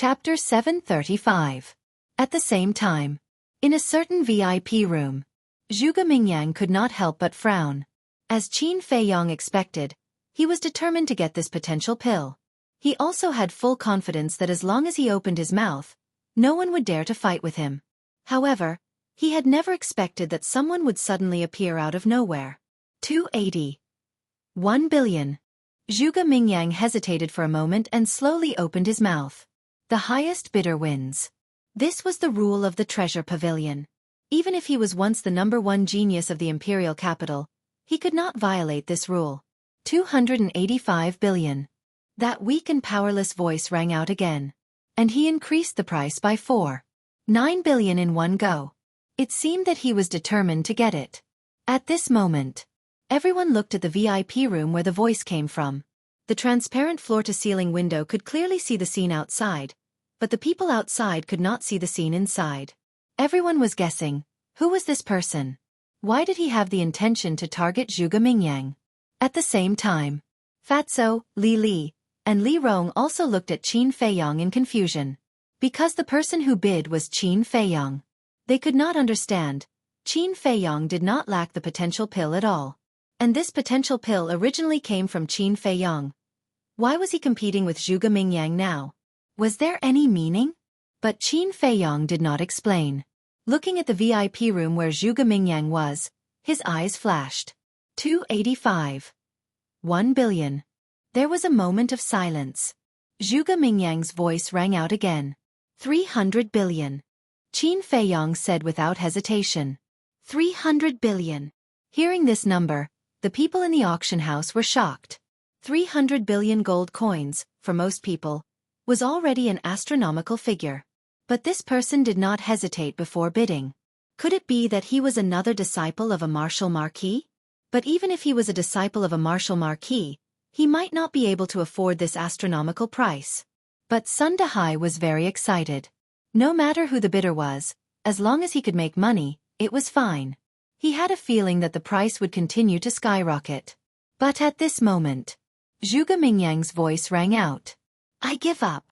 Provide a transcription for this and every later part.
Chapter 735. At the same time. In a certain VIP room. Zhuge Mingyang could not help but frown. As Qin Feiyong expected, he was determined to get this potential pill. He also had full confidence that as long as he opened his mouth, no one would dare to fight with him. However, he had never expected that someone would suddenly appear out of nowhere. 280. 1 billion. Zhuge Mingyang hesitated for a moment and slowly opened his mouth. The highest bidder wins. This was the rule of the treasure pavilion. Even if he was once the #1 genius of the imperial capital, he could not violate this rule. 285 billion. That weak and powerless voice rang out again. And he increased the price by 9 billion in one go. It seemed that he was determined to get it. At this moment, everyone looked at the VIP room where the voice came from. The transparent floor-to-ceiling window could clearly see the scene outside, but the people outside could not see the scene inside. Everyone was guessing, who was this person? Why did he have the intention to target Zhuge Mingyang? At the same time, Fatso, Li, and Li Rong also looked at Qin Feiyong in confusion. Because the person who bid was Qin Feiyong. They could not understand. Qin Feiyong did not lack the potential pill at all. And this potential pill originally came from Qin Feiyong. Why was he competing with Zhuge Mingyang now? Was there any meaning? But Qin Feiyong did not explain. Looking at the VIP room where Zhuge Mingyang was, his eyes flashed. 285. 1 billion. There was a moment of silence. Zhuge Mingyang's voice rang out again. 300 billion. Qin Feiyong said without hesitation. 300 billion. Hearing this number, the people in the auction house were shocked. 300 billion gold coins, for most people, was already an astronomical figure. But this person did not hesitate before bidding. Could it be that he was another disciple of a martial marquis? But even if he was a disciple of a martial marquis, he might not be able to afford this astronomical price. But Sun Dahai was very excited. No matter who the bidder was, as long as he could make money, it was fine. He had a feeling that the price would continue to skyrocket. But at this moment, Zhuge Mingyang's voice rang out. I give up.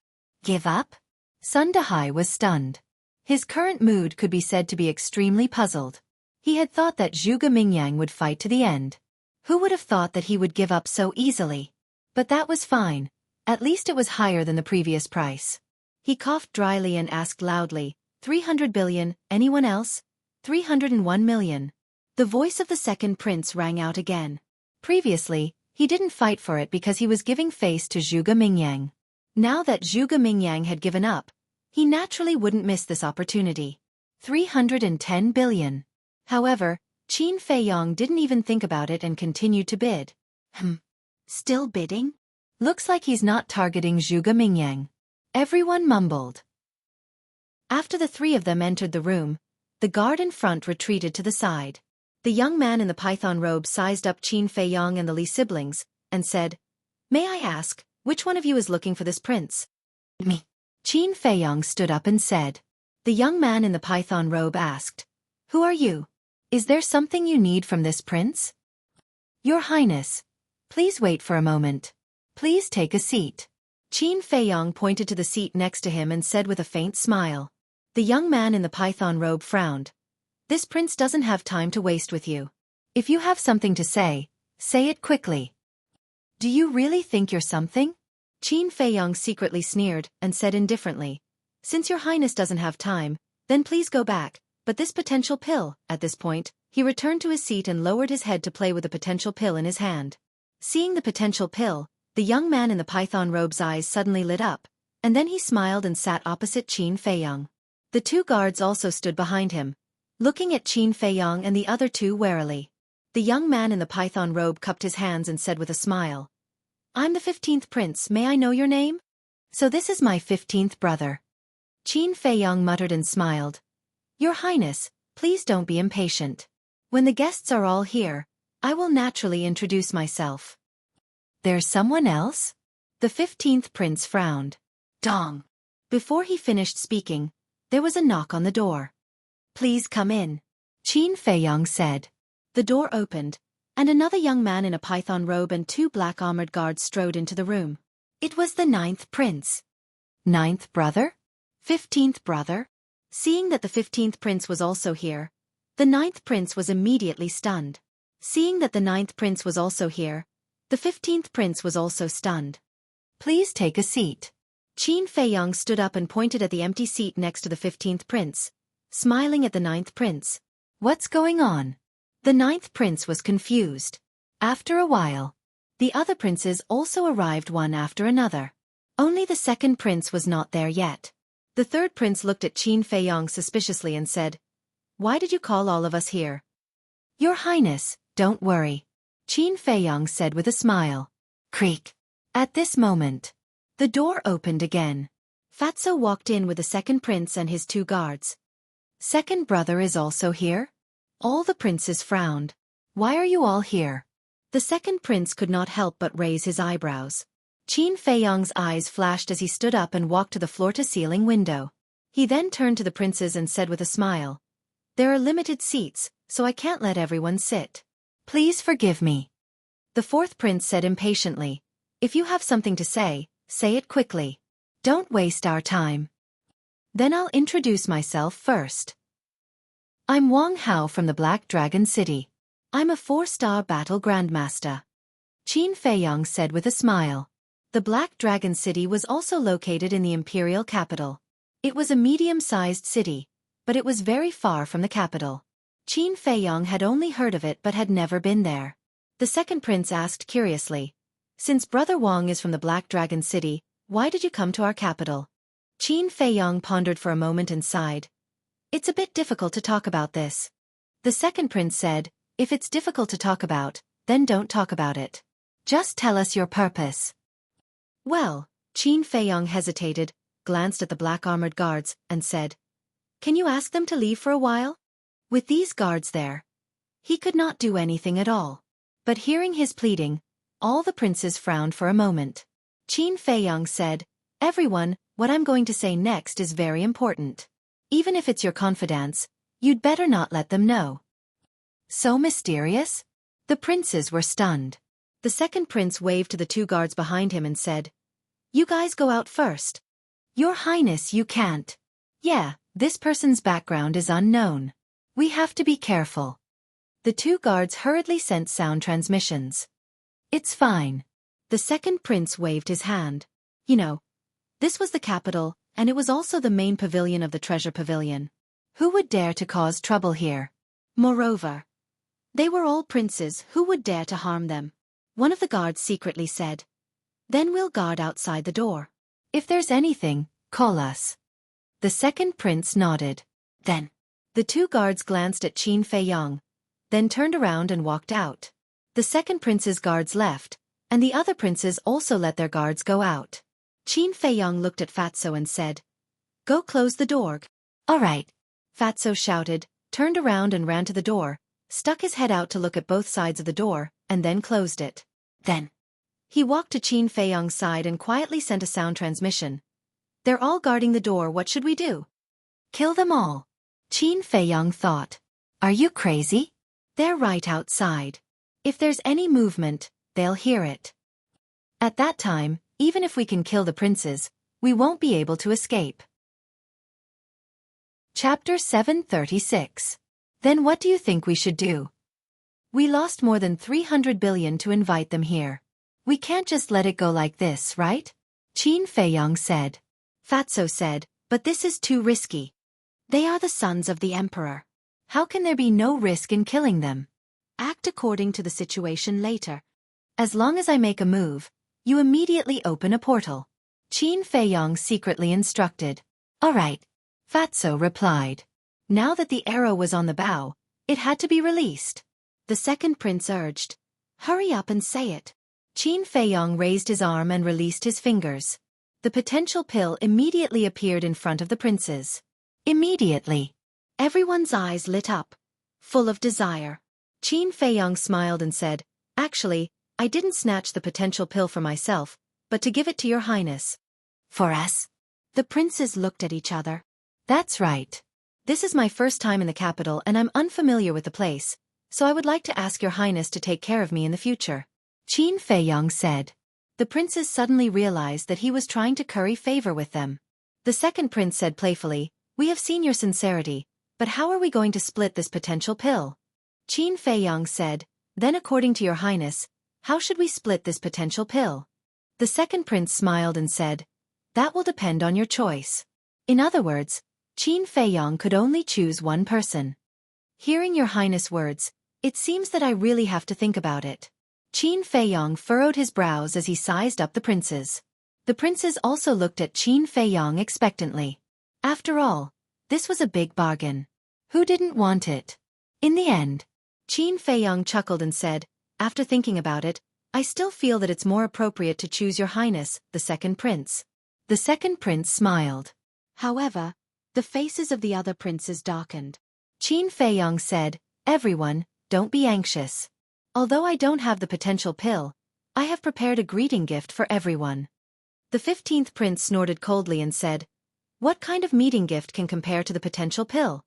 Give up? Sun Dahai was stunned. His current mood could be said to be extremely puzzled. He had thought that Zhuge Mingyang would fight to the end. Who would have thought that he would give up so easily? But that was fine. At least it was higher than the previous price. He coughed dryly and asked loudly, 300 billion, anyone else? 301 million. The voice of the second prince rang out again. Previously, he didn't fight for it because he was giving face to Zhuge Mingyang. Now that Zhuge Mingyang had given up, he naturally wouldn't miss this opportunity. 310 billion. However, Qin Feiyong didn't even think about it and continued to bid. Still bidding? Looks like he's not targeting Zhuge Mingyang. Everyone mumbled. After the three of them entered the room, the guard in front retreated to the side. The young man in the python robe sized up Qin Feiyong and the Li siblings, and said, May I ask, which one of you is looking for this prince? Me. Qin Feiyong stood up and said. The young man in the python robe asked, Who are you? Is there something you need from this prince? Your Highness, please wait for a moment. Please take a seat. Qin Feiyong pointed to the seat next to him and said with a faint smile. The young man in the python robe frowned. This prince doesn't have time to waste with you. If you have something to say it quickly. Do you really think you're something? Qin Feiyong secretly sneered and said indifferently. Since your Highness doesn't have time, then please go back. But this potential pill, at this point, he returned to his seat and lowered his head to play with the potential pill in his hand. Seeing the potential pill, the young man in the python robe's eyes suddenly lit up, and then he smiled and sat opposite Qin Feiyong. The two guards also stood behind him, looking at Qin Feiyong and the other two warily. The young man in the python robe cupped his hands and said with a smile, I'm the 15th prince, may I know your name? So this is my 15th brother. Qin Feiyong muttered and smiled. Your Highness, please don't be impatient. When the guests are all here, I will naturally introduce myself. There's someone else? The 15th prince frowned. Dong. Before he finished speaking, there was a knock on the door. Please come in. Qin Feiyong said. The door opened, and another young man in a python robe and two black armored guards strode into the room. It was the 9th prince. Ninth brother? 15th brother? Seeing that the 15th prince was also here, the 9th prince was immediately stunned. Seeing that the 9th prince was also here, the 15th prince was also stunned. Please take a seat. Qin Feiyong stood up and pointed at the empty seat next to the 15th prince, smiling at the 9th prince. What's going on? The 9th prince was confused. After a while, the other princes also arrived one after another. Only the 2nd prince was not there yet. The 3rd prince looked at Qin Feiyong suspiciously and said, "Why did you call all of us here?" "Your Highness, don't worry," Qin Feiyong said with a smile. Creak. At this moment, the door opened again. Fatso walked in with the 2nd prince and his 2 guards. "Second brother is also here?" All the princes frowned. "Why are you all here?" The 2nd prince could not help but raise his eyebrows. Qin Feiyong's eyes flashed as he stood up and walked to the floor-to-ceiling window. He then turned to the princes and said with a smile, "There are limited seats, so I can't let everyone sit. Please forgive me." The 4th prince said impatiently, "If you have something to say it quickly. Don't waste our time." "Then I'll introduce myself first. I'm Wang Hao from the Black Dragon City. I'm a 4-star battle grandmaster," Qin Feiyong said with a smile. The Black Dragon City was also located in the imperial capital. It was a medium-sized city, but it was very far from the capital. Qin Feiyong had only heard of it but had never been there. The 2nd prince asked curiously, "Since Brother Wang is from the Black Dragon City, why did you come to our capital?" Qin Feiyong pondered for a moment and sighed. "It's a bit difficult to talk about this." The 2nd prince said, "If it's difficult to talk about, then don't talk about it. Just tell us your purpose." "Well," Qin Feiyong hesitated, glanced at the black-armored guards, and said, "Can you ask them to leave for a while?" With these guards there, he could not do anything at all. But hearing his pleading, all the princes frowned for a moment. Qin Feiyong said, "Everyone, what I'm going to say next is very important. Even if it's your confidants, you'd better not let them know." So mysterious? The princes were stunned. The 2nd prince waved to the 2 guards behind him and said, "You guys go out first." "Your Highness, you can't. Yeah, this person's background is unknown. We have to be careful." The 2 guards hurriedly sent sound transmissions. "It's fine." The 2nd prince waved his hand. "You know, this was the capital, and it was also the main pavilion of the treasure pavilion. Who would dare to cause trouble here? Moreover, they were all princes. Who would dare to harm them?" One of the guards secretly said, "Then we'll guard outside the door. If there's anything, call us." The 2nd prince nodded. Then, the 2 guards glanced at Qin Feiyong, then turned around and walked out. The 2nd prince's guards left, and the other princes also let their guards go out. Qin Feiyong looked at Fatso and said, "Go close the door." "All right." Fatso shouted, turned around and ran to the door, stuck his head out to look at both sides of the door, and then closed it. Then, he walked to Qin Feiyong's side and quietly sent a sound transmission. "They're all guarding the door. What should we do?" "Kill them all." Qin Feiyong thought. "Are you crazy? They're right outside. If there's any movement, they'll hear it. At that time, even if we can kill the princes, we won't be able to escape." Chapter 736. Then what do you think we should do? We lost more than 300 billion to invite them here. We can't just let it go like this, right? Qin Feiyong said. Fatso said, "But this is too risky. They are the sons of the emperor. How can there be no risk in killing them? Act according to the situation later. As long as I make a move, you immediately open a portal." Qin Feiyong secretly instructed. "All right," Fatso replied. Now that the arrow was on the bow, it had to be released. The 2nd prince urged, "Hurry up and say it." Qin Feiyong raised his arm and released his fingers. The potential pill immediately appeared in front of the princes. Immediately, everyone's eyes lit up, full of desire. Qin Feiyong smiled and said, "Actually, I didn't snatch the potential pill for myself, but to give it to your highness." "For us?" The princes looked at each other. "That's right. This is my first time in the capital and I'm unfamiliar with the place, so I would like to ask your highness to take care of me in the future," Qin Feiyong said. the princes suddenly realized that he was trying to curry favor with them. The second prince said playfully, "We have seen your sincerity, but how are we going to split this potential pill?" Qin Feiyong said, "Then according to your highness, how should we split this potential pill?" The second prince smiled and said, "That will depend on your choice." In other words, Qin Feiyong could only choose one person. "Hearing your highness' words, it seems that I really have to think about it." Qin Feiyong furrowed his brows as he sized up the princes. The princes also looked at Qin Feiyong expectantly. After all, this was a big bargain. Who didn't want it? In the end, Qin Feiyong chuckled and said, "After thinking about it, I still feel that it's more appropriate to choose your highness, the second prince." The second prince smiled. However, the faces of the other princes darkened. Qin Feiyong said, "Everyone, don't be anxious. Although I don't have the potential pill, I have prepared a greeting gift for everyone." The 15th prince snorted coldly and said, "What kind of meeting gift can compare to the potential pill?"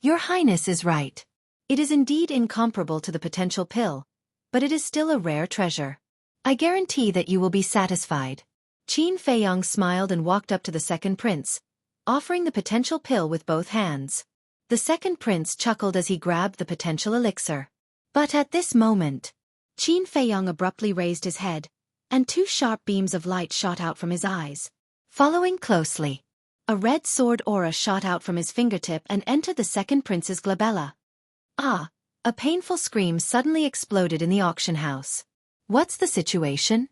"Your highness is right. It is indeed incomparable to the potential pill, but it is still a rare treasure. I guarantee that you will be satisfied." Qin Feiyong smiled and walked up to the second prince, offering the potential pill with both hands. The second prince chuckled as he grabbed the potential elixir. But at this moment, Qin Feiyong abruptly raised his head, and two sharp beams of light shot out from his eyes. Following closely, a red sword aura shot out from his fingertip and entered the second prince's glabella. Ah! A painful scream suddenly exploded in the auction house. What's the situation?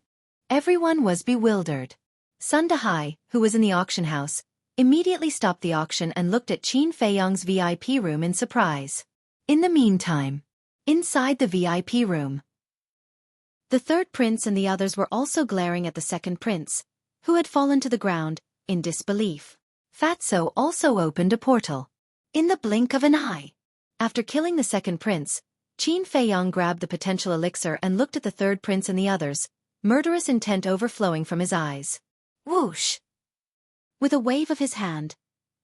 Everyone was bewildered. Sun Dahai, who was in the auction house, immediately stopped the auction and looked at Qin Feiyong's VIP room in surprise. In the meantime, inside the VIP room, the third prince and the others were also glaring at the second prince, who had fallen to the ground, in disbelief. Fatso also opened a portal. In the blink of an eye. After killing the second prince, Qin Feiyong grabbed the potential elixir and looked at the third prince and the others, murderous intent overflowing from his eyes. Whoosh! With a wave of his hand,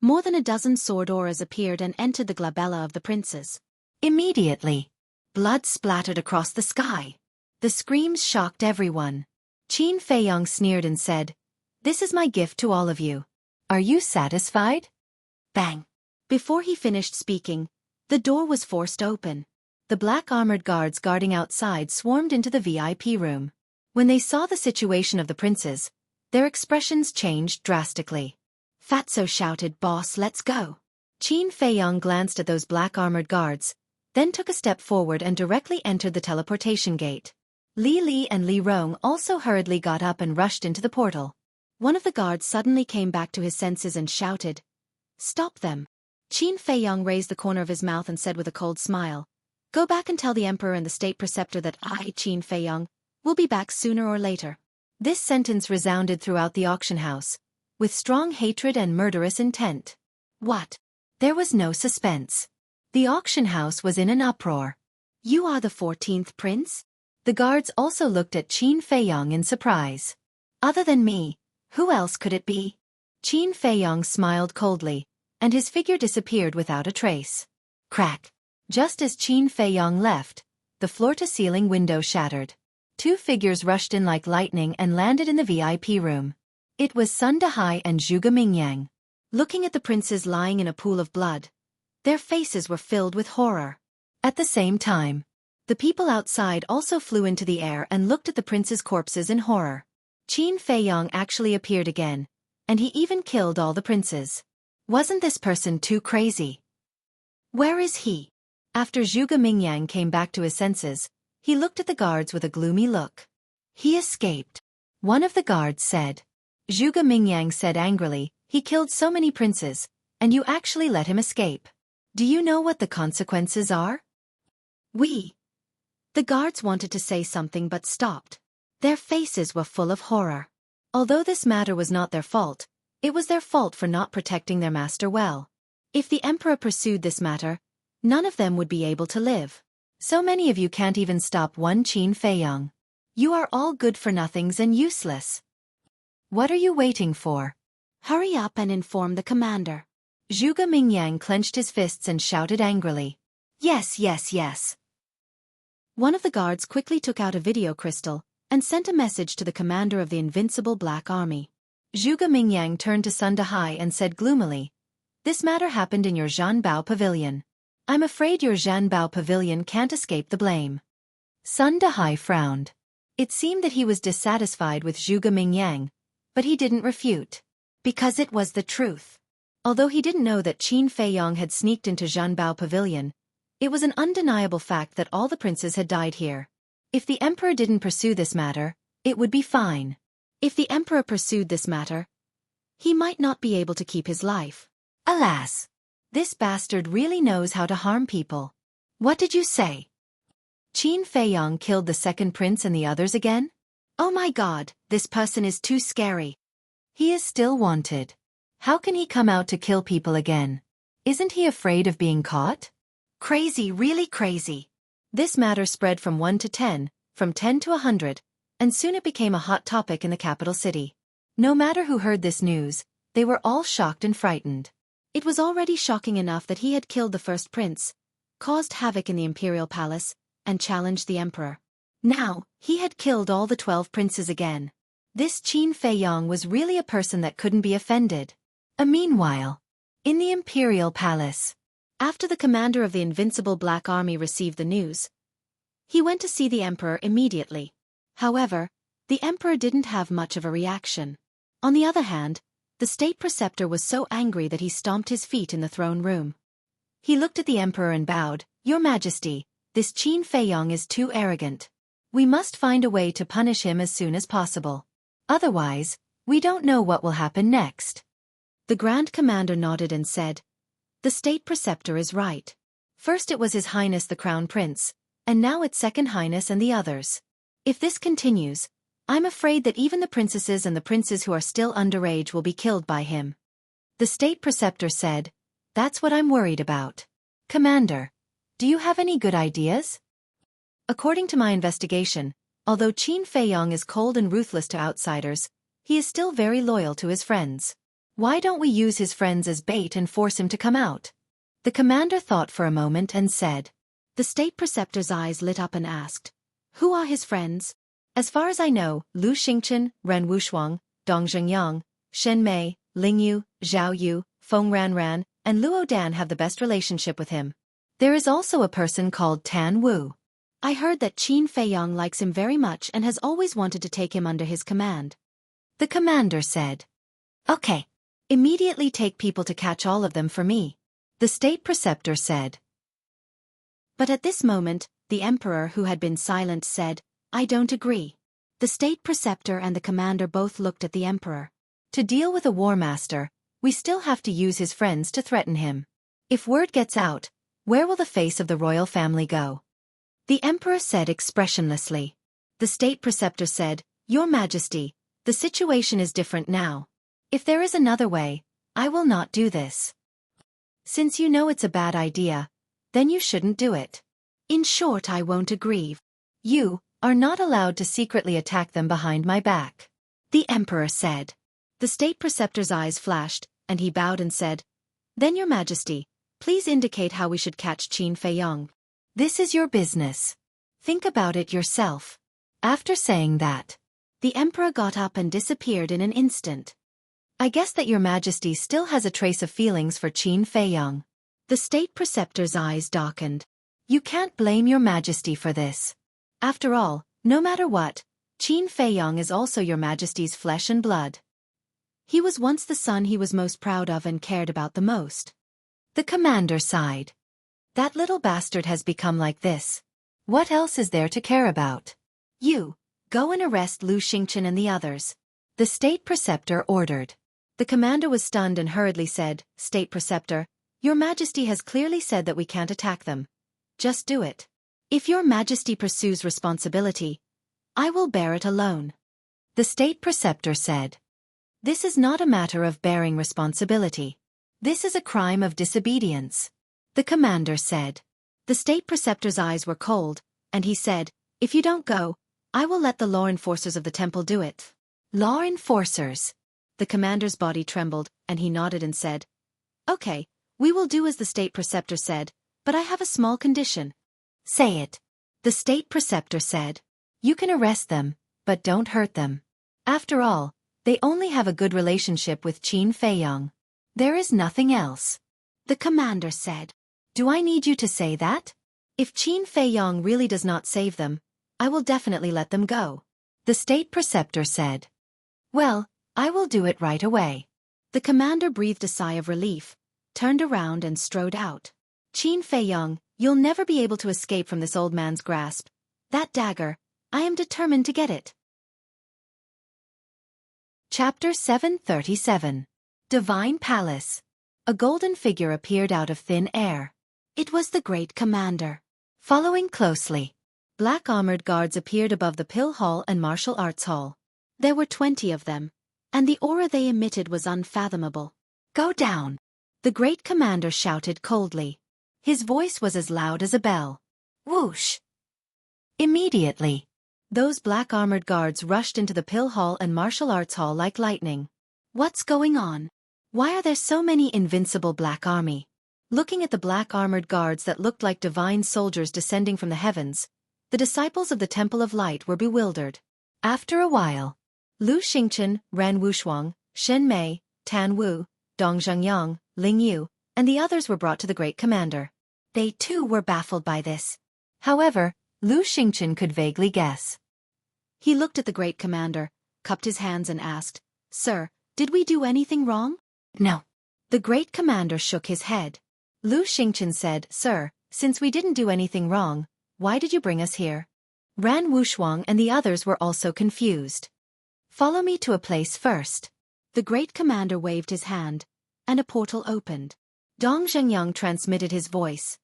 more than a dozen sword auras appeared and entered the glabella of the princes. Immediately, blood splattered across the sky. The screams shocked everyone. Qin Feiyong sneered and said, "This is my gift to all of you. Are you satisfied?" Bang! Before he finished speaking, the door was forced open. The black armored guards guarding outside swarmed into the VIP room. When they saw the situation of the princes, their expressions changed drastically. Fatso shouted, "Boss, let's go." Qin Feiyong glanced at those black armored guards, then took a step forward and directly entered the teleportation gate. Li Li and Li Rong also hurriedly got up and rushed into the portal. One of the guards suddenly came back to his senses and shouted, "Stop them." Qin Feiyong raised the corner of his mouth and said with a cold smile, "Go back and tell the emperor and the state preceptor that I, Qin Feiyong, will be back sooner or later." This sentence resounded throughout the auction house, with strong hatred and murderous intent. What? There was no suspense. The auction house was in an uproar. "You are the 14th prince?" The guards also looked at Qin Feiyong in surprise. "Other than me, who else could it be?" Qin Feiyong smiled coldly, and his figure disappeared without a trace. Crack! Just as Qin Feiyong left, the floor-to-ceiling window shattered. Two figures rushed in like lightning and landed in the VIP room. It was Sun Dahai and Zhuge Mingyang. Looking at the princes lying in a pool of blood, their faces were filled with horror. At the same time, the people outside also flew into the air and looked at the princes' corpses in horror. Qin Feiyong actually appeared again, and he even killed all the princes. Wasn't this person too crazy? Where is he? After Zhuge Mingyang came back to his senses, he looked at the guards with a gloomy look. "He escaped," one of the guards said. Zhuge Mingyang said angrily, "He killed so many princes, and you actually let him escape. Do you know what the consequences are?" The guards wanted to say something but stopped. Their faces were full of horror. Although this matter was not their fault, it was their fault for not protecting their master well. If the emperor pursued this matter, none of them would be able to live. So many of you can't even stop one Qin Feiyong. You are all good-for-nothings and useless. What are you waiting for? Hurry up and inform the commander. Zhuge Mingyang clenched his fists and shouted angrily. Yes, yes, yes. One of the guards quickly took out a video crystal, and sent a message to the commander of the invincible Black Army. Zhuge Mingyang turned to Sun Dahai and said gloomily, "This matter happened in your Zhanbao pavilion. I'm afraid your Zhanbao pavilion can't escape the blame." Sun Dahai frowned. It seemed that he was dissatisfied with Zhuge Mingyang, but he didn't refute. Because it was the truth. Although he didn't know that Qin Feiyong had sneaked into Zhanbao pavilion, it was an undeniable fact that all the princes had died here. If the emperor didn't pursue this matter, it would be fine. If the emperor pursued this matter, he might not be able to keep his life. Alas! This bastard really knows how to harm people. What did you say? Qin Feiyong killed the second prince and the others again? Oh my god, this person is too scary. He is still wanted. How can he come out to kill people again? Isn't he afraid of being caught? Crazy, really crazy. This matter spread from 1 to 10, from 10 to 100, and soon it became a hot topic in the capital city. No matter who heard this news, they were all shocked and frightened. It was already shocking enough that he had killed the first prince, caused havoc in the imperial palace, and challenged the emperor. Now, he had killed all the 12 princes again. This Qin Feiyong was really a person that couldn't be offended. Meanwhile, in the imperial palace, after the commander of the invincible Black Army received the news, he went to see the emperor immediately. However, the emperor didn't have much of a reaction. On the other hand, the state preceptor was so angry that he stomped his feet in the throne room. He looked at the emperor and bowed, "Your Majesty, this Qin Feiyong is too arrogant. We must find a way to punish him as soon as possible. Otherwise, we don't know what will happen next." The Grand Commander nodded and said, "The state preceptor is right. First it was His Highness the Crown Prince, and now it's Second Highness and the others. If this continues, I'm afraid that even the princesses and the princes who are still underage will be killed by him." The state preceptor said, "That's what I'm worried about. Commander, do you have any good ideas?" According to my investigation, although Qin Feiyong is cold and ruthless to outsiders, he is still very loyal to his friends. Why don't we use his friends as bait and force him to come out? The commander thought for a moment and said. The state preceptor's eyes lit up and asked, "Who are his friends?" "As far as I know, Lu Xingchen, Ren Wushuang, Dong Zhengyang, Shen Mei, Ling Yu, Zhao Yu, Feng Ranran, and Luo Dan have the best relationship with him. There is also a person called Tan Wu. I heard that Qin Feiyong likes him very much and has always wanted to take him under his command." The commander said. "Okay. Immediately take people to catch all of them for me," the state preceptor said. But at this moment, the emperor who had been silent said, "I don't agree." The state preceptor and the commander both looked at the emperor. To deal with a war master, we still have to use his friends to threaten him. If word gets out, where will the face of the royal family go? The emperor said expressionlessly. The state preceptor said, "Your Majesty, the situation is different now. If there is another way, I will not do this. Since you know it's a bad idea, then you shouldn't do it. In short, I won't agree. You are not allowed to secretly attack them behind my back," the emperor said. The state preceptor's eyes flashed, and he bowed and said, "Then Your Majesty, please indicate how we should catch Qin Feiyong. This is your business. Think about it yourself." After saying that, the emperor got up and disappeared in an instant. "I guess that Your Majesty still has a trace of feelings for Qin Feiyong." The state preceptor's eyes darkened. "You can't blame Your Majesty for this. After all, no matter what, Qin Feiyong is also Your Majesty's flesh and blood. He was once the son he was most proud of and cared about the most." The commander sighed. "That little bastard has become like this. What else is there to care about? You, go and arrest Lu Xingchen and the others," the state preceptor ordered. The commander was stunned and hurriedly said, "State preceptor, Your Majesty has clearly said that we can't attack them. Just do it. If Your Majesty pursues responsibility, I will bear it alone." The state preceptor said. "This is not a matter of bearing responsibility. This is a crime of disobedience," the commander said. The state preceptor's eyes were cold, and he said, "If you don't go, I will let the law enforcers of the temple do it." "Law enforcers?" The commander's body trembled, and he nodded and said, "Okay, we will do as the state preceptor said, but I have a small condition." "Say it," the state preceptor said. "You can arrest them, but don't hurt them. After all, they only have a good relationship with Qin Feiyong. There is nothing else. The commander said. Do I need you to say that? If Qin Feiyong really does not save them, I will definitely let them go. The state preceptor said. Well, I will do it right away. The commander breathed a sigh of relief, turned around and strode out. Qin Feiyong, you'll never be able to escape from this old man's grasp. That dagger, I am determined to get it. Chapter 737. Divine Palace. A golden figure appeared out of thin air. It was the great commander. Following closely, black armored guards appeared above the Pill Hall and Martial Arts Hall. There were 20 of them, and the aura they emitted was unfathomable. Go down! The great commander shouted coldly. His voice was as loud as a bell. Whoosh! Immediately, those black armored guards rushed into the Pill Hall and Martial Arts Hall like lightning. What's going on? Why are there so many invincible black army? Looking at the black armored guards that looked like divine soldiers descending from the heavens, the disciples of the Temple of Light were bewildered. After a while, Lu Xingchen, Ran Wushuang, Shen Mei, Tan Wu, Dong Zhengyang, Ling Yu, and the others were brought to the great commander. They too were baffled by this. However, Lu Xingchen could vaguely guess. He looked at the great commander, cupped his hands and asked, Sir, did we do anything wrong? No. The great commander shook his head. Lu Xingchen said, Sir, since we didn't do anything wrong, why did you bring us here? Ran Wushuang and the others were also confused. Follow me to a place first. The great commander waved his hand, and a portal opened. Dong Zhengyang transmitted his voice.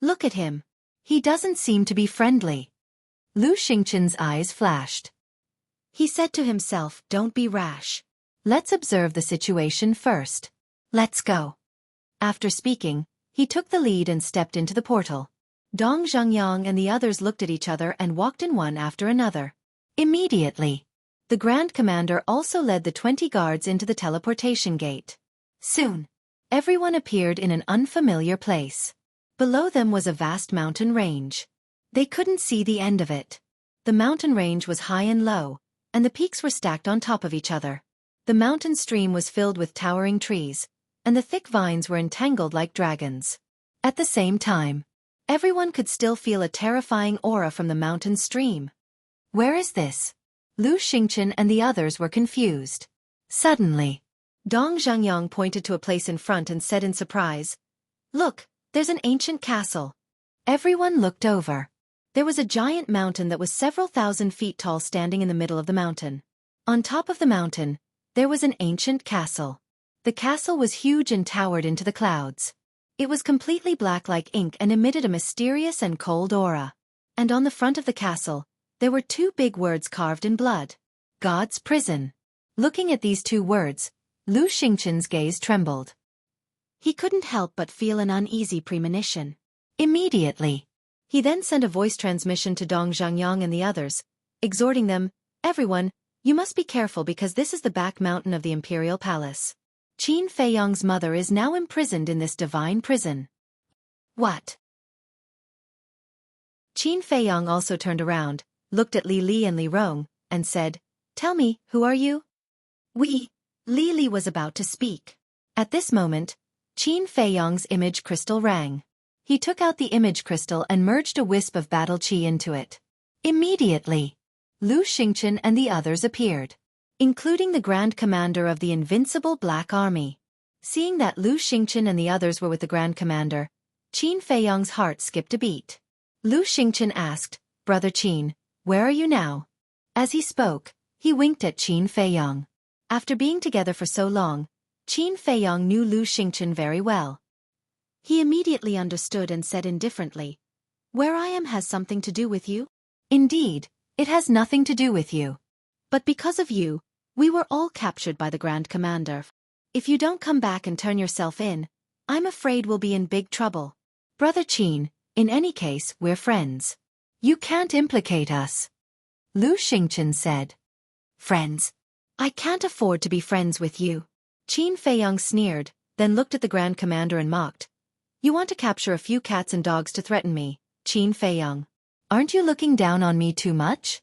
Look at him. He doesn't seem to be friendly. Lu Xingchen's eyes flashed. He said to himself, Don't be rash. Let's observe the situation first. Let's go. After speaking, he took the lead and stepped into the portal. Dong Zhengyang and the others looked at each other and walked in one after another. Immediately, the Grand Commander also led the 20 guards into the teleportation gate. Soon, everyone appeared in an unfamiliar place. Below them was a vast mountain range. They couldn't see the end of it. The mountain range was high and low, and the peaks were stacked on top of each other. The mountain stream was filled with towering trees, and the thick vines were entangled like dragons. At the same time, everyone could still feel a terrifying aura from the mountain stream. Where is this? Lu Xingchen and the others were confused. Suddenly, Dong Zhengyang pointed to a place in front and said in surprise, Look, there's an ancient castle. Everyone looked over. There was a giant mountain that was several thousand feet tall standing in the middle of the mountain. On top of the mountain, there was an ancient castle. The castle was huge and towered into the clouds. It was completely black like ink and emitted a mysterious and cold aura. And on the front of the castle, there were 2 big words carved in blood. God's prison. Looking at these 2 words, Lu Xingchen's gaze trembled. He couldn't help but feel an uneasy premonition. Immediately, he then sent a voice transmission to Dong Zhengyang and the others, exhorting them, Everyone, you must be careful because this is the back mountain of the Imperial Palace. Qin Feiyong's mother is now imprisoned in this divine prison. What? Qin Feiyong also turned around, looked at Li Li and Li Rong, and said, Tell me, who are you? We. Li Li was about to speak. At this moment, Qin Feiyong's image crystal rang. He took out the image crystal and merged a wisp of battle qi into it. Immediately, Lu Xingchen and the others appeared, including the Grand Commander of the Invincible Black Army. Seeing that Lu Xingchen and the others were with the Grand Commander, Qin Feiyong's heart skipped a beat. Lu Xingchen asked, Brother Qin, where are you now? As he spoke, he winked at Qin Feiyong. After being together for so long, Qin Feiyong knew Lu Xingchen very well. He immediately understood and said indifferently, Where I am has something to do with you? Indeed, it has nothing to do with you. But because of you, we were all captured by the Grand Commander. If you don't come back and turn yourself in, I'm afraid we'll be in big trouble. Brother Qin, in any case, we're friends. You can't implicate us. Lu Xingchen said. Friends? I can't afford to be friends with you. Qin Feiyong sneered, then looked at the Grand Commander and mocked. You want to capture a few cats and dogs to threaten me, Qin Feiyong. Aren't you looking down on me too much?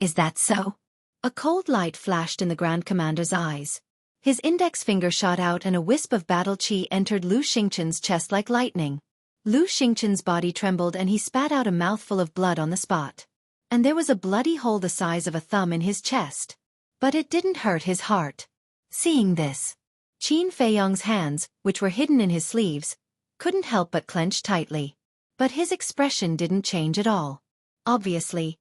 Is that so? A cold light flashed in the Grand Commander's eyes. His index finger shot out and a wisp of battle chi entered Lu Xingchen's chest like lightning. Lu Xingchen's body trembled and he spat out a mouthful of blood on the spot. And there was a bloody hole the size of a thumb in his chest. But it didn't hurt his heart. Seeing this, Qin Feiyong's hands, which were hidden in his sleeves, couldn't help but clench tightly. But his expression didn't change at all. Obviously,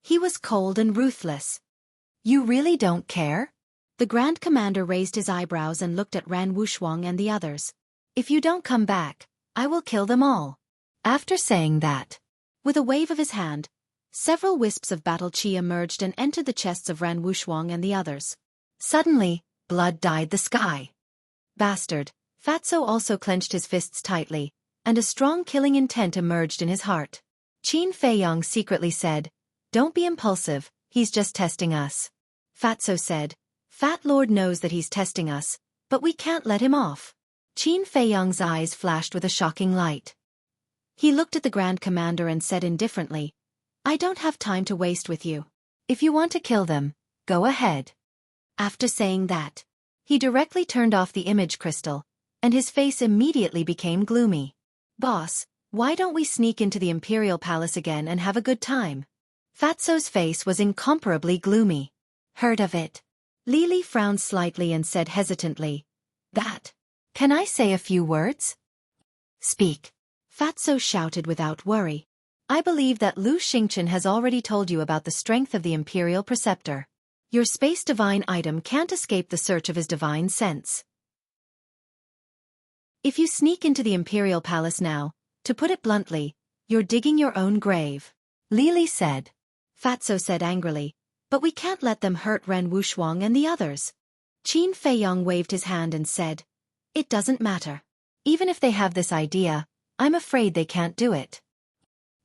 he was cold and ruthless. You really don't care? The Grand Commander raised his eyebrows and looked at Ran Wushuang and the others. If you don't come back, I will kill them all. After saying that, with a wave of his hand, several wisps of battle chi emerged and entered the chests of Ran Wushuang and the others. Suddenly, blood dyed the sky. Bastard, Fatso also clenched his fists tightly, and a strong killing intent emerged in his heart. Qin Feiyong secretly said, "Don't be impulsive, he's just testing us." Fatso said, "Fat Lord knows that he's testing us, but we can't let him off." Qin Feiyong's eyes flashed with a shocking light. He looked at the Grand Commander and said indifferently, "I don't have time to waste with you. If you want to kill them, go ahead." After saying that, he directly turned off the image crystal, and his face immediately became gloomy. "Boss, why don't we sneak into the Imperial Palace again and have a good time?" Fatso's face was incomparably gloomy. "Heard of it?" Li frowned slightly and said hesitantly, "That. Can I say a few words?" "Speak." Fatso shouted without worry. "I believe that Lu Xingchen has already told you about the strength of the Imperial Preceptor. Your Space Divine item can't escape the search of his divine sense. If you sneak into the Imperial Palace now, to put it bluntly, you're digging your own grave," Li said. Fatso said angrily, "But we can't let them hurt Ren Wushuang and the others." Qin Feiyong waved his hand and said, "It doesn't matter. Even if they have this idea, I'm afraid they can't do it."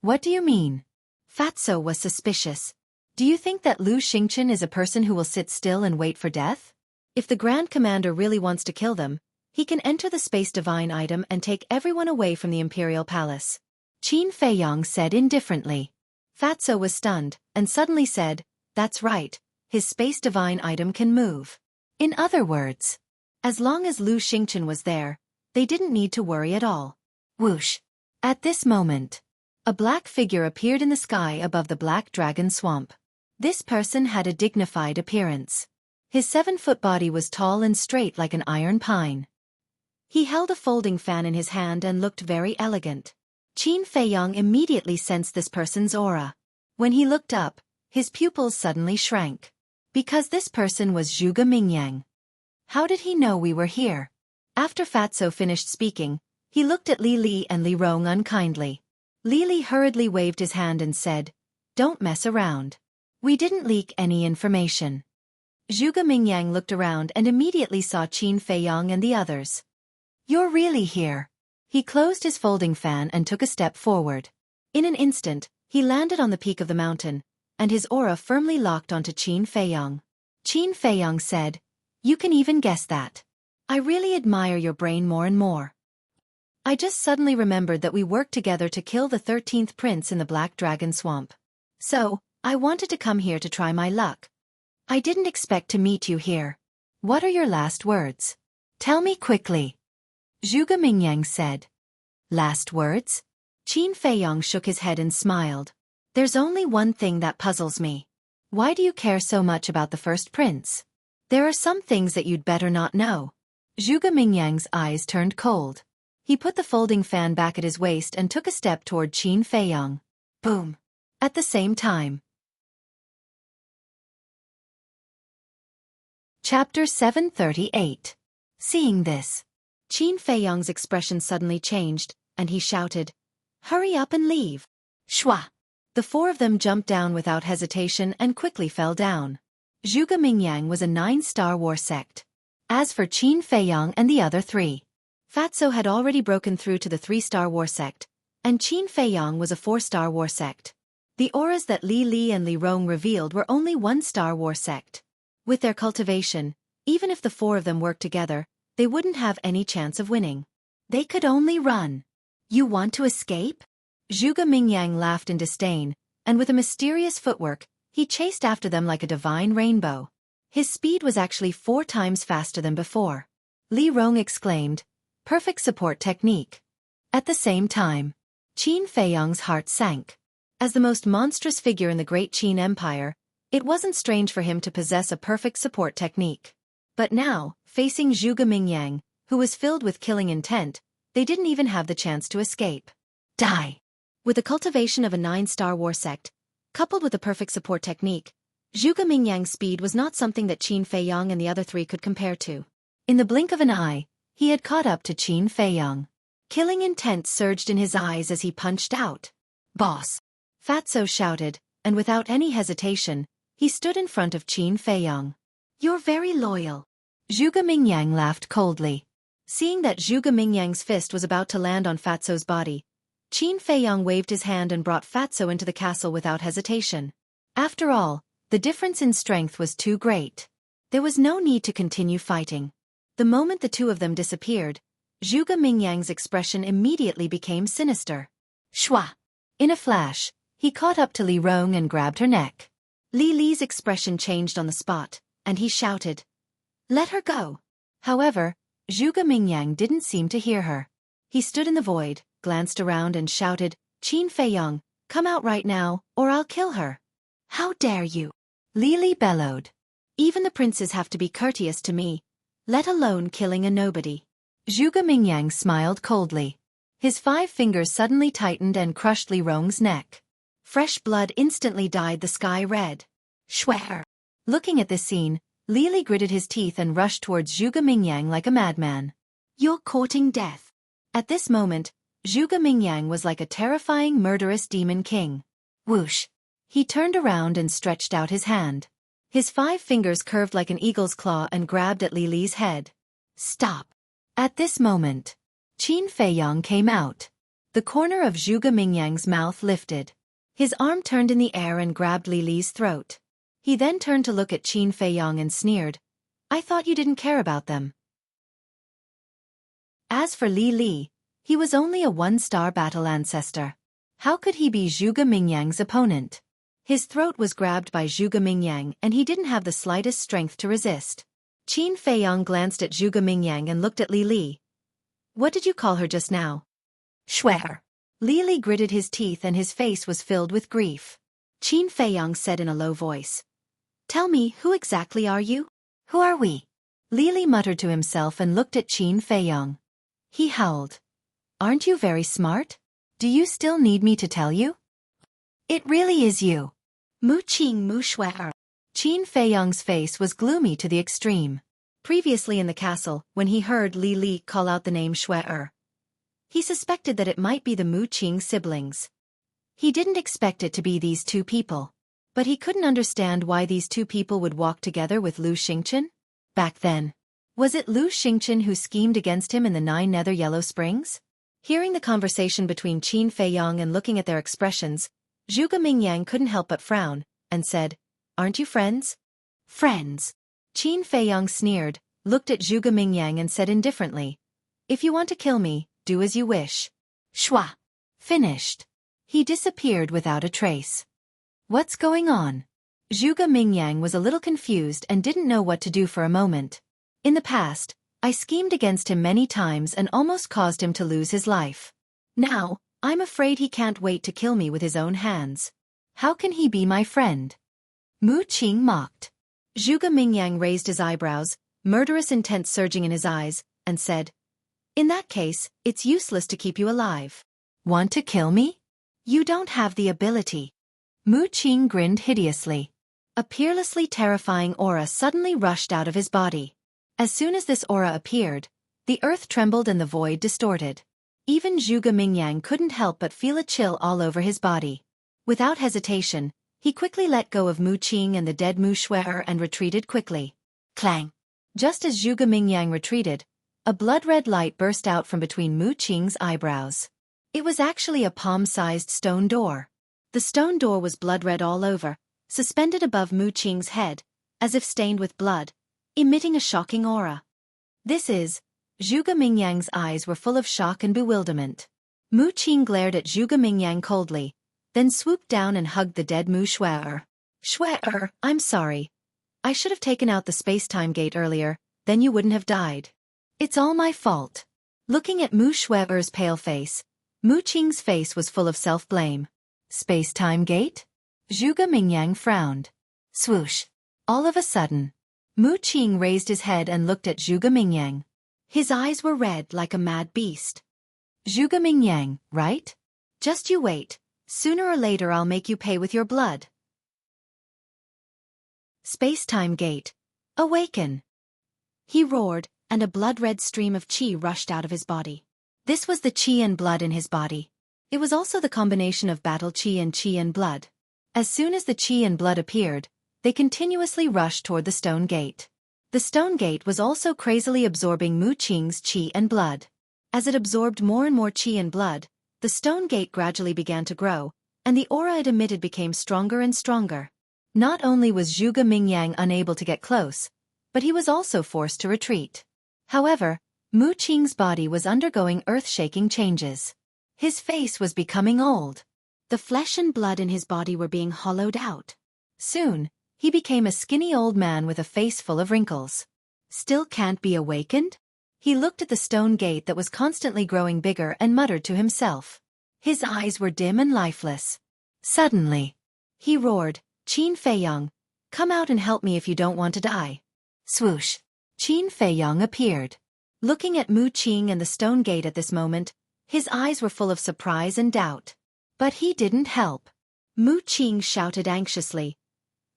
"What do you mean?" Fatso was suspicious. "Do you think that Lu Xingchen is a person who will sit still and wait for death? If the Grand Commander really wants to kill them, he can enter the Space Divine item and take everyone away from the Imperial Palace." Qin Feiyong said indifferently. Fatso was stunned, and suddenly said, "That's right, his Space Divine item can move." In other words, as long as Lu Xingchen was there, they didn't need to worry at all. Whoosh! At this moment, a black figure appeared in the sky above the Black Dragon Swamp. This person had a dignified appearance. His 7-foot body was tall and straight like an iron pine. He held a folding fan in his hand and looked very elegant. Qin Feiyong immediately sensed this person's aura. When he looked up, his pupils suddenly shrank. Because this person was Zhuge Mingyang. How did he know we were here? After Fatso finished speaking, he looked at Li and Li Rong unkindly. Li hurriedly waved his hand and said, "Don't mess around. We didn't leak any information." Zhuge Mingyang looked around and immediately saw Qin Feiyong and the others. "You're really here." He closed his folding fan and took a step forward. In an instant, he landed on the peak of the mountain, and his aura firmly locked onto Qin Feiyong. Qin Feiyong said, "You can even guess that. I really admire your brain more and more. I just suddenly remembered that we worked together to kill the 13th prince in the Black Dragon Swamp. So, I wanted to come here to try my luck. I didn't expect to meet you here. What are your last words? Tell me quickly." Zhuge Mingyang said. "Last words?" Qin Feiyong shook his head and smiled. "There's only one thing that puzzles me. Why do you care so much about the first prince? There are some things that you'd better not know." Zhuge Mingyang's eyes turned cold. He put the folding fan back at his waist and took a step toward Qin Feiyong. Boom! At the same time. Chapter 738. Seeing this, Qin Feiyong's expression suddenly changed, and he shouted, "Hurry up and leave." Shwa! The 4 of them jumped down without hesitation and quickly fell down. Zhuge Mingyang was a 9-star war sect. As for Qin Feiyong and the other 3, Fatso had already broken through to the 3-star war sect, and Qin Feiyong was a 4-star war sect. The auras that Li and Li Rong revealed were only 1-star war sect. With their cultivation, even if the 4 of them worked together, they wouldn't have any chance of winning. They could only run. "You want to escape?" Zhuge Mingyang laughed in disdain, and with a mysterious footwork, He chased after them like a divine rainbow. His speed was actually 4 times faster than before. Li Rong exclaimed, "Perfect support technique." At the same time, Qin Feiyong's heart sank. As the most monstrous figure in the Great Qin Empire, it wasn't strange for him to possess a perfect support technique. But now, facing Zhuge Mingyang, who was filled with killing intent, they didn't even have the chance to escape. Die! With the cultivation of a 9-star war sect, coupled with a perfect support technique, Zhuge Mingyang's speed was not something that Qin Feiyong and the other 3 could compare to. In the blink of an eye, he had caught up to Qin Feiyong. Killing intent surged in his eyes as he punched out. "Boss!" Fatso shouted, and without any hesitation, he stood in front of Qin Feiyong. "You're very loyal." Zhuge Mingyang laughed coldly. Seeing that Zhuge Mingyang's fist was about to land on Fatso's body, Qin Feiyong waved his hand and brought Fatso into the castle without hesitation. After all, the difference in strength was too great. There was no need to continue fighting. The moment the 2 of them disappeared, Zhuge Mingyang's expression immediately became sinister. Shua! In a flash, he caught up to Li Rong and grabbed her neck. Li Li's expression changed on the spot, and he shouted, "Let her go." However, Zhuge Mingyang didn't seem to hear her. He stood in the void, glanced around and shouted, "Qin Feiyong, come out right now, or I'll kill her." "How dare you?" Li Li bellowed. "Even the princes have to be courteous to me, let alone killing a nobody." Zhuge Mingyang smiled coldly. His 5 fingers suddenly tightened and crushed Li Rong's neck. Fresh blood instantly dyed the sky red. Xueqi! Looking at this scene, Li Li gritted his teeth and rushed towards Zhuge Mingyang like a madman. "You're courting death." At this moment, Zhuge Mingyang was like a terrifying murderous demon king. Whoosh! He turned around and stretched out his hand. His 5 fingers curved like an eagle's claw and grabbed at Li Li's head. "Stop!" At this moment, Qin Feiyong came out. The corner of Zhuge Mingyang's mouth lifted. His arm turned in the air and grabbed Li Li's throat. He then turned to look at Qin Feiyong and sneered, "I thought you didn't care about them." As for Li Li, he was only a 1-star battle ancestor. How could he be Zhuge Mingyang's opponent? His throat was grabbed by Zhuge Mingyang and he didn't have the slightest strength to resist. Qin Feiyong glanced at Zhuge Mingyang and looked at Li Li. "What did you call her just now?" "Xueqi." Li Li gritted his teeth and his face was filled with grief. Qin Feiyong said in a low voice, "Tell me, who exactly are you?" "Who are we?" Li Li muttered to himself and looked at Qin Feiyong. He howled. "Aren't you very smart? Do you still need me to tell you?" "It really is you. Mu Qing Mu Xueqi." Qin Feiyong's face was gloomy to the extreme. Previously in the castle, when he heard Li Li call out the name Xueqi, he suspected that it might be the Mu Qing siblings. He didn't expect it to be these 2 people. But he couldn't understand why these 2 people would walk together with Lu Xingchen. Back then, was it Lu Xingchen who schemed against him in the 9 Nether Yellow Springs? Hearing the conversation between Qin Feiyong and looking at their expressions, Zhuge Mingyang couldn't help but frown, and said, "Aren't you friends?" "Friends?" Qin Feiyong sneered, looked at Zhuge Mingyang and said indifferently, "If you want to kill me, do as you wish." Shua! Finished. He disappeared without a trace. What's going on? Zhuge Mingyang was a little confused and didn't know what to do for a moment. In the past, I schemed against him many times and almost caused him to lose his life. Now, I'm afraid he can't wait to kill me with his own hands. How can he be my friend? Mu Qing mocked. Zhuge Mingyang raised his eyebrows, murderous intent surging in his eyes, and said, "In that case, it's useless to keep you alive." "Want to kill me? You don't have the ability." Mu Qing grinned hideously. A peerlessly terrifying aura suddenly rushed out of his body. As soon as this aura appeared, the earth trembled and the void distorted. Even Zhuge Mingyang couldn't help but feel a chill all over his body. Without hesitation, he quickly let go of Mu Qing and the dead Mu Xueqi and retreated quickly. Clang! Just as Zhuge Mingyang retreated, a blood-red light burst out from between Mu Qing's eyebrows. It was actually a palm-sized stone door. The stone door was blood-red all over, suspended above Mu Qing's head, as if stained with blood, emitting a shocking aura. Zhuge Mingyang's eyes were full of shock and bewilderment. Mu Qing glared at Zhuge Mingyang coldly, then swooped down and hugged the dead Mu Xueqi. Xueqi, I'm sorry. I should have taken out the space-time gate earlier, then you wouldn't have died. It's all my fault. Looking at Mu Xueqi's pale face, Mu Qing's face was full of self-blame. Space-time gate? Zhuge Mingyang frowned. Swoosh. All of a sudden, Mu Qing raised his head and looked at Zhuge Mingyang. His eyes were red like a mad beast. Zhuge Mingyang, right? Just you wait. Sooner or later I'll make you pay with your blood. Space-time gate. Awaken. He roared, and a blood-red stream of qi rushed out of his body. This was the qi and blood in his body. It was also the combination of battle qi and blood. As soon as the qi and blood appeared, they continuously rushed toward the stone gate. The stone gate was also crazily absorbing Mu Qing's qi and blood. As it absorbed more and more qi and blood, the stone gate gradually began to grow, and the aura it emitted became stronger and stronger. Not only was Zhuge Mingyang unable to get close, but he was also forced to retreat. However, Mu Qing's body was undergoing earth-shaking changes. His face was becoming old. The flesh and blood in his body were being hollowed out. Soon, he became a skinny old man with a face full of wrinkles. Still can't be awakened? He looked at the stone gate that was constantly growing bigger and muttered to himself. His eyes were dim and lifeless. Suddenly, he roared, Qin Feiyong, come out and help me if you don't want to die. Swoosh. Qin Feiyong appeared. Looking at Mu Qing and the stone gate at this moment, his eyes were full of surprise and doubt. But he didn't help. Mu Qing shouted anxiously,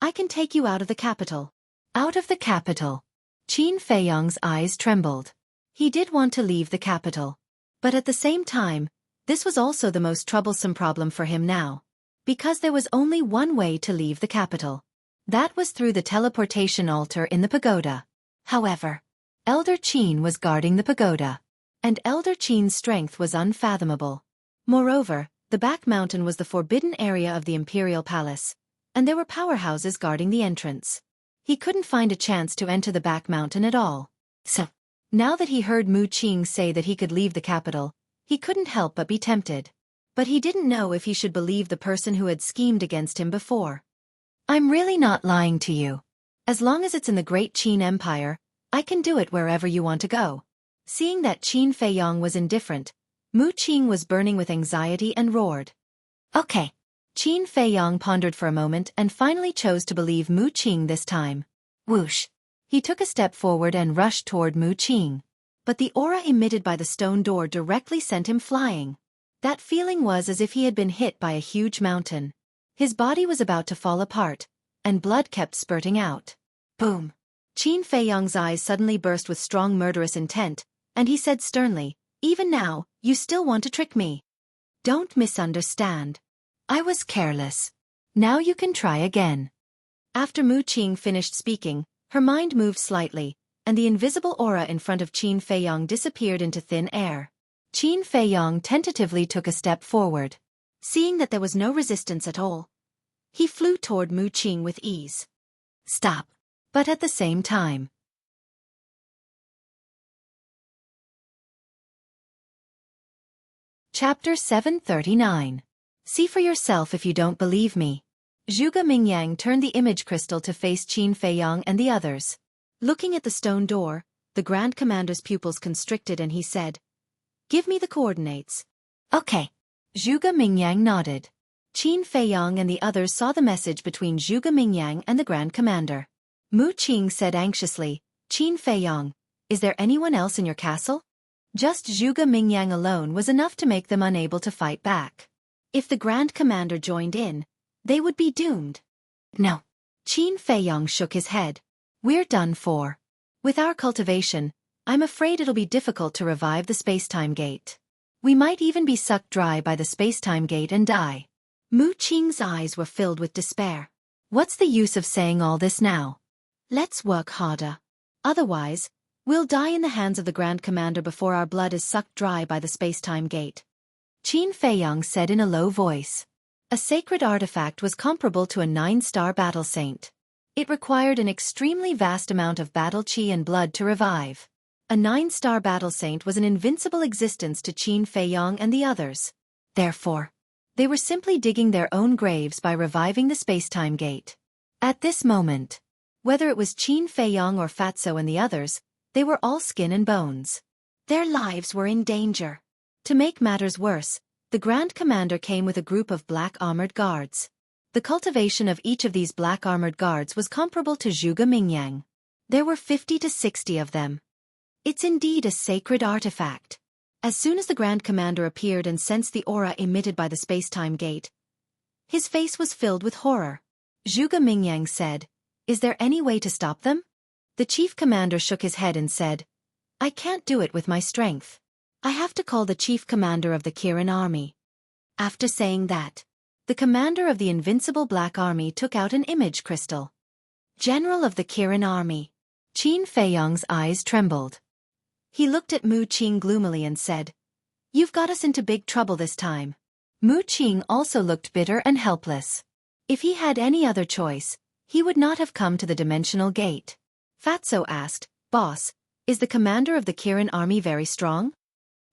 I can take you out of the capital. Out of the capital. Qin Feiyong's eyes trembled. He did want to leave the capital. But at the same time, this was also the most troublesome problem for him now. Because there was only one way to leave the capital. That was through the teleportation altar in the pagoda. However, Elder Qin was guarding the pagoda. And Elder Qin's strength was unfathomable. Moreover, the back mountain was the forbidden area of the imperial palace, and there were powerhouses guarding the entrance. He couldn't find a chance to enter the back mountain at all. So, now that he heard Mu Qing say that he could leave the capital, he couldn't help but be tempted. But he didn't know if he should believe the person who had schemed against him before. I'm really not lying to you. As long as it's in the Great Qin Empire, I can do it wherever you want to go. Seeing that Qin Feiyong was indifferent, Mu Qing was burning with anxiety and roared. Okay. Qin Feiyong pondered for a moment and finally chose to believe Mu Qing this time. Whoosh. He took a step forward and rushed toward Mu Qing. But the aura emitted by the stone door directly sent him flying. That feeling was as if he had been hit by a huge mountain. His body was about to fall apart, and blood kept spurting out. Boom. Qin Feiyong's eyes suddenly burst with strong murderous intent, and he said sternly, Even now, you still want to trick me. Don't misunderstand. I was careless. Now you can try again. After Mu Qing finished speaking, her mind moved slightly, and the invisible aura in front of Qin Feiyong disappeared into thin air. Qin Feiyong tentatively took a step forward. Seeing that there was no resistance at all, he flew toward Mu Qing with ease. Stop. But at the same time. Chapter 739. See for yourself if you don't believe me. Zhuge Mingyang turned the image crystal to face Qin Feiyong and the others. Looking at the stone door, the Grand Commander's pupils constricted and he said, Give me the coordinates. Okay. Zhuge Mingyang nodded. Qin Feiyong and the others saw the message between Zhuge Mingyang and the Grand Commander. Mu Qing said anxiously, Qin Feiyong, is there anyone else in your castle? Just Zhuge Mingyang alone was enough to make them unable to fight back. If the Grand Commander joined in, they would be doomed. No. Qin Feiyong shook his head. We're done for. With our cultivation, I'm afraid it'll be difficult to revive the space-time gate. We might even be sucked dry by the space-time gate and die. Mu Qing's eyes were filled with despair. What's the use of saying all this now? Let's work harder. Otherwise, we'll die in the hands of the Grand Commander before our blood is sucked dry by the space-time gate. Qin Feiyong said in a low voice. A sacred artifact was comparable to a 9-star battle saint. It required an extremely vast amount of battle qi and blood to revive. A 9-star battle saint was an invincible existence to Qin Feiyong and the others. Therefore, they were simply digging their own graves by reviving the space-time gate. At this moment, whether it was Qin Feiyong or Fatso and the others, they were all skin and bones. Their lives were in danger. To make matters worse, the Grand Commander came with a group of black armored guards. The cultivation of each of these black armored guards was comparable to Zhuge Mingyang. There were 50 to 60 of them. It's indeed a sacred artifact. As soon as the Grand Commander appeared and sensed the aura emitted by the space-time gate, his face was filled with horror. Zhuge Mingyang said, "Is there any way to stop them?" The Chief Commander shook his head and said, "I can't do it with my strength. I have to call the Chief Commander of the Kirin Army." After saying that, the commander of the Invincible Black Army took out an image crystal. General of the Kirin Army. Qin Feiyong's eyes trembled. He looked at Mu Qing gloomily and said, "You've got us into big trouble this time." Mu Qing also looked bitter and helpless. If he had any other choice, he would not have come to the dimensional gate. Fatso asked, "Boss, is the commander of the Kirin Army very strong?"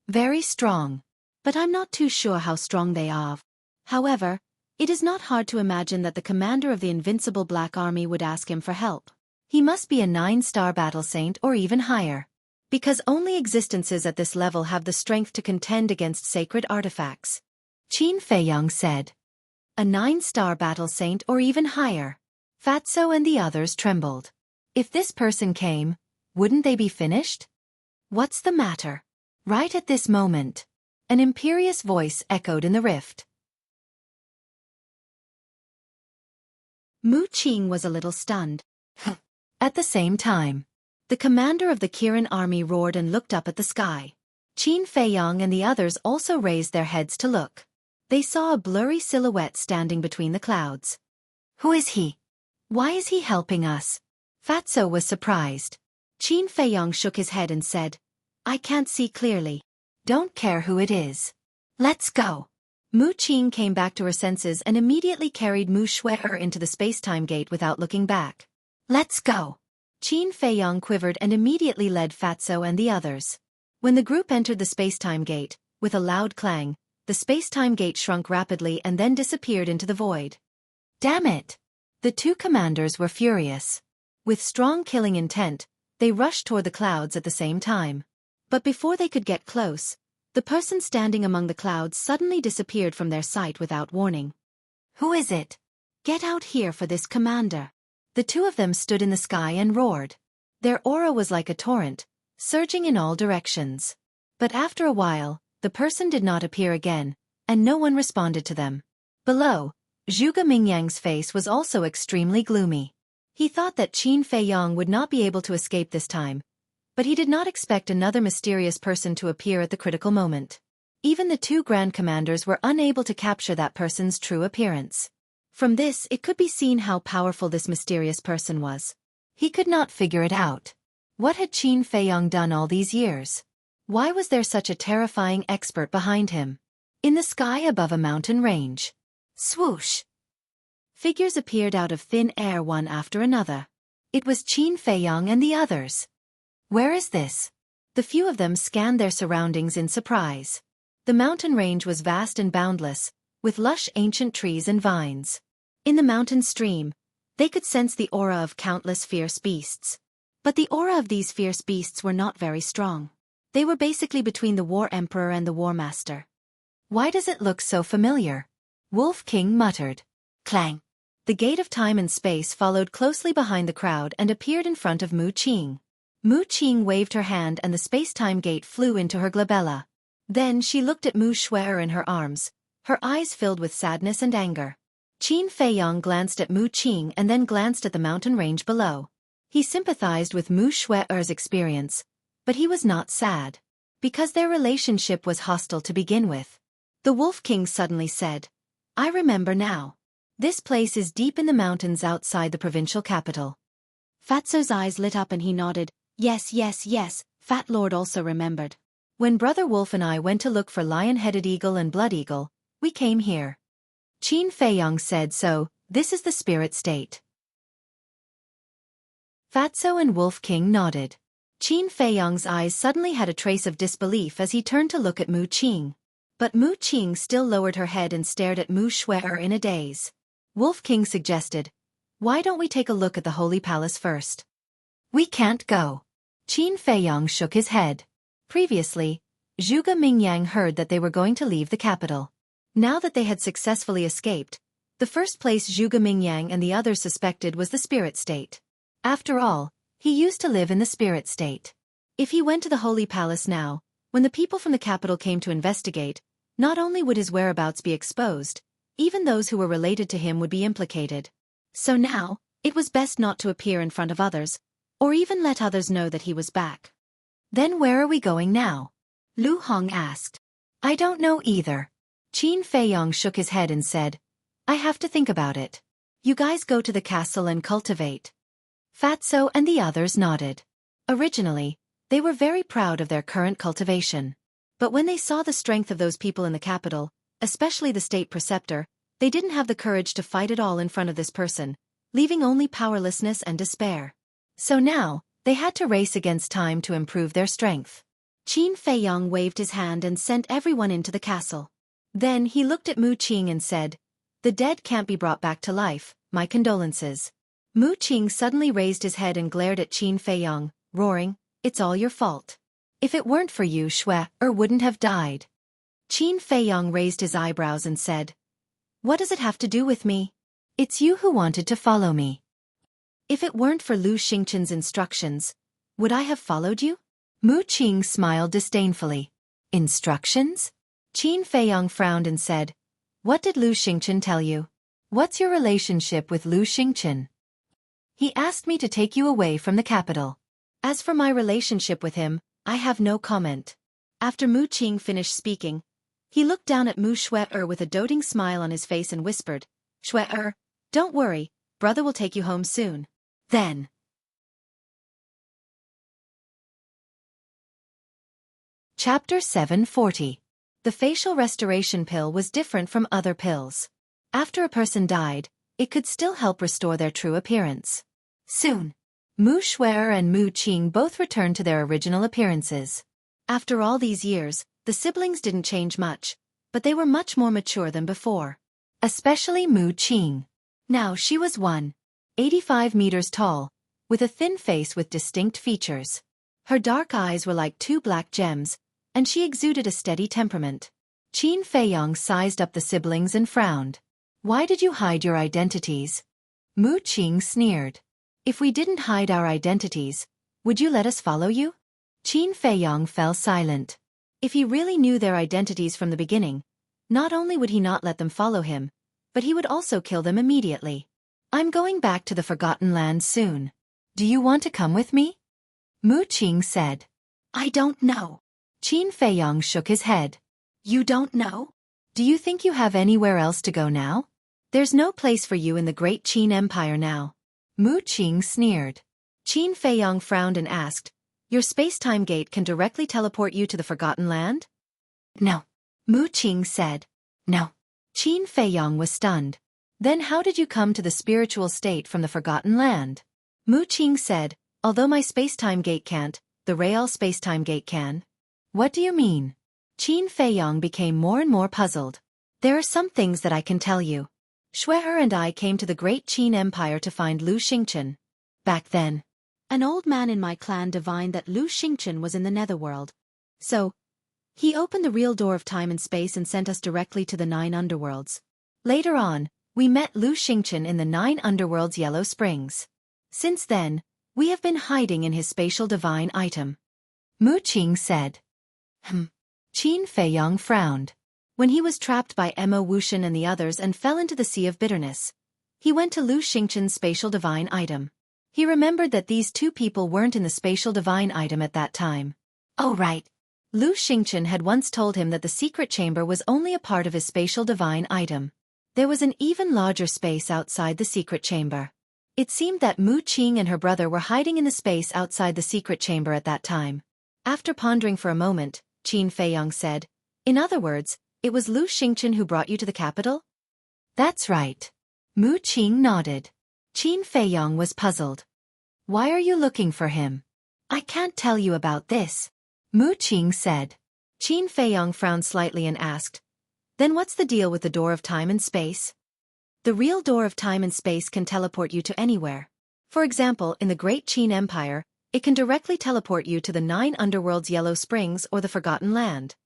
"Very strong. But I'm not too sure how strong they are. However, it is not hard to imagine that the commander of the Invincible Black Army would ask him for help. He must be a 9-star battle saint or even higher. Because only existences at this level have the strength to contend against sacred artifacts." Qin Feiyong said. "A 9-star battle saint or even higher." Fatso and the others trembled. If this person came, wouldn't they be finished? "What's the matter?" Right at this moment, an imperious voice echoed in the rift. Mu Qing was a little stunned. At the same time, the commander of the Kirin Army roared and looked up at the sky. Qin Feiyong and the others also raised their heads to look. They saw a blurry silhouette standing between the clouds. "Who is he? Why is he helping us?" Fatso was surprised. Qin Feiyong shook his head and said, "I can't see clearly. Don't care who it is. Let's go." Mu Qing came back to her senses and immediately carried Mu Xueqi into the space-time gate without looking back. "Let's go." Qin Feiyong quivered and immediately led Fatso and the others. When the group entered the space-time gate, with a loud clang, the space-time gate shrunk rapidly and then disappeared into the void. Damn it! The two commanders were furious. With strong killing intent, they rushed toward the clouds at the same time. But before they could get close, the person standing among the clouds suddenly disappeared from their sight without warning. "Who is it? Get out here for this commander." The two of them stood in the sky and roared. Their aura was like a torrent, surging in all directions. But after a while, the person did not appear again, and no one responded to them. Below, Zhuge Mingyang's face was also extremely gloomy. He thought that Qin Feiyong would not be able to escape this time, but he did not expect another mysterious person to appear at the critical moment. Even the two Grand Commanders were unable to capture that person's true appearance. From this it could be seen how powerful this mysterious person was. He could not figure it out. What had Qin Feiyong done all these years? Why was there such a terrifying expert behind him? In the sky above a mountain range. Swoosh! Figures appeared out of thin air one after another. It was Qin Feiyong and the others. Where is this? The few of them scanned their surroundings in surprise. The mountain range was vast and boundless, with lush ancient trees and vines. In the mountain stream, they could sense the aura of countless fierce beasts. But the aura of these fierce beasts were not very strong. They were basically between the War Emperor and the War Master. "Why does it look so familiar?" Wolf King muttered. Clang! The gate of time and space followed closely behind the crowd and appeared in front of Mu Qing. Mu Qing waved her hand and the space-time gate flew into her glabella. Then she looked at Mu Xueqi in her arms, her eyes filled with sadness and anger. Qin Feiyong glanced at Mu Qing and then glanced at the mountain range below. He sympathized with Mu Xueqi's experience, but he was not sad, because their relationship was hostile to begin with. The Wolf King suddenly said, "I remember now. This place is deep in the mountains outside the provincial capital." Fatso's eyes lit up and he nodded. Yes, yes, yes, Fat Lord also remembered. "When Brother Wolf and I went to look for Lion-Headed Eagle and Blood Eagle, we came here." Qin Feiyong said, "So, this is the spirit state." Fatso and Wolf King nodded. Qin Feiyong's eyes suddenly had a trace of disbelief as he turned to look at Mu Qing. But Mu Qing still lowered her head and stared at Mu Xueqi in a daze. Wolf King suggested, Why don't we take a look at the Holy Palace first? We can't go. Qin Feiyong shook his head. Previously, Zhuge Mingyang heard that they were going to leave the capital. Now that they had successfully escaped, the first place Zhuge Mingyang and the others suspected was the spirit state. After all, he used to live in the spirit state. If he went to the Holy Palace now, when the people from the capital came to investigate, not only would his whereabouts be exposed, even those who were related to him would be implicated. So now, it was best not to appear in front of others, or even let others know that he was back. Then where are we going now? Lu Hong asked. I don't know either. Qin Feiyong shook his head and said, I have to think about it. You guys go to the castle and cultivate. Fatso and the others nodded. Originally, they were very proud of their current cultivation. But when they saw the strength of those people in the capital, especially the state preceptor, they didn't have the courage to fight at all in front of this person, leaving only powerlessness and despair. So now, they had to race against time to improve their strength. Qin Feiyong waved his hand and sent everyone into the castle. Then he looked at Mu Qing and said, The dead can't be brought back to life, my condolences. Mu Qing suddenly raised his head and glared at Qin Feiyong, roaring, It's all your fault. If it weren't for you, Xueqi wouldn't have died. Qin Feiyong raised his eyebrows and said, What does it have to do with me? It's you who wanted to follow me. If it weren't for Lu Xingchen's instructions, would I have followed you? Mu Qing smiled disdainfully. Instructions? Qin Feiyong frowned and said, What did Lu Xingchen tell you? What's your relationship with Lu Xingchen? He asked me to take you away from the capital. As for my relationship with him, I have no comment. After Mu Qing finished speaking, he looked down at Mu Xueqi with a doting smile on his face and whispered, Xueqi, don't worry, brother will take you home soon. Then. Chapter 740. The facial restoration pill was different from other pills. After a person died, it could still help restore their true appearance. Soon, Mu Xueqi and Mu Qing both returned to their original appearances. After all these years, the siblings didn't change much, but they were much more mature than before. Especially Mu Qing. Now she was 185 meters tall, with a thin face with distinct features. Her dark eyes were like two black gems, and she exuded a steady temperament. Qin Feiyong sized up the siblings and frowned. Why did you hide your identities? Mu Qing sneered. If we didn't hide our identities, would you let us follow you? Qin Feiyong fell silent. If he really knew their identities from the beginning, not only would he not let them follow him, but he would also kill them immediately. I'm going back to the Forgotten Land soon. Do you want to come with me? Mu Qing said. I don't know. Qin Feiyong shook his head. You don't know? Do you think you have anywhere else to go now? There's no place for you in the great Qin Empire now. Mu Qing sneered. Qin Feiyong frowned and asked, Your space-time gate can directly teleport you to the Forgotten Land? No. Mu Qing said. No. Qin Feiyong was stunned. Then how did you come to the spiritual state from the Forgotten Land? Mu Qing said, Although my space-time gate can't, the real space-time gate can. What do you mean? Qin Feiyong became more and more puzzled. There are some things that I can tell you. Xueqi and I came to the great Qin Empire to find Lu Xingchen. Back then, an old man in my clan divined that Lu Xingchen was in the netherworld. So, he opened the real door of time and space and sent us directly to the 9 underworlds. Later on, we met Lu Xingchen in the 9 underworlds Yellow Springs. Since then, we have been hiding in his spatial divine item. Mu Qing said. Qin Feiyong frowned. When he was trapped by Mo Wuxian and the others and fell into the sea of bitterness, he went to Lu Xingchen's spatial divine item. He remembered that these two people weren't in the spatial divine item at that time. Oh right. Lu Xingchen had once told him that the secret chamber was only a part of his spatial divine item. There was an even larger space outside the secret chamber. It seemed that Mu Qing and her brother were hiding in the space outside the secret chamber at that time. After pondering for a moment, Qin Feiyong said, In other words, it was Lu Xingchen who brought you to the capital? That's right. Mu Qing nodded. Qin Feiyong was puzzled. Why are you looking for him? I can't tell you about this. Mu Qing said. Qin Feiyong frowned slightly and asked, Then what's the deal with the door of time and space? The real door of time and space can teleport you to anywhere. For example, in the Great Qin Empire, it can directly teleport you to the 9 underworlds Yellow Springs or the Forgotten Land.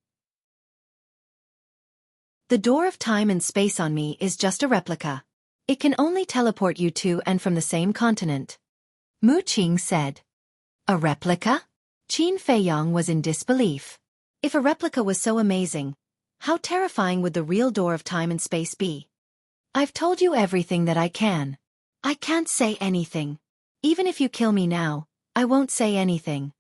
The door of time and space on me is just a replica. It can only teleport you to and from the same continent. Mu Qing said. A replica? Qin Feiyong was in disbelief. If a replica was so amazing, how terrifying would the real door of time and space be? I've told you everything that I can. I can't say anything. Even if you kill me now, I won't say anything.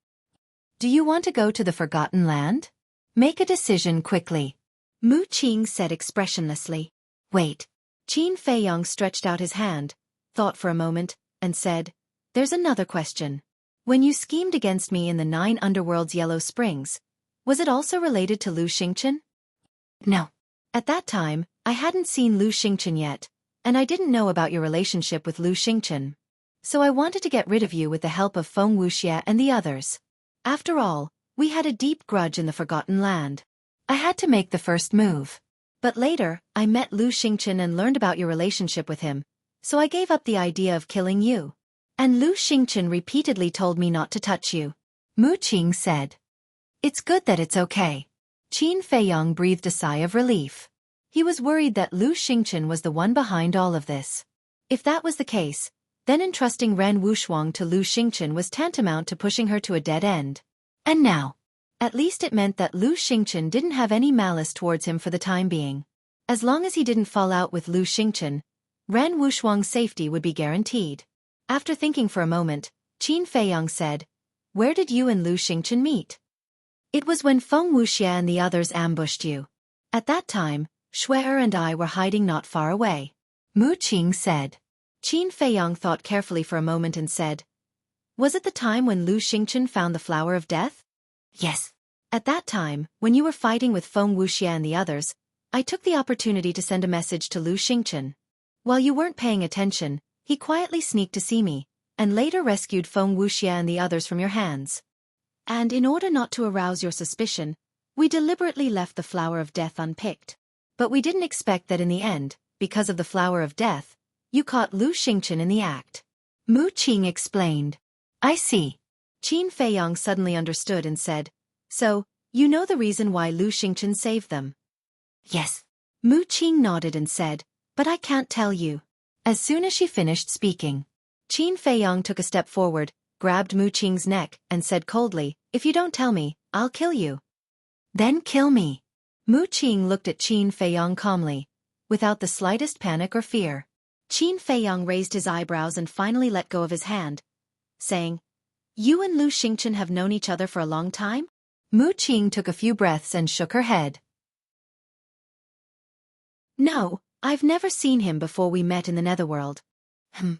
Do you want to go to the Forgotten Land? Make a decision quickly. Mu Qing said expressionlessly. Wait. Qin Feiyong stretched out his hand, thought for a moment, and said, There's another question. When you schemed against me in the 9 underworlds Yellow Springs, was it also related to Lu Xingchen? No. At that time, I hadn't seen Lu Xingchen yet, and I didn't know about your relationship with Lu Xingchen. So I wanted to get rid of you with the help of Feng Wuxie and the others. After all, we had a deep grudge in the Forgotten Land. I had to make the first move. But later, I met Lu Xingchen and learned about your relationship with him, so I gave up the idea of killing you. And Lu Xingchen repeatedly told me not to touch you. Mu Qing said. It's good that it's okay. Qin Feiyong breathed a sigh of relief. He was worried that Lu Xingchen was the one behind all of this. If that was the case, then entrusting Ren Wuxuang to Lu Xingchen was tantamount to pushing her to a dead end. And now, at least it meant that Lu Xingchen didn't have any malice towards him for the time being. As long as he didn't fall out with Lu Xingchen, Ren Wuxuang's safety would be guaranteed. After thinking for a moment, Qin Feiyong said, Where did you and Lu Xingchen meet? It was when Feng Wuxie and the others ambushed you. At that time, Xueqi and I were hiding not far away. Mu Qing said. Qin Feiyong thought carefully for a moment and said, Was it the time when Lu Xingchen found the Flower of Death? Yes. At that time, when you were fighting with Feng Wuxie and the others, I took the opportunity to send a message to Lu Xingchen. While you weren't paying attention, he quietly sneaked to see me, and later rescued Feng Wuxie and the others from your hands. And in order not to arouse your suspicion, we deliberately left the Flower of Death unpicked. But we didn't expect that in the end, because of the Flower of Death, you caught Lu Xingchen in the act. Mu Qing explained. I see. Qin Feiyong suddenly understood and said, So, you know the reason why Lu Xingchen saved them? Yes. Mu Qing nodded and said, But I can't tell you. As soon as she finished speaking, Qin Feiyong took a step forward, grabbed Mu Qing's neck, and said coldly, If you don't tell me, I'll kill you. Then kill me. Mu Qing looked at Qin Feiyong calmly, without the slightest panic or fear. Qin Feiyong raised his eyebrows and finally let go of his hand, saying, You and Lu Xingchen have known each other for a long time? Mu Qing took a few breaths and shook her head. No, I've never seen him before we met in the Netherworld. Qin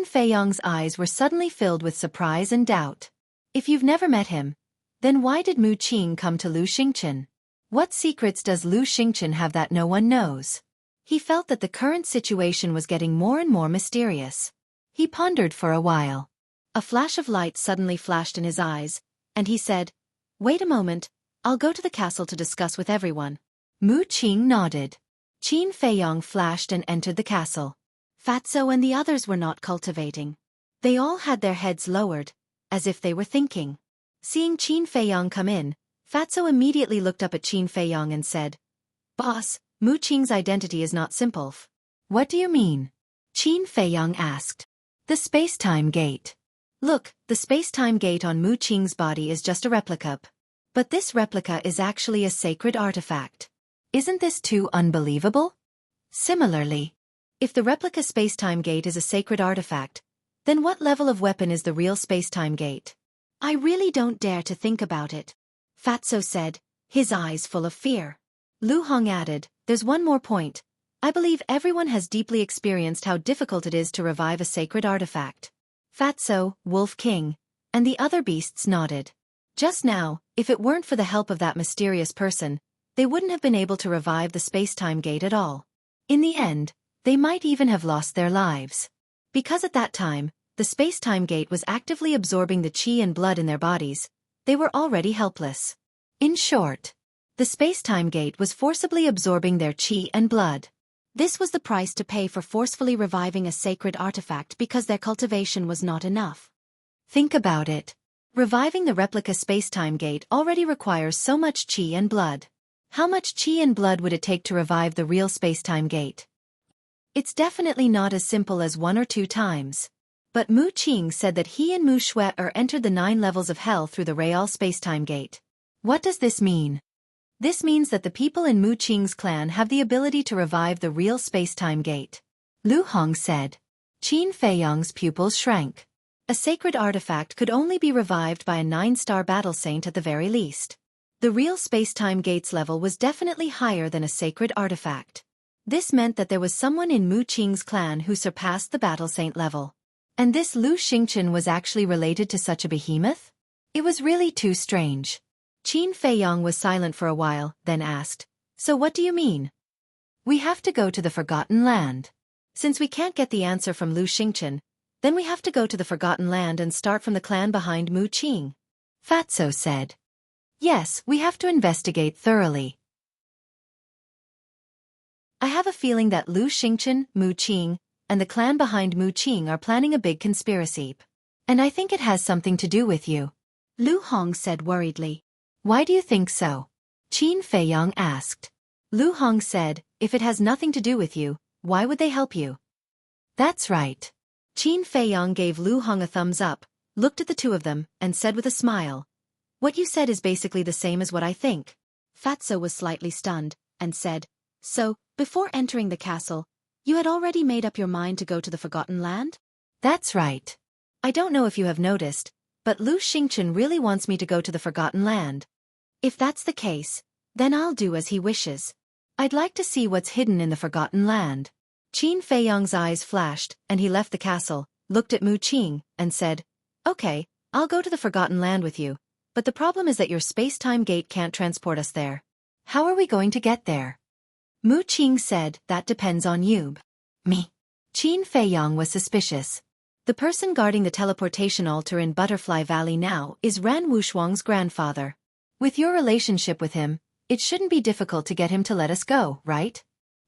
Feiyong's eyes were suddenly filled with surprise and doubt. If you've never met him, then why did Mu Qing come to Lu Xingchen? What secrets does Lu Xingchen have that no one knows? He felt that the current situation was getting more and more mysterious. He pondered for a while. A flash of light suddenly flashed in his eyes, and he said, Wait a moment, I'll go to the castle to discuss with everyone. Mu Qing nodded. Qin Feiyong flashed and entered the castle. Fatso and the others were not cultivating. They all had their heads lowered, as if they were thinking. Seeing Qin Feiyong come in, Fatso immediately looked up at Qin Feiyong and said, Boss, Mu Qing's identity is not simple. What do you mean? Qin Feiyong asked. The space-time gate. Look, the space-time gate on Mu Qing's body is just a replica. But this replica is actually a sacred artifact. Isn't this too unbelievable? Similarly, if the replica space-time gate is a sacred artifact, then what level of weapon is the real space-time gate? I really don't dare to think about it, Fatso said, his eyes full of fear. Lu Hong added, There's one more point. I believe everyone has deeply experienced how difficult it is to revive a sacred artifact. Fatso, Wolf King, and the other beasts nodded. Just now, if it weren't for the help of that mysterious person, they wouldn't have been able to revive the space-time gate at all. In the end, they might even have lost their lives. Because at that time, the space-time gate was actively absorbing the qi and blood in their bodies, they were already helpless. In short, the space-time gate was forcibly absorbing their qi and blood. This was the price to pay for forcefully reviving a sacred artifact because their cultivation was not enough. Think about it. Reviving the replica spacetime gate already requires so much chi and blood. How much chi and blood would it take to revive the real spacetime gate? It's definitely not as simple as 1 or 2 times. But Mu Qing said that he and Mu Xueqi entered the 9 levels of hell through the real spacetime gate. What does this mean? This means that the people in Mu Qing's clan have the ability to revive the real spacetime gate. Lu Hong said. Qin Feiyong's pupils shrank. A sacred artifact could only be revived by a 9-star battle saint at the very least. The real spacetime gate's level was definitely higher than a sacred artifact. This meant that there was someone in Mu Qing's clan who surpassed the battle saint level. And this Lu Xingchen was actually related to such a behemoth? It was really too strange. Qin Feiyong was silent for a while, then asked, "So what do you mean?" "We have to go to the Forgotten Land. Since we can't get the answer from Lu Xingchen, then we have to go to the Forgotten Land and start from the clan behind Mu Qing," Fatso said. "Yes, we have to investigate thoroughly. I have a feeling that Lu Xingchen, Mu Qing, and the clan behind Mu Qing are planning a big conspiracy. And I think it has something to do with you," Lu Hong said worriedly. "Why do you think so?" Qin Feiyong asked. Lu Hong said, "If it has nothing to do with you, why would they help you?" "That's right." Qin Feiyong gave Lu Hong a thumbs up, looked at the two of them, and said with a smile, "What you said is basically the same as what I think." Fatso was slightly stunned, and said, "So, before entering the castle, you had already made up your mind to go to the Forgotten Land?" "That's right. I don't know if you have noticed, but Lu Xingchen really wants me to go to the Forgotten Land. If that's the case, then I'll do as he wishes. I'd like to see what's hidden in the Forgotten Land." Qin Feiyong's eyes flashed, and he left the castle, looked at Mu Qing, and said, "Okay, I'll go to the Forgotten Land with you, but the problem is that your space-time gate can't transport us there. How are we going to get there?" Mu Qing said, "That depends on you." "Me?" Qin Feiyong was suspicious. The person guarding the teleportation altar in Butterfly Valley now is Ran Wushuang's grandfather. With your relationship with him, it shouldn't be difficult to get him to let us go, right?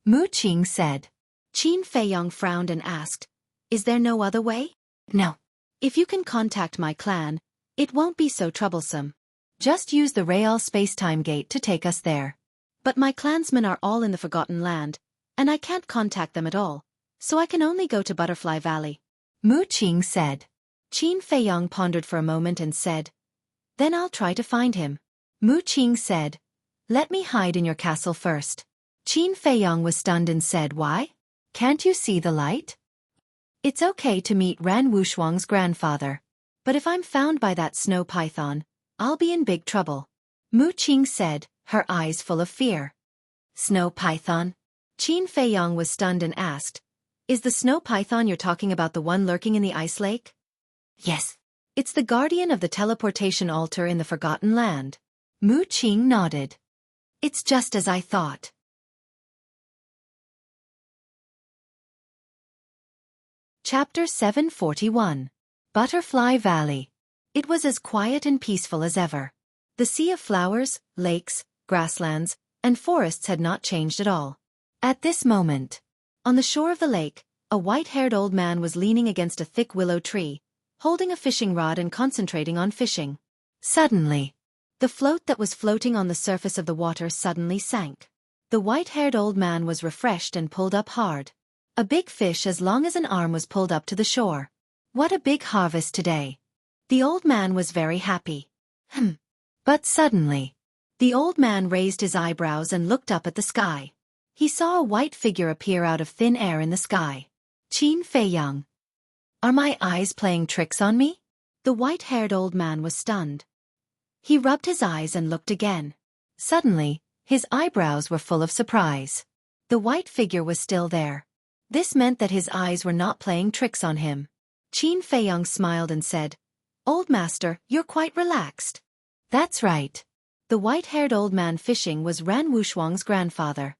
Mu Qing said. Qin Feiyong frowned and asked, "Is there no other way?" "No. If you can contact my clan, it won't be so troublesome. Just use the Real Spacetime Gate to take us there." "But my clansmen are all in the Forgotten Land, and I can't contact them at all, so I can only go to Butterfly Valley," Mu Qing said. Qin Feiyong pondered for a moment and said, "Then I'll try to find him." Mu Qing said, "Let me hide in your castle first." Qin Feiyong was stunned and said, "Why? Can't you see the light?" "It's okay to meet Ran Wushuang's grandfather. But if I'm found by that snow python, I'll be in big trouble," Mu Qing said, her eyes full of fear. "Snow python?" Qin Feiyong was stunned and asked, "Is the snow python you're talking about the one lurking in the ice lake?" "Yes. It's the guardian of the teleportation altar in the Forgotten Land." Mu Qing nodded. "It's just as I thought." Chapter 741. Butterfly Valley. It was as quiet and peaceful as ever. The sea of flowers, lakes, grasslands, and forests had not changed at all. At this moment, on the shore of the lake, a white-haired old man was leaning against a thick willow tree, holding a fishing rod and concentrating on fishing. Suddenly, the float that was floating on the surface of the water suddenly sank. The white-haired old man was refreshed and pulled up hard. A big fish as long as an arm was pulled up to the shore. What a big harvest today. The old man was very happy. But suddenly, the old man raised his eyebrows and looked up at the sky. He saw a white figure appear out of thin air in the sky. Qin Feiyong. Are my eyes playing tricks on me? The white-haired old man was stunned. He rubbed his eyes and looked again. Suddenly, his eyebrows were full of surprise. The white figure was still there. This meant that his eyes were not playing tricks on him. Qin Feiyong smiled and said, "Old master, you're quite relaxed." "That's right." The white-haired old man fishing was Ran Wushuang's grandfather.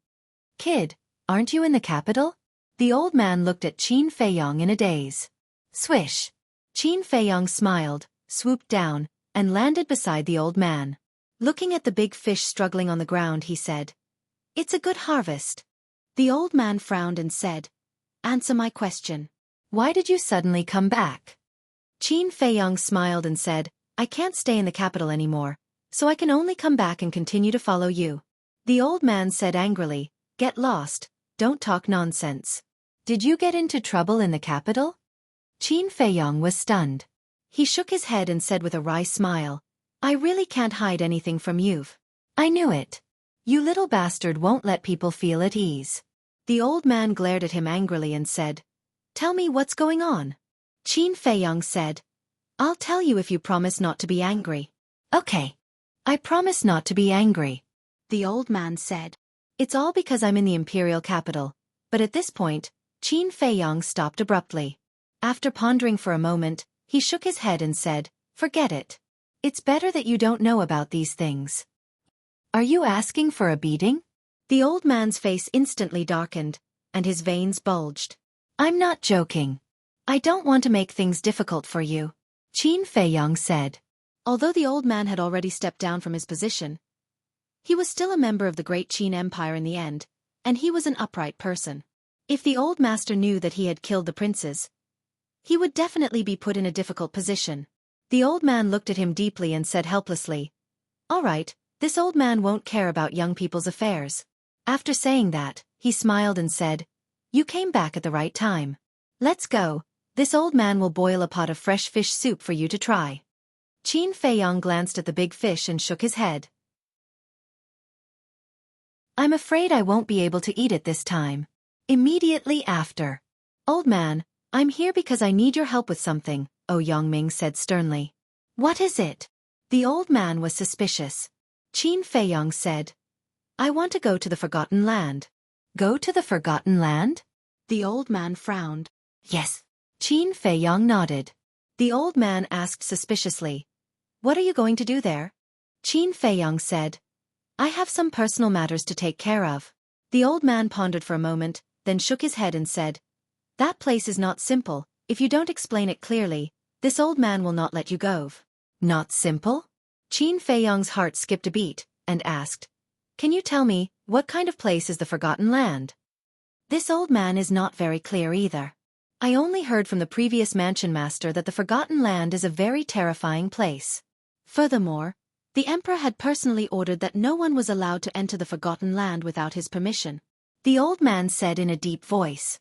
"Kid, aren't you in the capital?" The old man looked at Qin Feiyong in a daze. Swish! Qin Feiyong smiled, swooped down, and landed beside the old man. Looking at the big fish struggling on the ground, he said, "It's a good harvest." The old man frowned and said, "Answer my question." Why did you suddenly come back? Qin Feiyong smiled and said, I can't stay in the capital anymore, so I can only come back and continue to follow you. The old man said angrily, Get lost, don't talk nonsense. Did you get into trouble in the capital? Qin Feiyong was stunned. He shook his head and said with a wry smile, I really can't hide anything from you. I knew it. You little bastard won't let people feel at ease. The old man glared at him angrily and said, Tell me what's going on. Qin Feiyong said, I'll tell you if you promise not to be angry. Okay. I promise not to be angry. The old man said, It's all because I'm in the imperial capital. But at this point, Qin Feiyong stopped abruptly. After pondering for a moment, he shook his head and said, Forget it. It's better that you don't know about these things. Are you asking for a beating? The old man's face instantly darkened, and his veins bulged. I'm not joking. I don't want to make things difficult for you, Qin Feiyong said. Although the old man had already stepped down from his position, he was still a member of the great Qin Empire in the end, and he was an upright person. If the old master knew that he had killed the princes, he would definitely be put in a difficult position. The old man looked at him deeply and said helplessly, All right, this old man won't care about young people's affairs. After saying that, he smiled and said, You came back at the right time. Let's go. This old man will boil a pot of fresh fish soup for you to try. Qin Feiyong glanced at the big fish and shook his head. I'm afraid I won't be able to eat it this time. Immediately after. Old man, I'm here because I need your help with something, Yongming said sternly. What is it? The old man was suspicious. Qin Feiyong said, I want to go to the Forgotten Land. Go to the Forgotten Land? The old man frowned. Yes. Qin Feiyong nodded. The old man asked suspiciously, What are you going to do there? Qin Feiyong said, I have some personal matters to take care of. The old man pondered for a moment, then shook his head and said, That place is not simple. If you don't explain it clearly, this old man will not let you go. Not simple? Qin Feiyong's heart skipped a beat, and asked, Can you tell me, what kind of place is the Forgotten Land? This old man is not very clear either. I only heard from the previous mansion master that the Forgotten Land is a very terrifying place. Furthermore, the emperor had personally ordered that no one was allowed to enter the Forgotten Land without his permission. The old man said in a deep voice.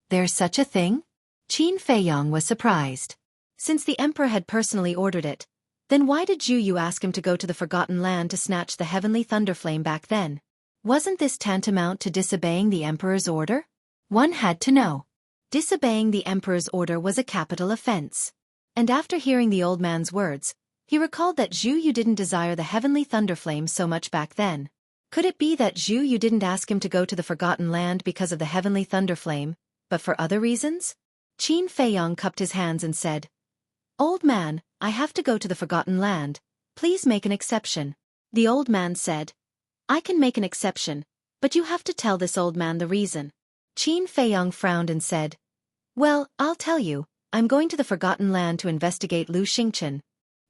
There's such a thing? Qin Feiyong was surprised. Since the emperor had personally ordered it, then why did Zhu Yu ask him to go to the Forgotten Land to snatch the heavenly thunderflame back then? Wasn't this tantamount to disobeying the emperor's order? One had to know. Disobeying the emperor's order was a capital offense. And after hearing the old man's words, he recalled that Zhu Yu didn't desire the heavenly thunderflame so much back then. Could it be that Zhu Yu didn't ask him to go to the Forgotten Land because of the heavenly thunderflame, but for other reasons? Qin Feiyong cupped his hands and said, Old man, I have to go to the Forgotten Land. Please make an exception. The old man said, I can make an exception, but you have to tell this old man the reason. Qin Feiyong frowned and said, Well, I'll tell you. I'm going to the Forgotten Land to investigate Lu Xingchen.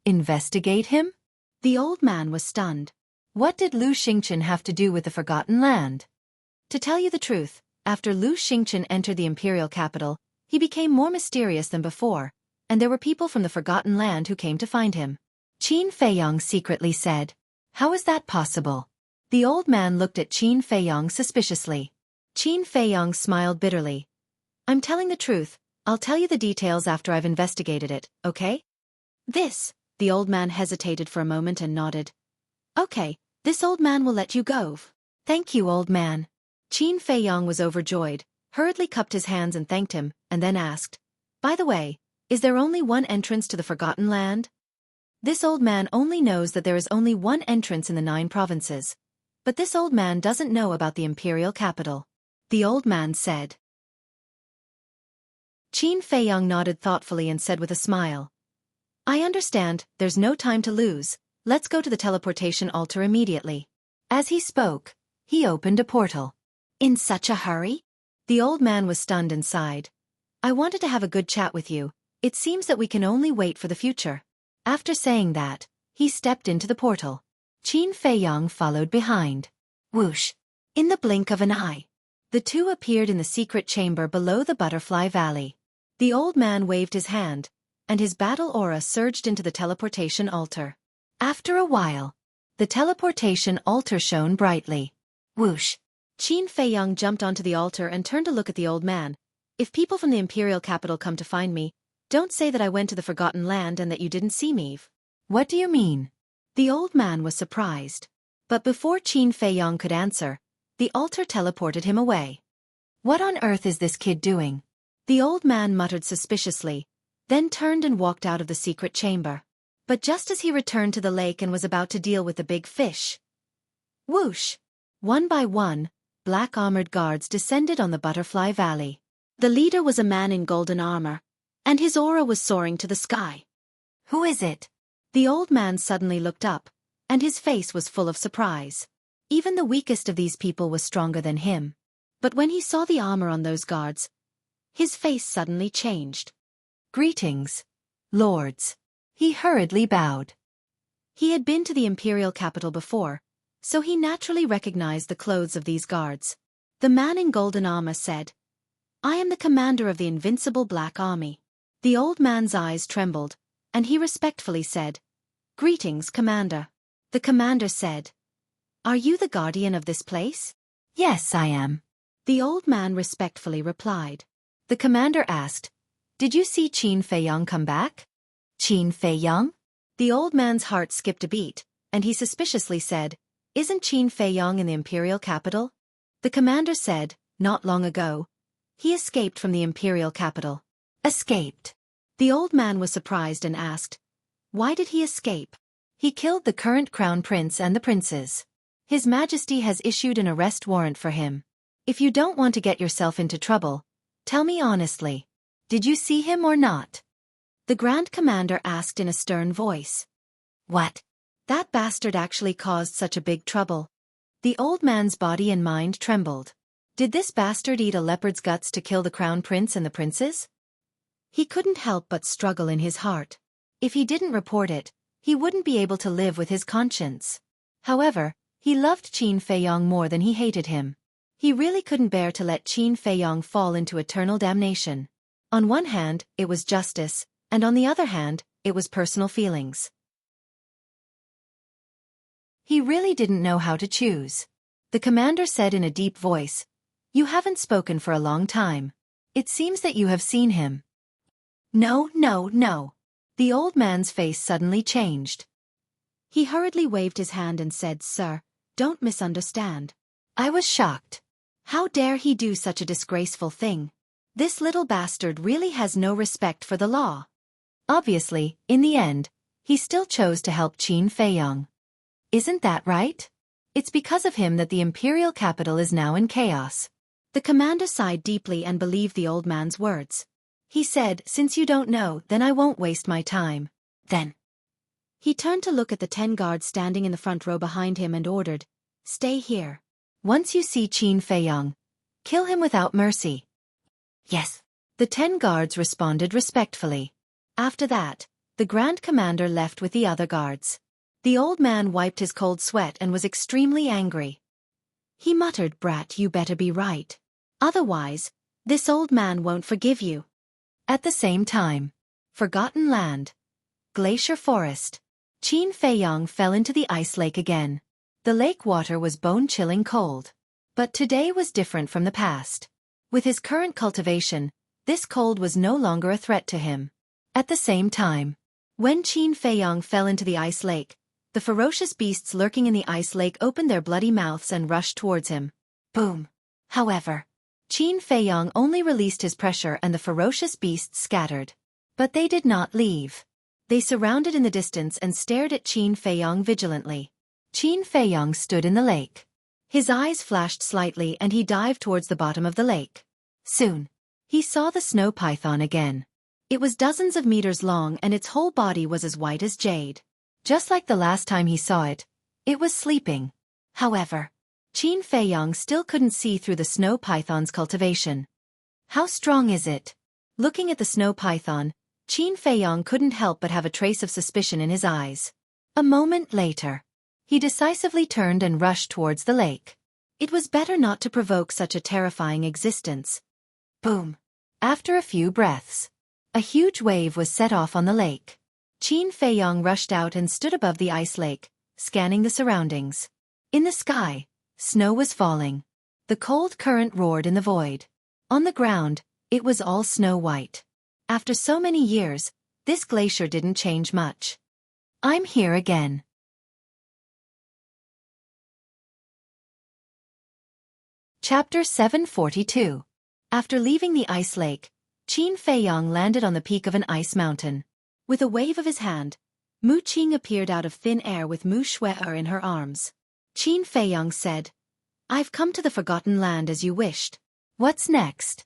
Investigate him? The old man was stunned. What did Lu Xingchen have to do with the Forgotten Land? To tell you the truth, after Lu Xingchen entered the imperial capital, he became more mysterious than before, and there were people from the Forgotten Land who came to find him. Qin Feiyong secretly said, How is that possible? The old man looked at Qin Feiyong suspiciously. Qin Feiyong smiled bitterly. I'm telling the truth. I'll tell you the details after I've investigated it, okay? The old man hesitated for a moment and nodded. Okay, this old man will let you go. Thank you, old man. Qin Feiyong was overjoyed, hurriedly cupped his hands and thanked him, and then asked, By the way, is there only one entrance to the Forgotten Land? This old man only knows that there is only one entrance in the 9 provinces. But this old man doesn't know about the imperial capital. The old man said. Qin Feiyong nodded thoughtfully and said with a smile, I understand, there's no time to lose. Let's go to the teleportation altar immediately. As he spoke, he opened a portal. In such a hurry? The old man was stunned and sighed. I wanted to have a good chat with you. It seems that we can only wait for the future. After saying that, he stepped into the portal. Qin Feiyong followed behind. Whoosh! In the blink of an eye, The two appeared in the secret chamber below the Butterfly Valley. The old man waved his hand, and his battle aura surged into the teleportation altar. After a while, the teleportation altar shone brightly. Whoosh! Qin Feiyang jumped onto the altar and turned to look at the old man. If people from the imperial capital come to find me, don't say that I went to the Forgotten Land and that you didn't see me. What do you mean? The old man was surprised. But before Qin Feiyang could answer, the altar teleported him away. What on earth is this kid doing? The old man muttered suspiciously, then turned and walked out of the secret chamber. But just as he returned to the lake and was about to deal with the big fish, whoosh! One by one, black armored guards descended on the Butterfly Valley. The leader was a man in golden armor, and his aura was soaring to the sky. Who is it? The old man suddenly looked up, and his face was full of surprise. Even the weakest of these people was stronger than him. But when he saw the armor on those guards, his face suddenly changed. Greetings, lords. He hurriedly bowed. He had been to the imperial capital before, so he naturally recognized the clothes of these guards. The man in golden armor said, "I am the commander of the invincible Black Army." The old man's eyes trembled, and he respectfully said, "Greetings, Commander." The commander said, "Are you the guardian of this place?" Yes, I am. The old man respectfully replied. The commander asked, "Did you see Qin Feiyang come back?" Qin Feiyang? The old man's heart skipped a beat, and he suspiciously said, "Isn't Qin Feiyang in the imperial capital?" The commander said, "Not long ago, he escaped from the imperial capital." Escaped? The old man was surprised and asked, "Why did he escape?" He killed the current crown prince and the princes. His Majesty has issued an arrest warrant for him. If you don't want to get yourself into trouble, tell me honestly, did you see him or not? The Grand Commander asked in a stern voice. What? That bastard actually caused such a big trouble. The old man's body and mind trembled. Did this bastard eat a leopard's guts to kill the crown prince and the princes? He couldn't help but struggle in his heart. If he didn't report it, he wouldn't be able to live with his conscience. However, he loved Qin Feiyang more than he hated him. He really couldn't bear to let Qin Feiyang fall into eternal damnation. On one hand, it was justice, and on the other hand, it was personal feelings. He really didn't know how to choose. The commander said in a deep voice, "You haven't spoken for a long time. It seems that you have seen him." No, no, no. The old man's face suddenly changed. He hurriedly waved his hand and said, "Sir, don't misunderstand. I was shocked. How dare he do such a disgraceful thing? This little bastard really has no respect for the law." Obviously, in the end, he still chose to help Qin Feiyang. Isn't that right? It's because of him that the imperial capital is now in chaos. The commander sighed deeply and believed the old man's words. He said, "Since you don't know, then I won't waste my time." Then he turned to look at the 10 guards standing in the front row behind him and ordered, "Stay here. Once you see Qin Feiyang, kill him without mercy." Yes. The 10 guards responded respectfully. After that, the Grand Commander left with the other guards. The old man wiped his cold sweat and was extremely angry. He muttered, "Brat, you better be right. Otherwise, this old man won't forgive you." At the same time, Forgotten Land. Glacier Forest. Qin Feiyang fell into the ice lake again. The lake water was bone-chilling cold. But today was different from the past. With his current cultivation, this cold was no longer a threat to him. At the same time, when Qin Feiyang fell into the ice lake, the ferocious beasts lurking in the ice lake opened their bloody mouths and rushed towards him. Boom! However, Qin Feiyang only released his pressure and the ferocious beasts scattered. But they did not leave. They surrounded in the distance and stared at Qin Feiyang vigilantly. Qin Feiyang stood in the lake. His eyes flashed slightly and he dived towards the bottom of the lake. Soon, he saw the snow python again. It was dozens of meters long and its whole body was as white as jade. Just like the last time he saw it, it was sleeping. However, Qin Feiyang still couldn't see through the snow python's cultivation. How strong is it? Looking at the snow python, Qin Feiyang couldn't help but have a trace of suspicion in his eyes. A moment later, he decisively turned and rushed towards the lake. It was better not to provoke such a terrifying existence. Boom. After a few breaths, a huge wave was set off on the lake. Qin Feiyong rushed out and stood above the ice lake, scanning the surroundings. In the sky, snow was falling. The cold current roared in the void. On the ground, it was all snow-white. After so many years, this glacier didn't change much. I'm here again. Chapter 742. After leaving the ice lake, Qin Feiyong landed on the peak of an ice mountain. With a wave of his hand, Mu Qing appeared out of thin air with Mu Xueqi in her arms. Qin Feiyong said, "I've come to the Forgotten Land as you wished. What's next?"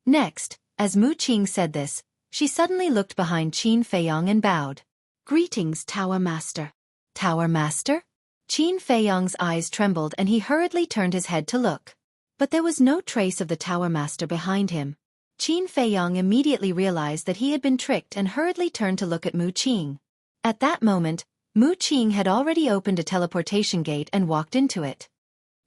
Next, as Mu Qing said this, she suddenly looked behind Qin Feiyong and bowed. "Greetings, Tower Master." "Tower Master?" Qin Feiyong's eyes trembled and he hurriedly turned his head to look. But there was no trace of the Tower Master behind him. Qin Feiyong immediately realized that he had been tricked and hurriedly turned to look at Mu Qing. At that moment, Mu Qing had already opened a teleportation gate and walked into it.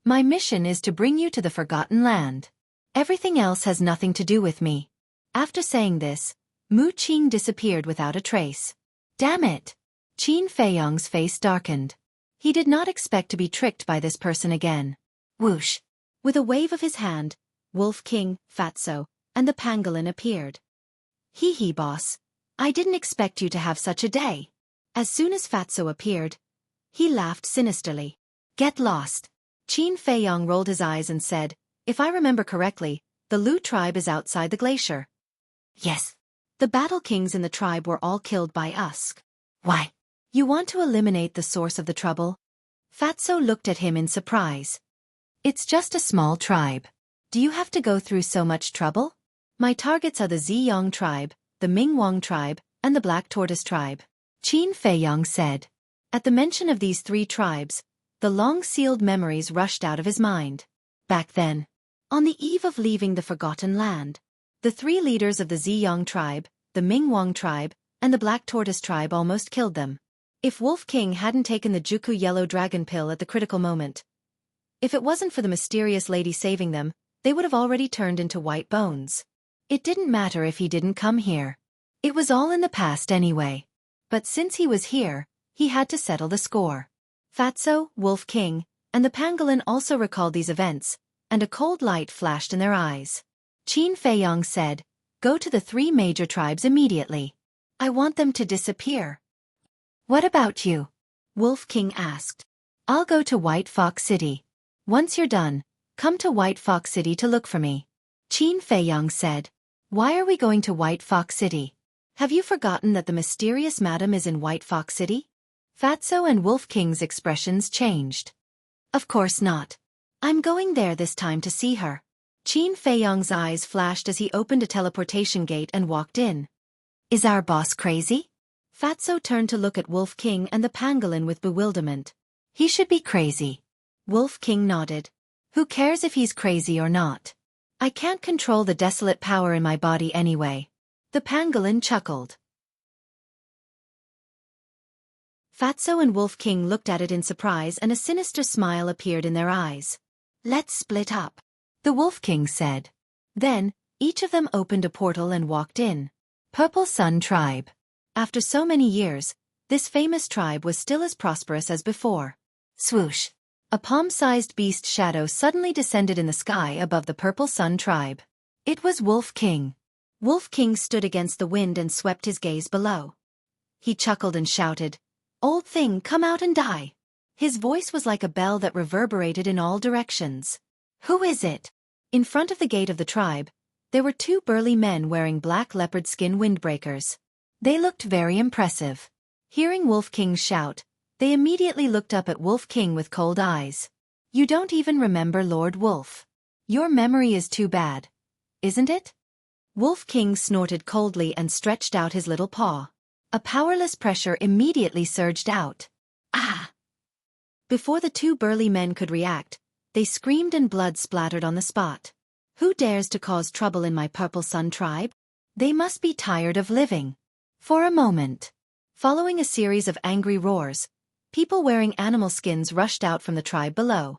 "My mission is to bring you to the Forgotten Land. Everything else has nothing to do with me." After saying this, Mu Qing disappeared without a trace. Damn it! Qin Feiyong's face darkened. He did not expect to be tricked by this person again. Whoosh! With a wave of his hand, Wolf King, Fatso, and the pangolin appeared. "Hee boss. I didn't expect you to have such a day." As soon as Fatso appeared, he laughed sinisterly. "Get lost." Qin Feiyong rolled his eyes and said, "If I remember correctly, the Lu tribe is outside the glacier." "Yes. The battle kings in the tribe were all killed by us." "Why? You want to eliminate the source of the trouble?" Fatso looked at him in surprise. "It's just a small tribe. Do you have to go through so much trouble? My targets are the Ziyang tribe, the Mingwang tribe, and the Black Tortoise tribe," Qin Feiyong said. At the mention of these three tribes, the long-sealed memories rushed out of his mind. Back then, on the eve of leaving the Forgotten Land, the three leaders of the Ziyang tribe, the Mingwang tribe, and the Black Tortoise tribe almost killed them. If Wolf King hadn't taken the Juku Yellow Dragon pill at the critical moment, if it wasn't for the mysterious lady saving them, they would have already turned into white bones. It didn't matter if he didn't come here. It was all in the past anyway. But since he was here, he had to settle the score. Fatso, Wolf King, and the pangolin also recalled these events, and a cold light flashed in their eyes. Qin Feiyong said, "Go to the three major tribes immediately. I want them to disappear." "What about you?" Wolf King asked. "I'll go to White Fox City. Once you're done, come to White Fox City to look for me," Qin Feiyong said. "Why are we going to White Fox City? Have you forgotten that the mysterious madam is in White Fox City?" Fatso and Wolf King's expressions changed. "Of course not. I'm going there this time to see her." Qin Feiyong's eyes flashed as he opened a teleportation gate and walked in. "Is our boss crazy?" Fatso turned to look at Wolf King and the pangolin with bewilderment. "He should be crazy." Wolf King nodded. "Who cares if he's crazy or not? I can't control the desolate power in my body anyway." The pangolin chuckled. Fatso and Wolf King looked at it in surprise and a sinister smile appeared in their eyes. "Let's split up," the Wolf King said. Then, each of them opened a portal and walked in. Purple Sun Tribe. After so many years, this famous tribe was still as prosperous as before. Swoosh! A palm-sized beast shadow suddenly descended in the sky above the Purple Sun Tribe. It was Wolf King. Wolf King stood against the wind and swept his gaze below. He chuckled and shouted, "Old thing, come out and die." His voice was like a bell that reverberated in all directions. "Who is it?" In front of the gate of the tribe, there were two burly men wearing black leopard skin windbreakers. They looked very impressive. Hearing Wolf King shout, they immediately looked up at Wolf King with cold eyes. "You don't even remember Lord Wolf. Your memory is too bad, isn't it?" Wolf King snorted coldly and stretched out his little paw. A powerless pressure immediately surged out. "Ah!" Before the two burly men could react, they screamed and blood splattered on the spot. "Who dares to cause trouble in my Purple Sun Tribe? They must be tired of living." For a moment, following a series of angry roars, people wearing animal skins rushed out from the tribe below.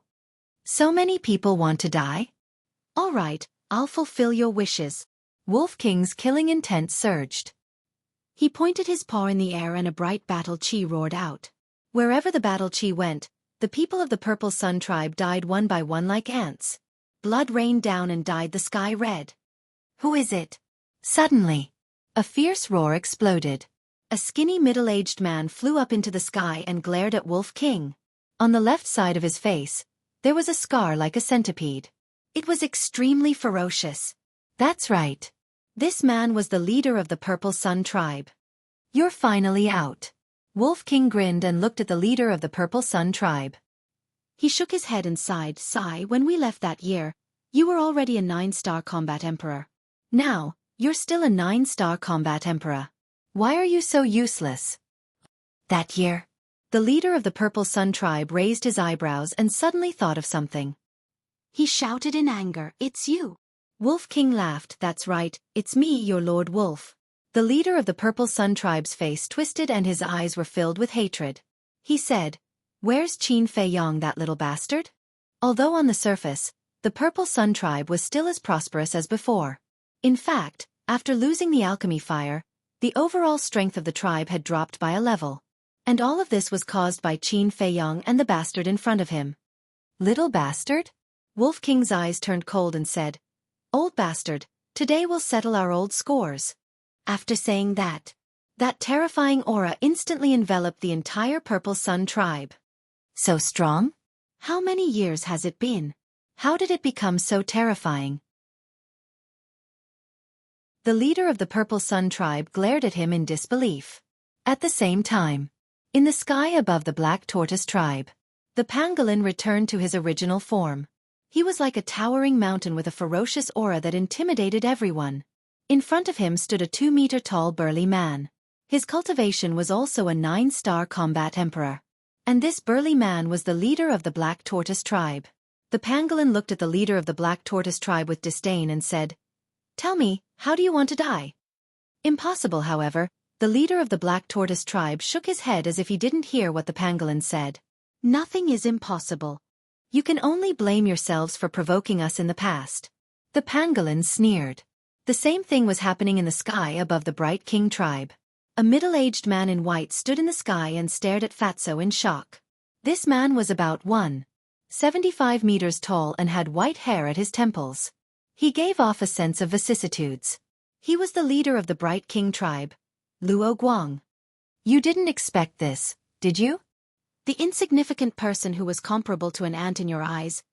So many people want to die? All right, I'll fulfill your wishes. Wolf King's killing intent surged. He pointed his paw in the air and a bright battle chi roared out. Wherever the battle chi went, the people of the Purple Sun tribe died one by one like ants. Blood rained down and dyed the sky red. Who is it? Suddenly, a fierce roar exploded. A skinny middle-aged man flew up into the sky and glared at Wolf King. On the left side of his face, there was a scar like a centipede. It was extremely ferocious. That's right. This man was the leader of the Purple Sun tribe. You're finally out. Wolf King grinned and looked at the leader of the Purple Sun tribe. He shook his head and sighed. When we left that year, you were already a 9-star combat emperor. Now, you're still a 9-star combat emperor. Why are you so useless? That year, the leader of the Purple Sun tribe raised his eyebrows and suddenly thought of something. He shouted in anger, "It's you." Wolf King laughed. That's right, it's me, your Lord Wolf. The leader of the Purple Sun tribe's face twisted and his eyes were filled with hatred. He said, "Where's Qin Fei Yong, that little bastard?" Although on the surface, the Purple Sun tribe was still as prosperous as before. In fact, after losing the alchemy fire, the overall strength of the tribe had dropped by a level. And all of this was caused by Qin Fei Yong and the bastard in front of him. Little bastard? Wolf King's eyes turned cold and said, "Old bastard, today we'll settle our old scores." After saying that, that terrifying aura instantly enveloped the entire Purple Sun tribe. So strong? How many years has it been? How did it become so terrifying? The leader of the Purple Sun tribe glared at him in disbelief. At the same time, in the sky above the Black Tortoise tribe, the pangolin returned to his original form. He was like a towering mountain with a ferocious aura that intimidated everyone. In front of him stood a 2-meter-tall burly man. His cultivation was also a 9-star combat emperor. And this burly man was the leader of the Black Tortoise tribe. The pangolin looked at the leader of the Black Tortoise tribe with disdain and said, "Tell me, how do you want to die?" Impossible, however, the leader of the Black Tortoise tribe shook his head as if he didn't hear what the pangolin said. "Nothing is impossible. You can only blame yourselves for provoking us in the past." The pangolin sneered. The same thing was happening in the sky above the Bright King tribe. A middle-aged man in white stood in the sky and stared at Fatso in shock. This man was about 1.75 meters tall and had white hair at his temples. He gave off a sense of vicissitudes. He was the leader of the Bright King tribe, Luo Guang. You didn't expect this, did you? The insignificant person who was comparable to an ant in your eyes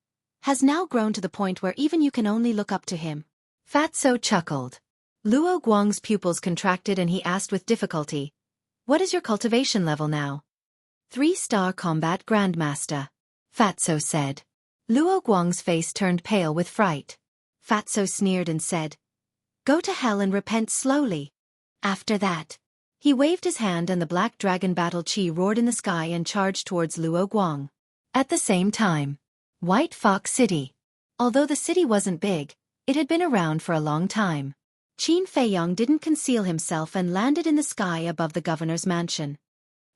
has now grown to the point where even you can only look up to him. Fatso chuckled. Luo Guang's pupils contracted and he asked with difficulty, "What is your cultivation level now?" 3-star combat grandmaster. Fatso said. Luo Guang's face turned pale with fright. Fatso sneered and said, "Go to hell and repent slowly." After that, he waved his hand and the black dragon battle chi roared in the sky and charged towards Luo Guang. At the same time, White Fox City. Although the city wasn't big, it had been around for a long time. Qin Fei Yong didn't conceal himself and landed in the sky above the governor's mansion.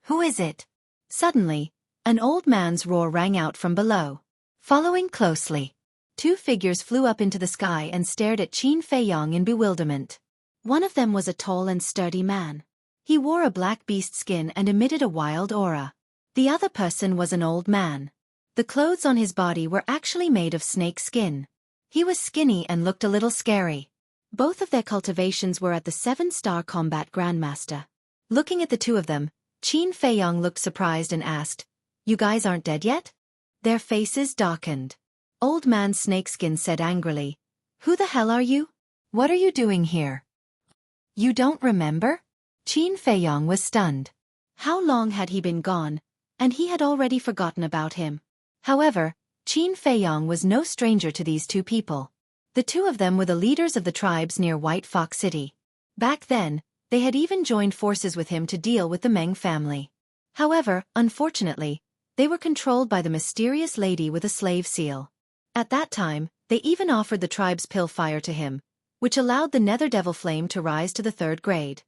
Who is it? Suddenly, an old man's roar rang out from below. Following closely, 2 figures flew up into the sky and stared at Qin Fei Yong in bewilderment. One of them was a tall and sturdy man. He wore a black beast skin and emitted a wild aura. The other person was an old man. The clothes on his body were actually made of snake skin. He was skinny and looked a little scary. Both of their cultivations were at the 7-star combat grandmaster. Looking at the two of them, Qin Fei Yong looked surprised and asked, "You guys aren't dead yet?" Their faces darkened. Old Man Snakeskin said angrily, "Who the hell are you? What are you doing here?" "You don't remember?" Qin Fei Yong was stunned. How long had he been gone, and he had already forgotten about him. However, Qin Fei Yong was no stranger to these two people. The two of them were the leaders of the tribes near White Fox City. Back then, they had even joined forces with him to deal with the Meng family. However, unfortunately, they were controlled by the mysterious lady with a slave seal. At that time, they even offered the tribe's pill fire to him, which allowed the Nether Devil Flame to rise to the 3rd grade.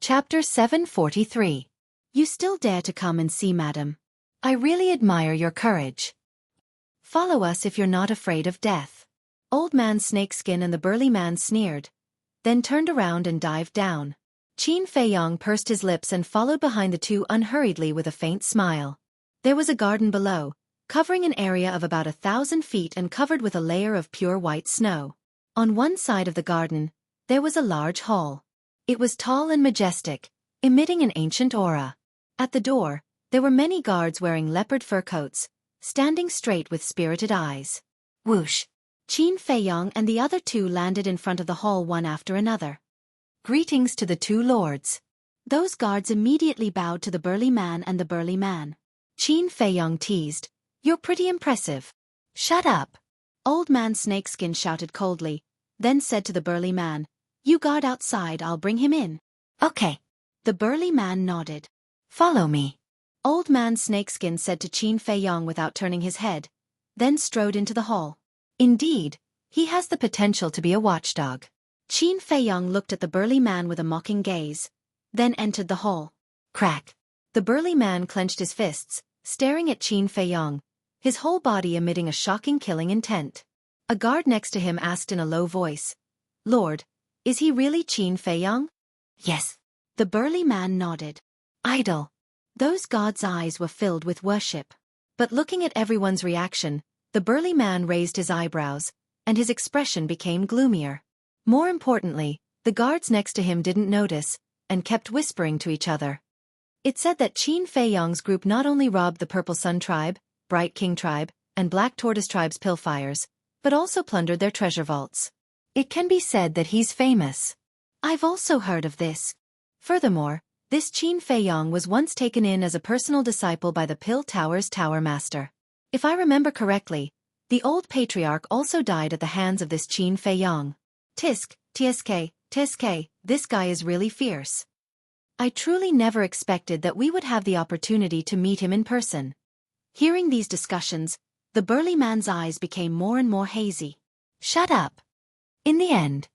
Chapter 743. You still dare to come and see, madam. I really admire your courage. Follow us if you're not afraid of death. Old Man Snakeskin and the burly man sneered, then turned around and dived down. Qin Feiyong pursed his lips and followed behind the two unhurriedly with a faint smile. There was a garden below, covering an area of about 1,000 feet and covered with a layer of pure white snow. On one side of the garden, there was a large hall. It was tall and majestic, emitting an ancient aura. At the door, there were many guards wearing leopard fur coats, standing straight with spirited eyes. Whoosh! Qin Feiyong and the other two landed in front of the hall one after another. Greetings to the two lords. Those guards immediately bowed to the burly man and the burly man. Qin Feiyong teased, "You're pretty impressive." "Shut up!" Old Man Snakeskin shouted coldly, then said to the burly man, "You guard outside, I'll bring him in." "Okay." The burly man nodded. "Follow me." Old Man Snakeskin said to Qin Feiyong without turning his head, then strode into the hall. Indeed, he has the potential to be a watchdog. Qin Feiyong looked at the burly man with a mocking gaze, then entered the hall. Crack! The burly man clenched his fists, staring at Qin Feiyong, his whole body emitting a shocking killing intent. A guard next to him asked in a low voice, "Lord, is he really Qin Feiyong?" "Yes." The burly man nodded. "Idol." Those gods' eyes were filled with worship. But looking at everyone's reaction, the burly man raised his eyebrows, and his expression became gloomier. More importantly, the guards next to him didn't notice, and kept whispering to each other. It said that Qin Feiyong's group not only robbed the Purple Sun tribe, Bright King tribe, and Black Tortoise tribe's pillfires, but also plundered their treasure vaults. It can be said that he's famous. I've also heard of this. Furthermore, this Qin Feiyong was once taken in as a personal disciple by the Pill Tower's Tower Master. If I remember correctly, the old patriarch also died at the hands of this Qin Feiyong. Tsk, this guy is really fierce. I truly never expected that we would have the opportunity to meet him in person. Hearing these discussions, the burly man's eyes became more and more hazy. Shut up. In the end,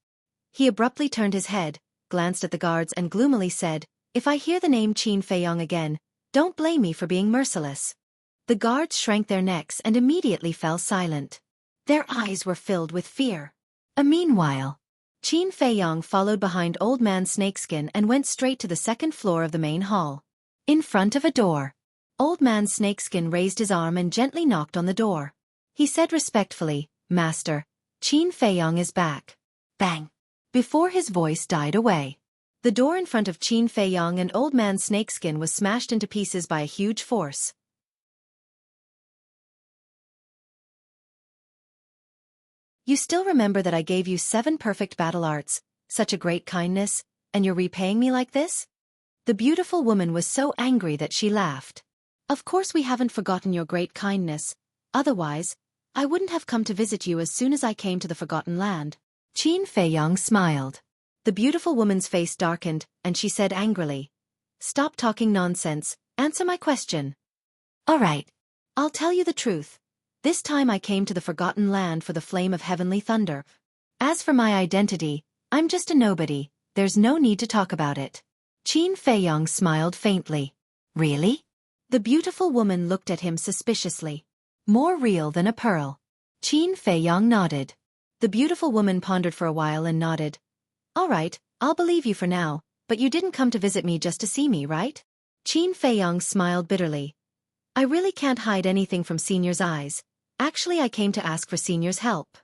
he abruptly turned his head, glanced at the guards and gloomily said, "If I hear the name Qin Feiyong again, don't blame me for being merciless." The guards shrank their necks and immediately fell silent. Their eyes were filled with fear. Meanwhile, Qin Feiyong followed behind Old Man Snakeskin and went straight to the second floor of the main hall. In front of a door, Old Man Snakeskin raised his arm and gently knocked on the door. He said respectfully, "Master, Qin Feiyong is back." Bang! Before his voice died away, the door in front of Qin Feiyong and Old Man Snakeskin was smashed into pieces by a huge force. You still remember that I gave you 7 perfect battle arts, such a great kindness, and you're repaying me like this? The beautiful woman was so angry that she laughed. Of course we haven't forgotten your great kindness, otherwise, I wouldn't have come to visit you as soon as I came to the Forgotten Land. Qin Feiyong smiled. The beautiful woman's face darkened, and she said angrily, "Stop talking nonsense, answer my question." "All right. I'll tell you the truth. This time I came to the Forgotten Land for the flame of heavenly thunder. As for my identity, I'm just a nobody, there's no need to talk about it." Qin Feiyong smiled faintly. "Really?" The beautiful woman looked at him suspiciously. "More real than a pearl." Qin Feiyong nodded. The beautiful woman pondered for a while and nodded. "All right, I'll believe you for now, but you didn't come to visit me just to see me, right?" Qin Feiyong smiled bitterly. "I really can't hide anything from Senior's eyes. Actually, I came to ask for Senior's help."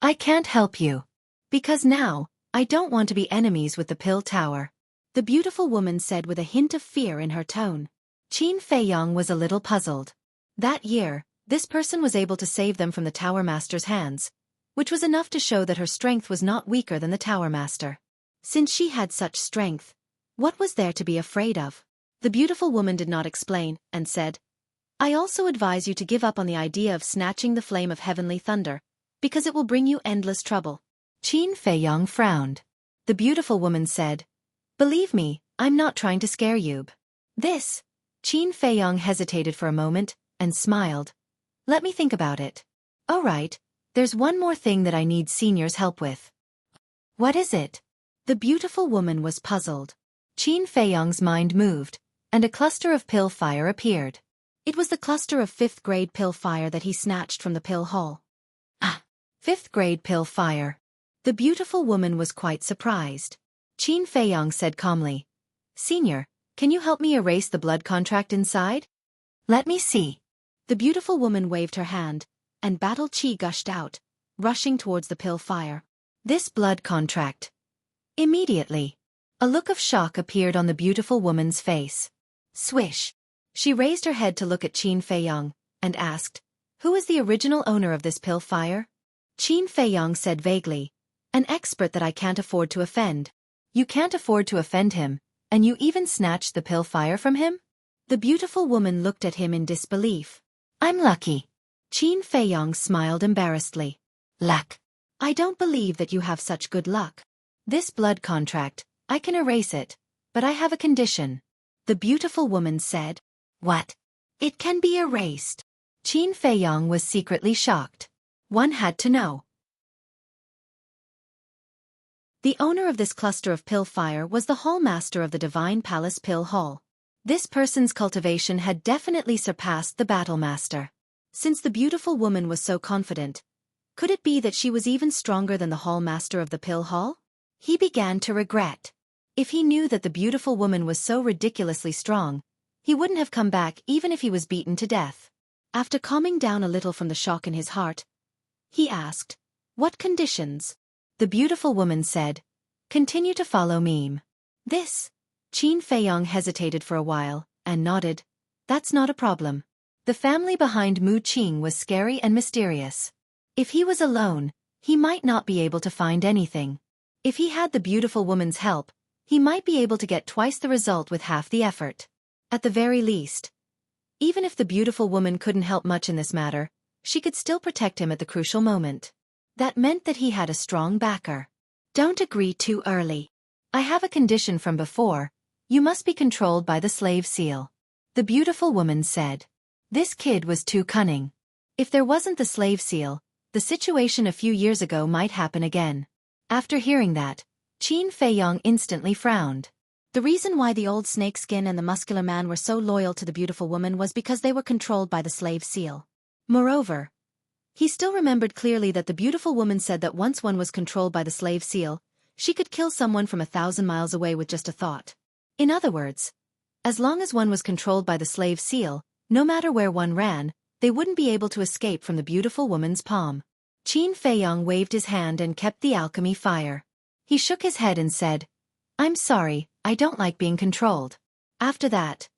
"I can't help you. Because now, I don't want to be enemies with the Pill Tower," the beautiful woman said with a hint of fear in her tone. Qin Feiyong was a little puzzled. That year, this person was able to save them from the Tower Master's hands, which was enough to show that her strength was not weaker than the Tower Master. Since she had such strength, what was there to be afraid of? The beautiful woman did not explain, and said, "I also advise you to give up on the idea of snatching the flame of heavenly thunder, because it will bring you endless trouble." Qin Feiyong frowned. The beautiful woman said, "Believe me, I'm not trying to scare you." This. Qin Feiyong hesitated for a moment, and smiled. "Let me think about it. All right, there's one more thing that I need Senior's help with." "What is it?" The beautiful woman was puzzled. Qin Feiyong's mind moved, and a cluster of pill fire appeared. It was the cluster of 5th grade pill fire that he snatched from the pill hall. Ah! 5th grade pill fire. The beautiful woman was quite surprised. Qin Feiyong said calmly, "Senior, can you help me erase the blood contract inside?" "Let me see." The beautiful woman waved her hand, and battle chi gushed out, rushing towards the pill fire. "This blood contract." Immediately, a look of shock appeared on the beautiful woman's face. Swish! She raised her head to look at Qin Feiyong, and asked, "Who is the original owner of this pill fire?" Qin Feiyong said vaguely, "An expert that I can't afford to offend." "You can't afford to offend him, and you even snatched the pill fire from him?" The beautiful woman looked at him in disbelief. "I'm lucky." Qin Feiyong smiled embarrassedly. "Luck? I don't believe that you have such good luck. This blood contract, I can erase it, but I have a condition." The beautiful woman said. "What? It can be erased?" Qin Feiyong was secretly shocked. One had to know. The owner of this cluster of pill fire was the hall master of the Divine Palace Pill Hall. This person's cultivation had definitely surpassed the battle master. Since the beautiful woman was so confident, could it be that she was even stronger than the hall master of the pill hall? He began to regret. If he knew that the beautiful woman was so ridiculously strong, he wouldn't have come back even if he was beaten to death. After calming down a little from the shock in his heart, he asked, "What conditions?" The beautiful woman said, "Continue to follow me." This. Qin Feiyong hesitated for a while, and nodded. "That's not a problem." The family behind Mu Qing was scary and mysterious. If he was alone, he might not be able to find anything. If he had the beautiful woman's help, he might be able to get twice the result with half the effort. At the very least. Even if the beautiful woman couldn't help much in this matter, she could still protect him at the crucial moment. That meant that he had a strong backer. "Don't agree too early. I have a condition from before. You must be controlled by the slave seal." The beautiful woman said. This kid was too cunning. If there wasn't the slave seal, the situation a few years ago might happen again. After hearing that, Qin Feiyong instantly frowned. The reason why the old snakeskin and the muscular man were so loyal to the beautiful woman was because they were controlled by the slave seal. Moreover, he still remembered clearly that the beautiful woman said that once one was controlled by the slave seal, she could kill someone from 1,000 miles away with just a thought. In other words, as long as one was controlled by the slave seal, no matter where one ran, they wouldn't be able to escape from the beautiful woman's palm. Qin Feiyong waved his hand and kept the alchemy fire. He shook his head and said, "I'm sorry, I don't like being controlled." After that,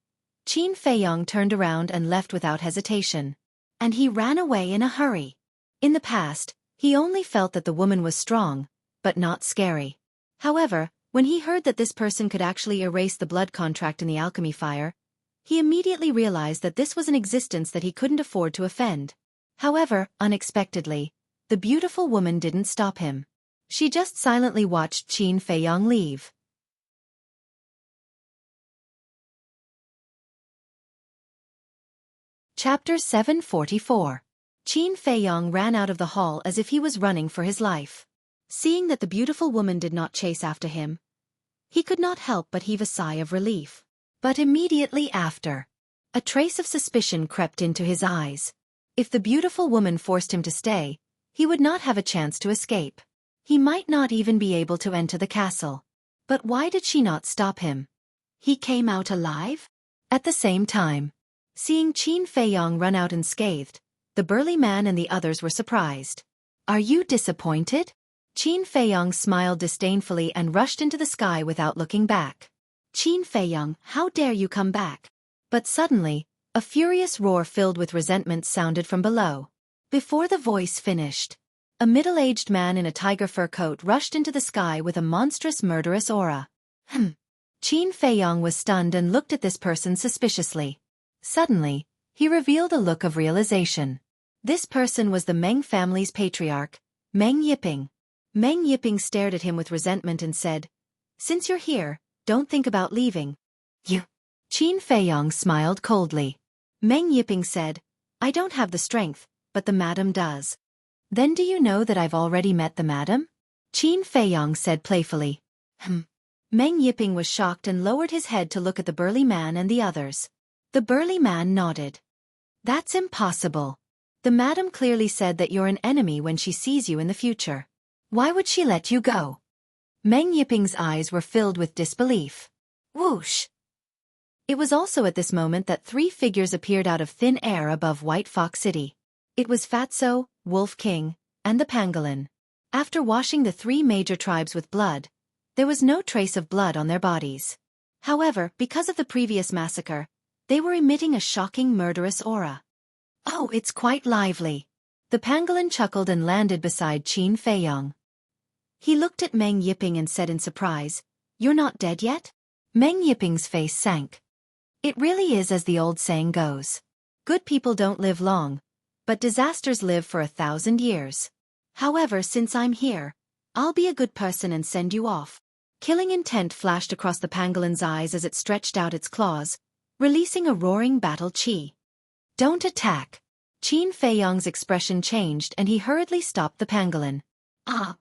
Qin Feiyong turned around and left without hesitation. And he ran away in a hurry. In the past, he only felt that the woman was strong, but not scary. However, when he heard that this person could actually erase the blood contract in the alchemy fire, he immediately realized that this was an existence that he couldn't afford to offend. However, unexpectedly, the beautiful woman didn't stop him. She just silently watched Qin Feiyong leave. Chapter 744. Qin Feiyong ran out of the hall as if he was running for his life. Seeing that the beautiful woman did not chase after him, he could not help but heave a sigh of relief. But immediately after, a trace of suspicion crept into his eyes. If the beautiful woman forced him to stay, he would not have a chance to escape. He might not even be able to enter the castle. But why did she not stop him? He came out alive? At the same time, seeing Qin Feiyong run out unscathed, the burly man and the others were surprised. "Are you disappointed?" Qin Feiyong smiled disdainfully and rushed into the sky without looking back. "Qin Feiyong, how dare you come back?" But suddenly, a furious roar filled with resentment sounded from below. Before the voice finished, a middle-aged man in a tiger fur coat rushed into the sky with a monstrous murderous aura. Qin Feiyong was stunned and looked at this person suspiciously. Suddenly, he revealed a look of realization. This person was the Meng family's patriarch, Meng Yiping. Meng Yiping stared at him with resentment and said, "Since you're here, don't think about leaving." "You?" Qin Feiyong smiled coldly. Meng Yiping said, "I don't have the strength, but the madam does." "Then do you know that I've already met the madam?" Qin Feiyong said playfully. Meng Yiping was shocked and lowered his head to look at the burly man and the others. The burly man nodded. That's impossible. The madam clearly said that you're an enemy when she sees you in the future. Why would she let you go? Meng Yiping's eyes were filled with disbelief. Whoosh! It was also at this moment that 3 figures appeared out of thin air above White Fox City. It was Fatso, Wolf King, and the pangolin. After washing the 3 major tribes with blood, there was no trace of blood on their bodies. However, because of the previous massacre, they were emitting a shocking murderous aura. Oh, it's quite lively. The pangolin chuckled and landed beside Qin Feiyong. He looked at Meng Yiping and said in surprise, "You're not dead yet?" Meng Yiping's face sank. It really is as the old saying goes. Good people don't live long, but disasters live for 1,000 years. However, since I'm here, I'll be a good person and send you off. Killing intent flashed across the pangolin's eyes as it stretched out its claws, releasing a roaring battle chi. Don't attack. Qin Feiyong's expression changed and he hurriedly stopped the pangolin.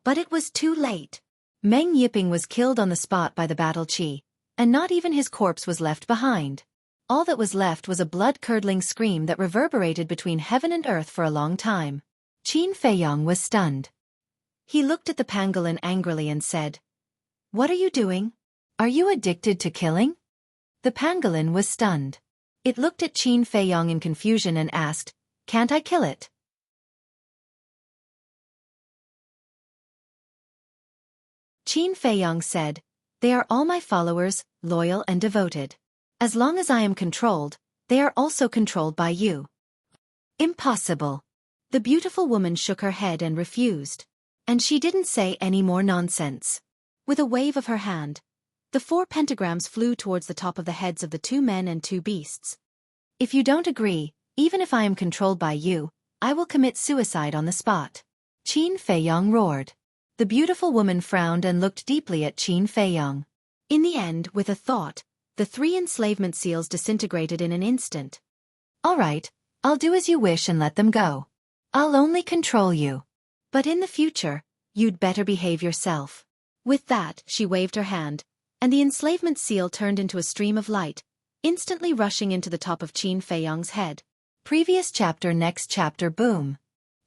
But it was too late. Meng Yiping was killed on the spot by the battle chi, and not even his corpse was left behind. All that was left was a blood-curdling scream that reverberated between heaven and earth for a long time. Qin Feiyong was stunned. He looked at the pangolin angrily and said, "What are you doing? Are you addicted to killing?" The pangolin was stunned. It looked at Qin Feiyong in confusion and asked, "Can't I kill it?" Qin Feiyong said, "They are all my followers, loyal and devoted. As long as I am controlled, they are also controlled by you." Impossible. The beautiful woman shook her head and refused. And she didn't say any more nonsense. With a wave of her hand, the 4 pentagrams flew towards the top of the heads of the 2 men and 2 beasts. "If you don't agree, even if I am controlled by you, I will commit suicide on the spot." Qin Feiyong roared. The beautiful woman frowned and looked deeply at Qin Feiyong. In the end, with a thought, the 3 enslavement seals disintegrated in an instant. "All right, I'll do as you wish and let them go. I'll only control you. But in the future, you'd better behave yourself." With that, she waved her hand, and the enslavement seal turned into a stream of light, instantly rushing into the top of Qin Feiyong's head. Previous chapter, next chapter, boom.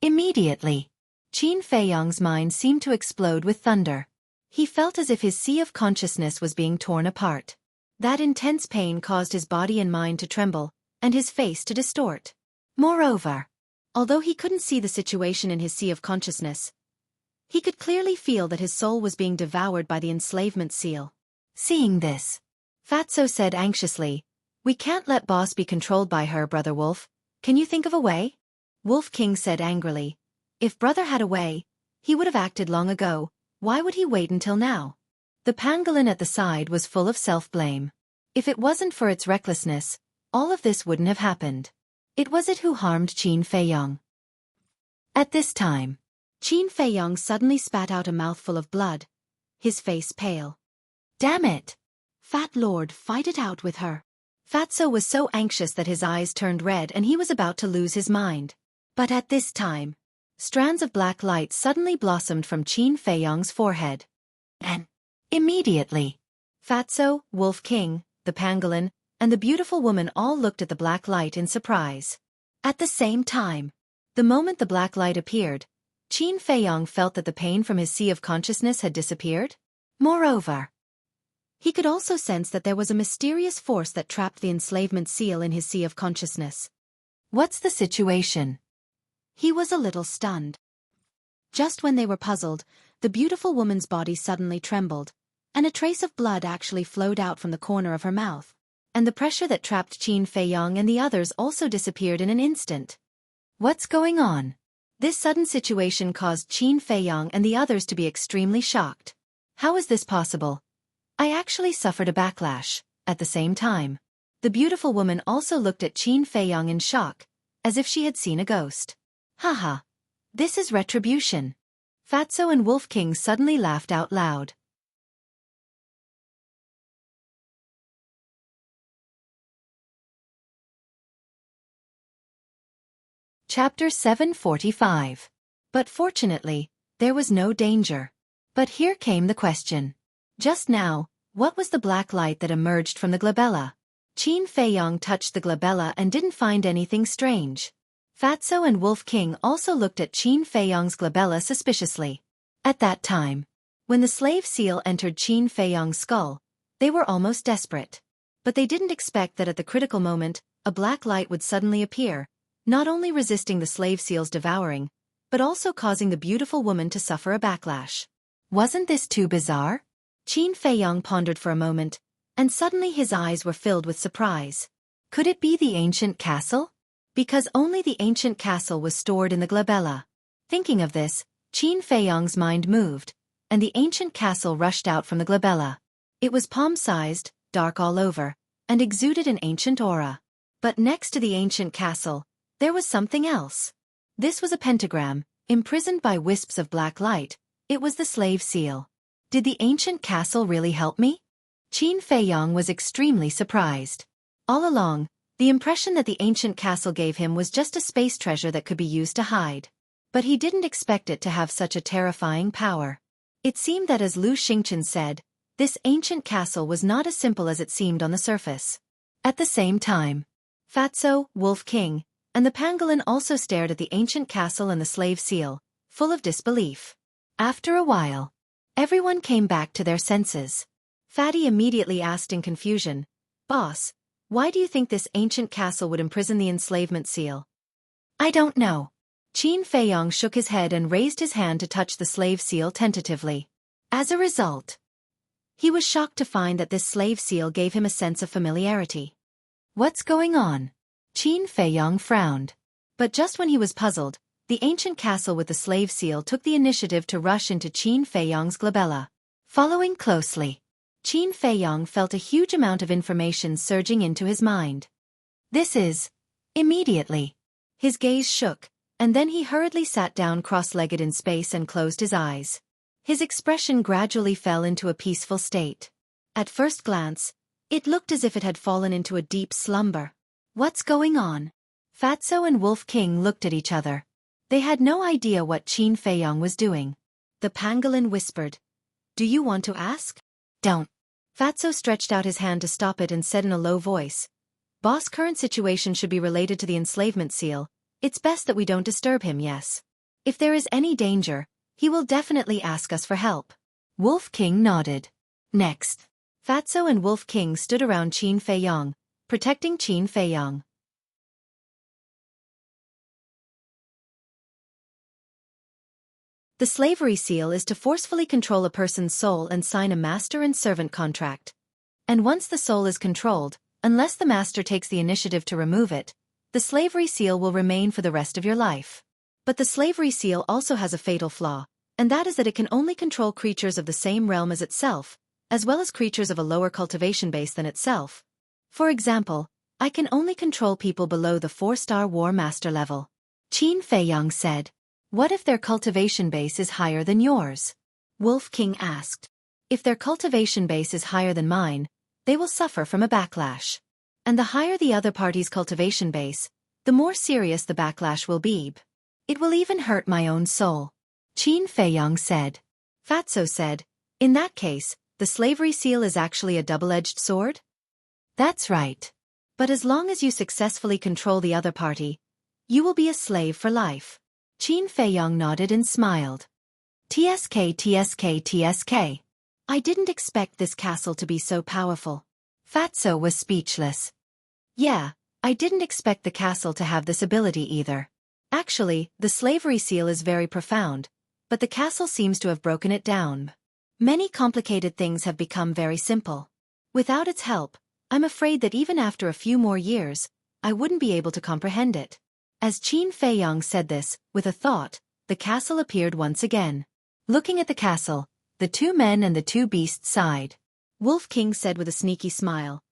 Immediately, Qin Feiyong's mind seemed to explode with thunder. He felt as if his sea of consciousness was being torn apart. That intense pain caused his body and mind to tremble, and his face to distort. Moreover, although he couldn't see the situation in his sea of consciousness, he could clearly feel that his soul was being devoured by the enslavement seal. Seeing this, Fatso said anxiously, "We can't let boss be controlled by her, Brother Wolf. Can you think of a way?" Wolf King said angrily, "If brother had a way, he would have acted long ago. Why would he wait until now?" The pangolin at the side was full of self-blame. If it wasn't for its recklessness, all of this wouldn't have happened. It was it who harmed Qin Feiyong. At this time, Qin Feiyong suddenly spat out a mouthful of blood, his face pale. "Damn it! Fat Lord, fight it out with her." Fatso was so anxious that his eyes turned red and he was about to lose his mind. But at this time, strands of black light suddenly blossomed from Qin Feiyong's forehead. And immediately, Fatso, Wolf King, the pangolin, and the beautiful woman all looked at the black light in surprise. At the same time, the moment the black light appeared, Qin Feiyong felt that the pain from his sea of consciousness had disappeared. Moreover, he could also sense that there was a mysterious force that trapped the enslavement seal in his sea of consciousness. What's the situation? He was a little stunned. Just when they were puzzled, the beautiful woman's body suddenly trembled, and a trace of blood actually flowed out from the corner of her mouth. And the pressure that trapped Qin Feiyong and the others also disappeared in an instant. What's going on? This sudden situation caused Qin Feiyong and the others to be extremely shocked. How is this possible? I actually suffered a backlash. At the same time, the beautiful woman also looked at Qin Feiyong in shock, as if she had seen a ghost. Haha. This is retribution. Fatso and Wolf King suddenly laughed out loud. Chapter 745. But fortunately, there was no danger. But here came the question. Just now, What was the black light that emerged from the glabella? Qin Feiyong touched the glabella and didn't find anything strange. Fatso and Wolf King also looked at Qin Feiyong's glabella suspiciously. At that time, when the slave seal entered Qin Feiyong's skull, they were almost desperate. But they didn't expect that at the critical moment, a black light would suddenly appear, not only resisting the slave seal's devouring, but also causing the beautiful woman to suffer a backlash. Wasn't this too bizarre? Qin Feiyong pondered for a moment, and suddenly his eyes were filled with surprise. Could it be the ancient castle? Because only the ancient castle was stored in the glabella. Thinking of this, Qin Feiyong's mind moved, and the ancient castle rushed out from the glabella. It was palm-sized, dark all over, and exuded an ancient aura. But next to the ancient castle, there was something else. This was a pentagram, imprisoned by wisps of black light. It was the slave seal. Did the ancient castle really help me? Qin Feiyong was extremely surprised. All along, the impression that the ancient castle gave him was just a space treasure that could be used to hide. But he didn't expect it to have such a terrifying power. It seemed that, as Lu Xingchen said, this ancient castle was not as simple as it seemed on the surface. At the same time, Fatso, Wolf King, and the pangolin also stared at the ancient castle and the slave seal, full of disbelief. After a while, everyone came back to their senses. Fatty immediately asked in confusion, "Boss, why do you think this ancient castle would imprison the enslavement seal?" "I don't know." Qin Feiyong shook his head and raised his hand to touch the slave seal tentatively. As a result, he was shocked to find that this slave seal gave him a sense of familiarity. "What's going on?" Qin Feiyong frowned. But just when he was puzzled, the ancient castle with the slave seal took the initiative to rush into Qin Feiyong's glabella. Following closely, Qin Feiyong felt a huge amount of information surging into his mind. "This is..." Immediately, his gaze shook, and then he hurriedly sat down cross-legged in space and closed his eyes. His expression gradually fell into a peaceful state. At first glance, it looked as if it had fallen into a deep slumber. "What's going on?" Fatso and Wolf King looked at each other. They had no idea what Qin Feiyong was doing. The pangolin whispered, "Do you want to ask?" "Don't." Fatso stretched out his hand to stop it and said in a low voice, "Boss' current situation should be related to the enslavement seal. It's best that we don't disturb him, yes. If there is any danger, he will definitely ask us for help." Wolf King nodded. Next, Fatso and Wolf King stood around Qin Feiyong, protecting Qin Feiyong. The slavery seal is to forcefully control a person's soul and sign a master and servant contract. And once the soul is controlled, unless the master takes the initiative to remove it, the slavery seal will remain for the rest of your life. But the slavery seal also has a fatal flaw, and that is that it can only control creatures of the same realm as itself, as well as creatures of a lower cultivation base than itself. For example, I can only control people below the 4-star War Master level. Qin Feiyong said. "What if their cultivation base is higher than yours?" Wolf King asked. "If their cultivation base is higher than mine, they will suffer from a backlash. And the higher the other party's cultivation base, the more serious the backlash will be. It will even hurt my own soul." Qin Feiyong said. Fatso said, "In that case, the slavery seal is actually a double-edged sword?" "That's right. But as long as you successfully control the other party, you will be a slave for life." Qin Feiyong nodded and smiled. TSK. I didn't expect this castle to be so powerful." Fatso was speechless. "Yeah, I didn't expect the castle to have this ability either. Actually, the slavery seal is very profound, but the castle seems to have broken it down. Many complicated things have become very simple. Without its help, I'm afraid that even after a few more years, I wouldn't be able to comprehend it." As Qin Feiyong said this, with a thought, the castle appeared once again. Looking at the castle, the two men and the two beasts sighed. Wolf King said with a sneaky smile,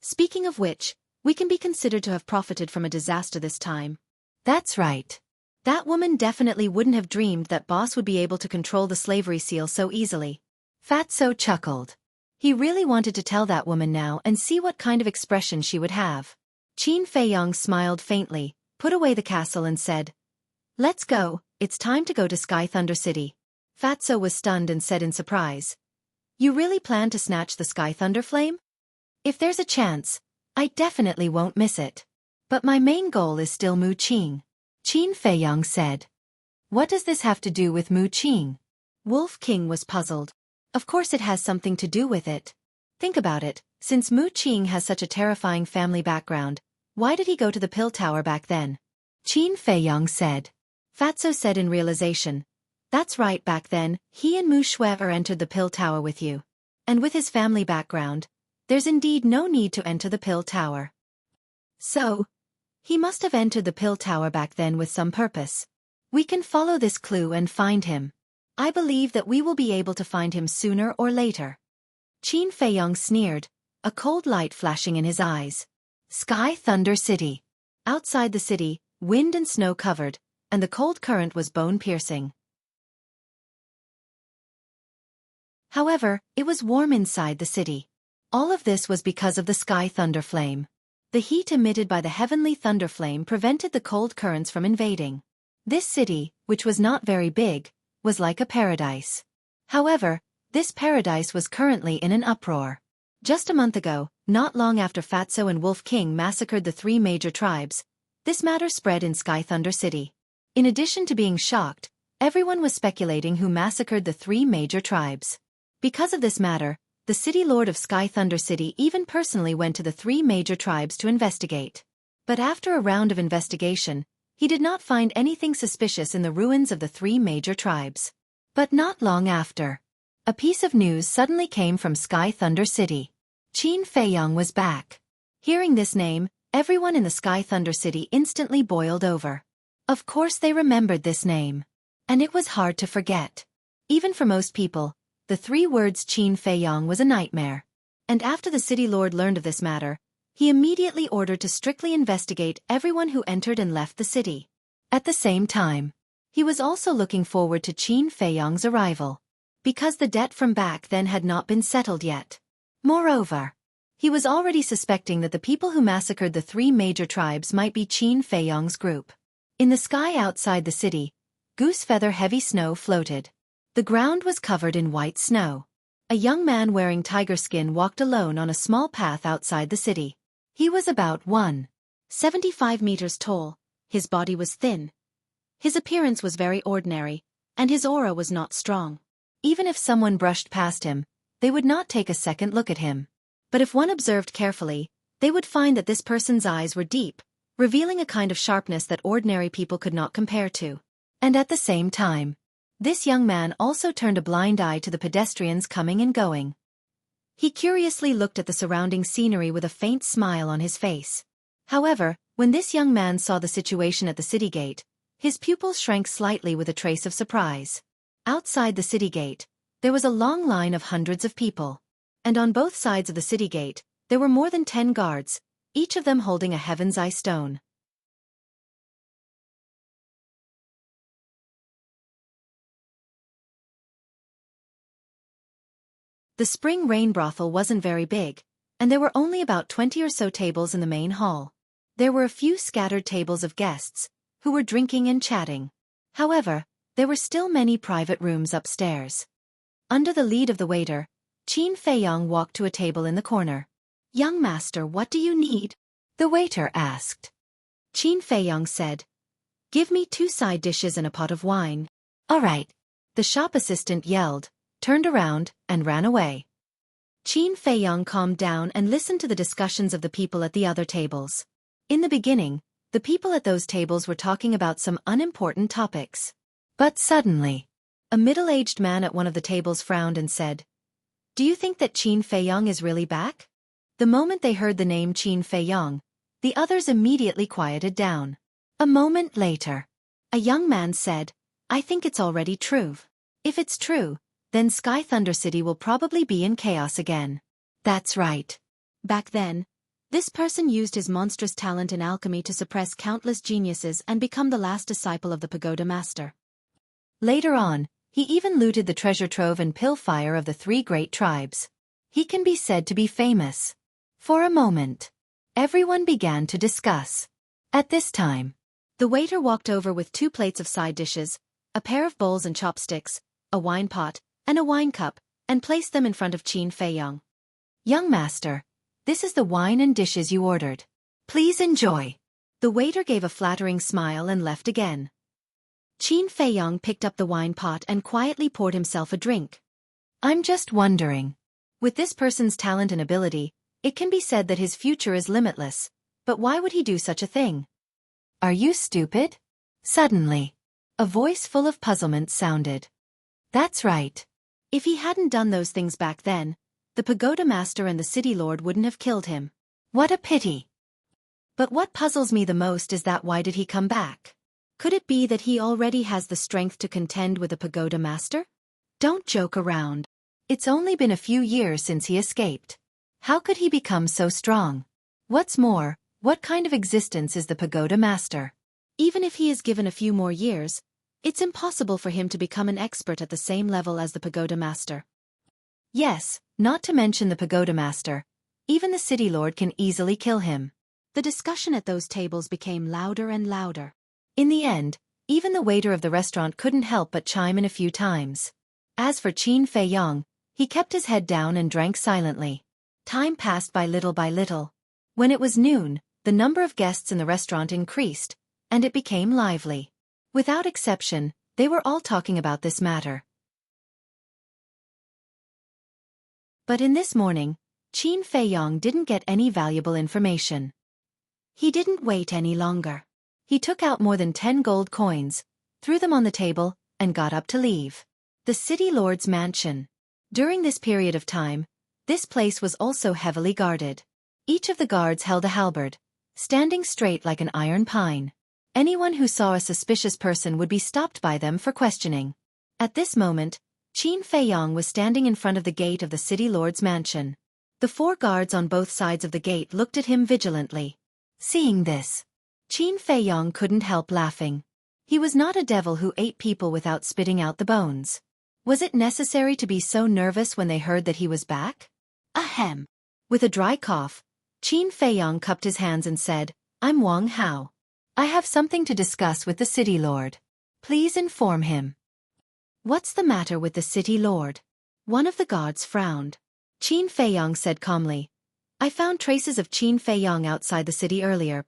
"Speaking of which, we can be considered to have profited from a disaster this time." "That's right. That woman definitely wouldn't have dreamed that Boss would be able to control the slavery seal so easily." Fatso chuckled. He really wanted to tell that woman now and see what kind of expression she would have. Qin Feiyong smiled faintly, put away the castle and said, "Let's go, it's time to go to Sky Thunder City." Fatso was stunned and said in surprise, You really plan to snatch the Sky Thunder Flame? If there's a chance, I definitely won't miss it. But my main goal is still Mu Qing, Qin Feiyong said. What does this have to do with Mu Qing? Wolf King was puzzled. Of course it has something to do with it. Think about it, since Mu Qing has such a terrifying family background, why did he go to the pill tower back then? Qin Feiyong said. Fatso said in realization. That's right, back then, he and Mu Xueqi entered the pill tower with you. And with his family background, there's indeed no need to enter the pill tower. So, he must have entered the pill tower back then with some purpose. We can follow this clue and find him. I believe that we will be able to find him sooner or later. Qin Feiyong sneered, a cold light flashing in his eyes. Sky Thunder City. Outside the city, wind and snow covered, and the cold current was bone-piercing. However, it was warm inside the city. All of this was because of the Sky Thunder Flame. The heat emitted by the heavenly thunder flame prevented the cold currents from invading. This city, which was not very big, was like a paradise. However, this paradise was currently in an uproar. Just a month ago, not long after Fatso and Wolf King massacred the 3 major tribes, this matter spread in Sky Thunder City. In addition to being shocked, everyone was speculating who massacred the 3 major tribes. Because of this matter, the city lord of Sky Thunder City even personally went to the 3 major tribes to investigate. But after a round of investigation, he did not find anything suspicious in the ruins of the 3 major tribes. But not long after, a piece of news suddenly came from Sky Thunder City. Qin Feiyong was back. Hearing this name, everyone in the Sky Thunder City instantly boiled over. Of course they remembered this name. And it was hard to forget. Even for most people, the 3 words Qin Feiyong was a nightmare. And after the city lord learned of this matter, he immediately ordered to strictly investigate everyone who entered and left the city. At the same time, he was also looking forward to Qin Feiyong's arrival, because the debt from back then had not been settled yet. Moreover, he was already suspecting that the people who massacred the 3 major tribes might be Qin Feiyong's group. In the sky outside the city, goose-feather heavy snow floated. The ground was covered in white snow. A young man wearing tiger skin walked alone on a small path outside the city. He was about 1.75 meters tall, his body was thin. His appearance was very ordinary, and his aura was not strong. Even if someone brushed past him, they would not take a second look at him. But if one observed carefully, they would find that this person's eyes were deep, revealing a kind of sharpness that ordinary people could not compare to. And at the same time, this young man also turned a blind eye to the pedestrians coming and going. He curiously looked at the surrounding scenery with a faint smile on his face. However, when this young man saw the situation at the city gate, his pupils shrank slightly with a trace of surprise. Outside the city gate, there was a long line of hundreds of people. And on both sides of the city gate, there were more than 10 guards, each of them holding a heaven's eye stone. The spring rain brothel wasn't very big, and there were only about 20 or so tables in the main hall. There were a few scattered tables of guests, who were drinking and chatting. However, there were still many private rooms upstairs. Under the lead of the waiter, Qin Feiyong walked to a table in the corner. "Young master, what do you need?" the waiter asked. Qin Feiyong said, "Give me 2 side dishes and a pot of wine." "All right," the shop assistant yelled, turned around, and ran away. Qin Feiyong calmed down and listened to the discussions of the people at the other tables. In the beginning, the people at those tables were talking about some unimportant topics. But suddenly, a middle-aged man at one of the tables frowned and said, "Do you think that Qin Feiyong is really back?" The moment they heard the name Qin Feiyong, the others immediately quieted down. A moment later, a young man said, "I think it's already true. If it's true, then Sky Thunder City will probably be in chaos again." "That's right. Back then, this person used his monstrous talent in alchemy to suppress countless geniuses and become the last disciple of the pagoda master. Later on, he even looted the treasure trove and pill fire of the 3 great tribes. He can be said to be famous." For a moment, everyone began to discuss. At this time, the waiter walked over with 2 plates of side dishes, a pair of bowls and chopsticks, a wine pot, and a wine cup, and placed them in front of Qin Feiyong. "Young master, this is the wine and dishes you ordered. Please enjoy." The waiter gave a flattering smile and left again. Qin Feiyong picked up the wine pot and quietly poured himself a drink. "I'm just wondering. With this person's talent and ability, it can be said that his future is limitless, but why would he do such a thing?" "Are you stupid?" Suddenly, a voice full of puzzlement sounded. "That's right. If he hadn't done those things back then, the pagoda master and the city lord wouldn't have killed him. What a pity. But what puzzles me the most is that why did he come back? Could it be that he already has the strength to contend with the pagoda master? Don't joke around. It's only been a few years since he escaped. How could he become so strong? What's more, what kind of existence is the pagoda master? Even if he is given a few more years, it's impossible for him to become an expert at the same level as the pagoda master. Yes, not to mention the pagoda master. Even the city lord can easily kill him." The discussion at those tables became louder and louder. In the end, even the waiter of the restaurant couldn't help but chime in a few times. As for Qin Feiyong, he kept his head down and drank silently. Time passed by little by little. When it was noon, the number of guests in the restaurant increased, and it became lively. Without exception, they were all talking about this matter. But in this morning, Qin Feiyong didn't get any valuable information. He didn't wait any longer. He took out more than 10 gold coins, threw them on the table, and got up to leave the city lord's mansion. During this period of time, this place was also heavily guarded. Each of the guards held a halberd, standing straight like an iron pine. Anyone who saw a suspicious person would be stopped by them for questioning. At this moment, Qin Feiyong was standing in front of the gate of the city lord's mansion. The 4 guards on both sides of the gate looked at him vigilantly. Seeing this, Qin Feiyong couldn't help laughing. He was not a devil who ate people without spitting out the bones. Was it necessary to be so nervous when they heard that he was back? Ahem. With a dry cough, Qin Feiyong cupped his hands and said, "I'm Wang Hao. I have something to discuss with the city lord. Please inform him." "What's the matter with the city lord?" One of the guards frowned. Qin Feiyong said calmly, "I found traces of Qin Feiyong outside the city earlier."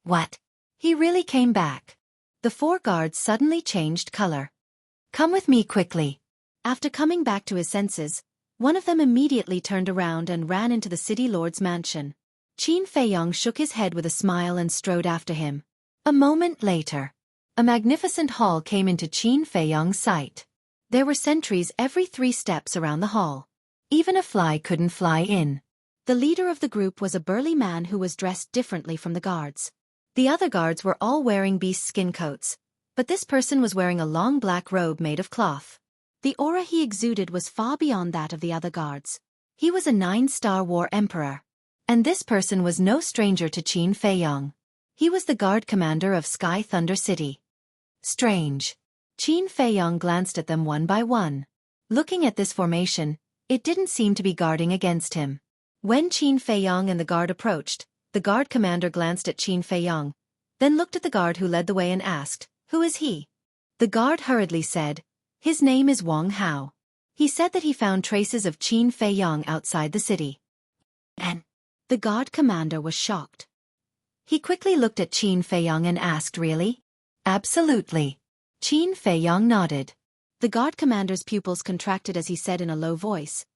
"What? He really came back?" The 4 guards suddenly changed color. "Come with me quickly." After coming back to his senses, one of them immediately turned around and ran into the city lord's mansion. Qin Feiyong shook his head with a smile and strode after him. A moment later, a magnificent hall came into Qin Feiyong's sight. There were sentries every 3 steps around the hall. Even a fly couldn't fly in. The leader of the group was a burly man who was dressed differently from the guards. The other guards were all wearing beast skin coats, but this person was wearing a long black robe made of cloth. The aura he exuded was far beyond that of the other guards. He was a 9-star war emperor. And this person was no stranger to Qin Feiyong. He was the guard commander of Sky Thunder City. Strange. Qin Feiyong glanced at them one by one. Looking at this formation, it didn't seem to be guarding against him. When Qin Feiyong and the guard approached, the guard commander glanced at Qin Feiyong, then looked at the guard who led the way and asked, "Who is he?" The guard hurriedly said, "His name is Wang Hao. He said that he found traces of Qin Feiyong outside the city." And the guard commander was shocked. He quickly looked at Qin Feiyong and asked, "Really?" "Absolutely." Qin Feiyong nodded. The guard commander's pupils contracted as he said in a low voice,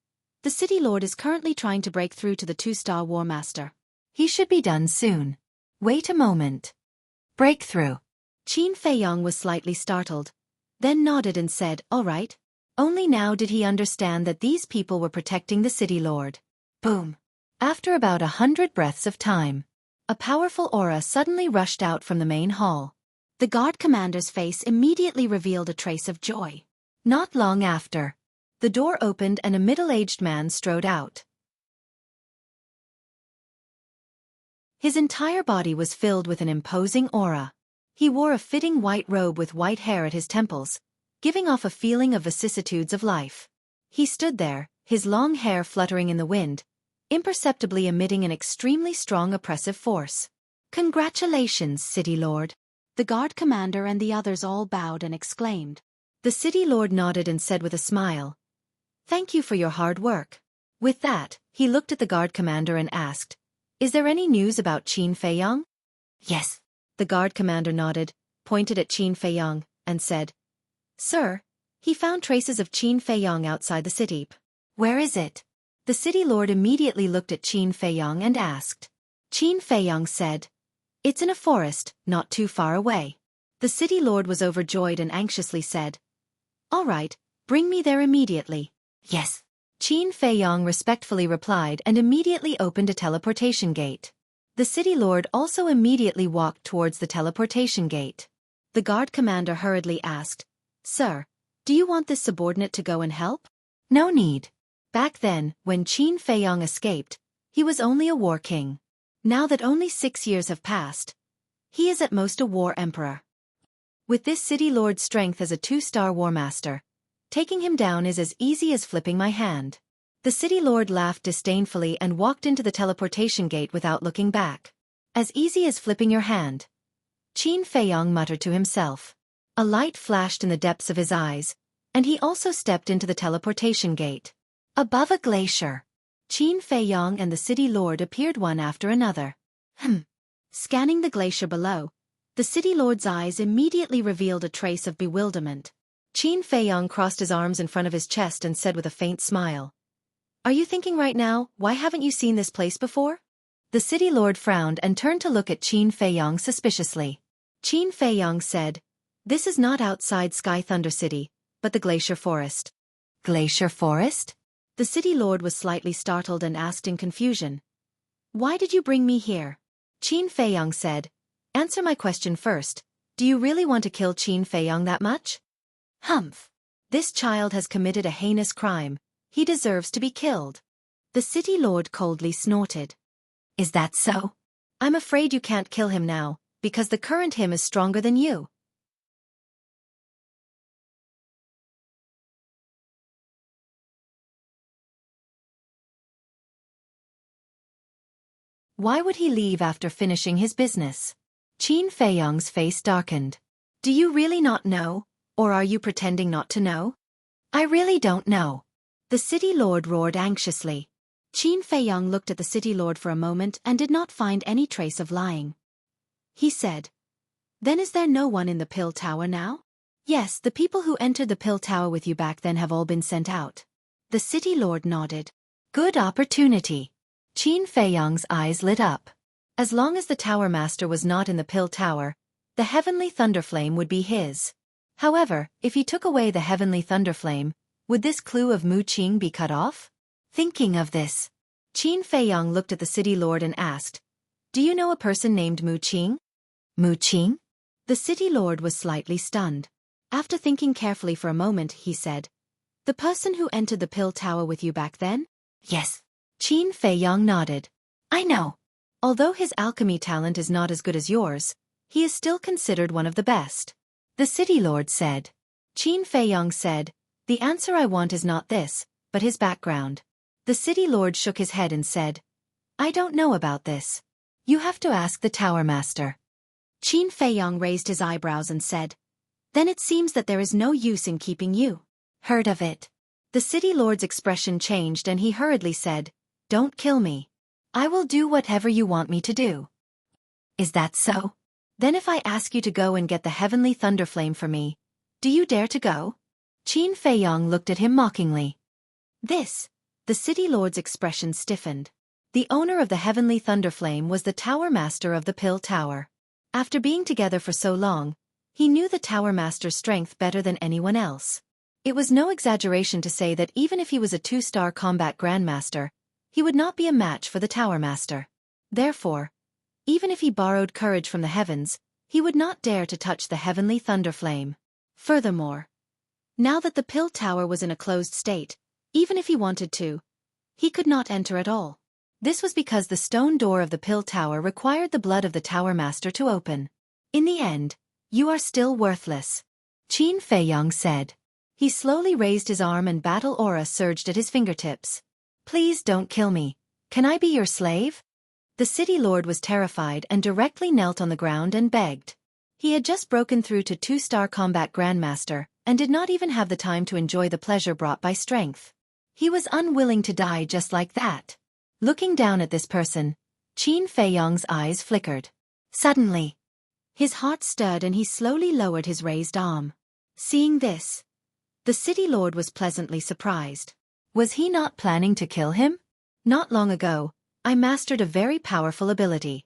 "The city lord is currently trying to break through to the 2-star war master. He should be done soon. Wait a moment." "Breakthrough." Qin Feiyong was slightly startled, then nodded and said, "All right." Only now did he understand that these people were protecting the city lord. Boom. After about 100 breaths of time, a powerful aura suddenly rushed out from the main hall. The guard commander's face immediately revealed a trace of joy. Not long after, the door opened and a middle-aged man strode out. His entire body was filled with an imposing aura. He wore a fitting white robe with white hair at his temples, giving off a feeling of vicissitudes of life. He stood there, his long hair fluttering in the wind, imperceptibly emitting an extremely strong oppressive force. "Congratulations, City Lord." The guard commander and the others all bowed and exclaimed. The City Lord nodded and said with a smile, Thank you for your hard work. With that, he looked at the guard commander and asked, Is there any news about Qin Feiyang? Yes. The guard commander nodded, pointed at Qin Feiyang, and said, Sir, he found traces of Qin Feiyang outside the city. Where is it? The city lord immediately looked at Qin Feiyang and asked. Qin Feiyang said, It's in a forest, not too far away. The city lord was overjoyed and anxiously said, All right, bring me there immediately. Yes. Qin Feiyang respectfully replied and immediately opened a teleportation gate. The city lord also immediately walked towards the teleportation gate. The guard commander hurriedly asked, Sir, do you want this subordinate to go and help? No need. Back then, when Qin Feiyang escaped, he was only a war king. Now that only 6 years have passed, he is at most a war emperor. With this city lord's strength as a 2-star war master, taking him down is as easy as flipping my hand. The city lord laughed disdainfully and walked into the teleportation gate without looking back. As easy as flipping your hand. Qin Feiyang muttered to himself. A light flashed in the depths of his eyes, and he also stepped into the teleportation gate. Above a glacier, Qin Feiyang and the city lord appeared one after another. Scanning the glacier below, the city lord's eyes immediately revealed a trace of bewilderment. Qin Feiyang crossed his arms in front of his chest and said with a faint smile, Are you thinking right now, why haven't you seen this place before? The city lord frowned and turned to look at Qin Feiyang suspiciously. Qin Feiyang said, This is not outside Sky Thunder City, but the Glacier Forest. Glacier Forest? The city lord was slightly startled and asked in confusion, Why did you bring me here? Qin Feiyang said, Answer my question first. Do you really want to kill Qin Feiyang that much? Humph. This child has committed a heinous crime. He deserves to be killed. The city lord coldly snorted. Is that so? I'm afraid you can't kill him now, because the current him is stronger than you. Why would he leave after finishing his business? Qin Feiyang's face darkened. Do you really not know, or are you pretending not to know? I really don't know. The city lord roared anxiously. Qin Feiyang looked at the city lord for a moment and did not find any trace of lying. He said, Then is there no one in the pill tower now? Yes, the people who entered the pill tower with you back then have all been sent out. The city lord nodded. Good opportunity. Qin Feiyang's eyes lit up. As long as the tower master was not in the pill tower, the heavenly thunderflame would be his. However, if he took away the heavenly thunderflame, would this clue of Mu Qing be cut off? Thinking of this, Qin Feiyang looked at the city lord and asked, Do you know a person named Mu Qing? Mu Qing? The city lord was slightly stunned. After thinking carefully for a moment, he said, The person who entered the pill tower with you back then? Yes. Qin Feiyang nodded. I know. Although his alchemy talent is not as good as yours, he is still considered one of the best. The city lord said. Qin Feiyang said, The answer I want is not this, but his background. The city lord shook his head and said, I don't know about this. You have to ask the tower master. Qin Feiyang raised his eyebrows and said, Then it seems that there is no use in keeping you. Heard of it? The city lord's expression changed and he hurriedly said, Don't kill me. I will do whatever you want me to do. Is that so? Then if I ask you to go and get the heavenly thunderflame for me, do you dare to go? Qin Feiyang looked at him mockingly. The city lord's expression stiffened. The owner of the heavenly thunderflame was the tower master of the pill tower. After being together for so long, he knew the tower master's strength better than anyone else. It was no exaggeration to say that even if he was a 2-star combat grandmaster, he would not be a match for the tower master. Therefore, even if he borrowed courage from the heavens, he would not dare to touch the heavenly thunderflame. Furthermore, now that the pill tower was in a closed state, even if he wanted to, he could not enter at all. This was because the stone door of the pill tower required the blood of the tower master to open. In the end, you are still worthless. Qin Feiyang said. He slowly raised his arm and battle aura surged at his fingertips. Please don't kill me. Can I be your slave? The city lord was terrified and directly knelt on the ground and begged. He had just broken through to 2-star combat grandmaster and did not even have the time to enjoy the pleasure brought by strength. He was unwilling to die just like that. Looking down at this person, Qin Feiyong's eyes flickered. Suddenly, his heart stirred and he slowly lowered his raised arm. Seeing this, the city lord was pleasantly surprised. Was he not planning to kill him? Not long ago, I mastered a very powerful ability.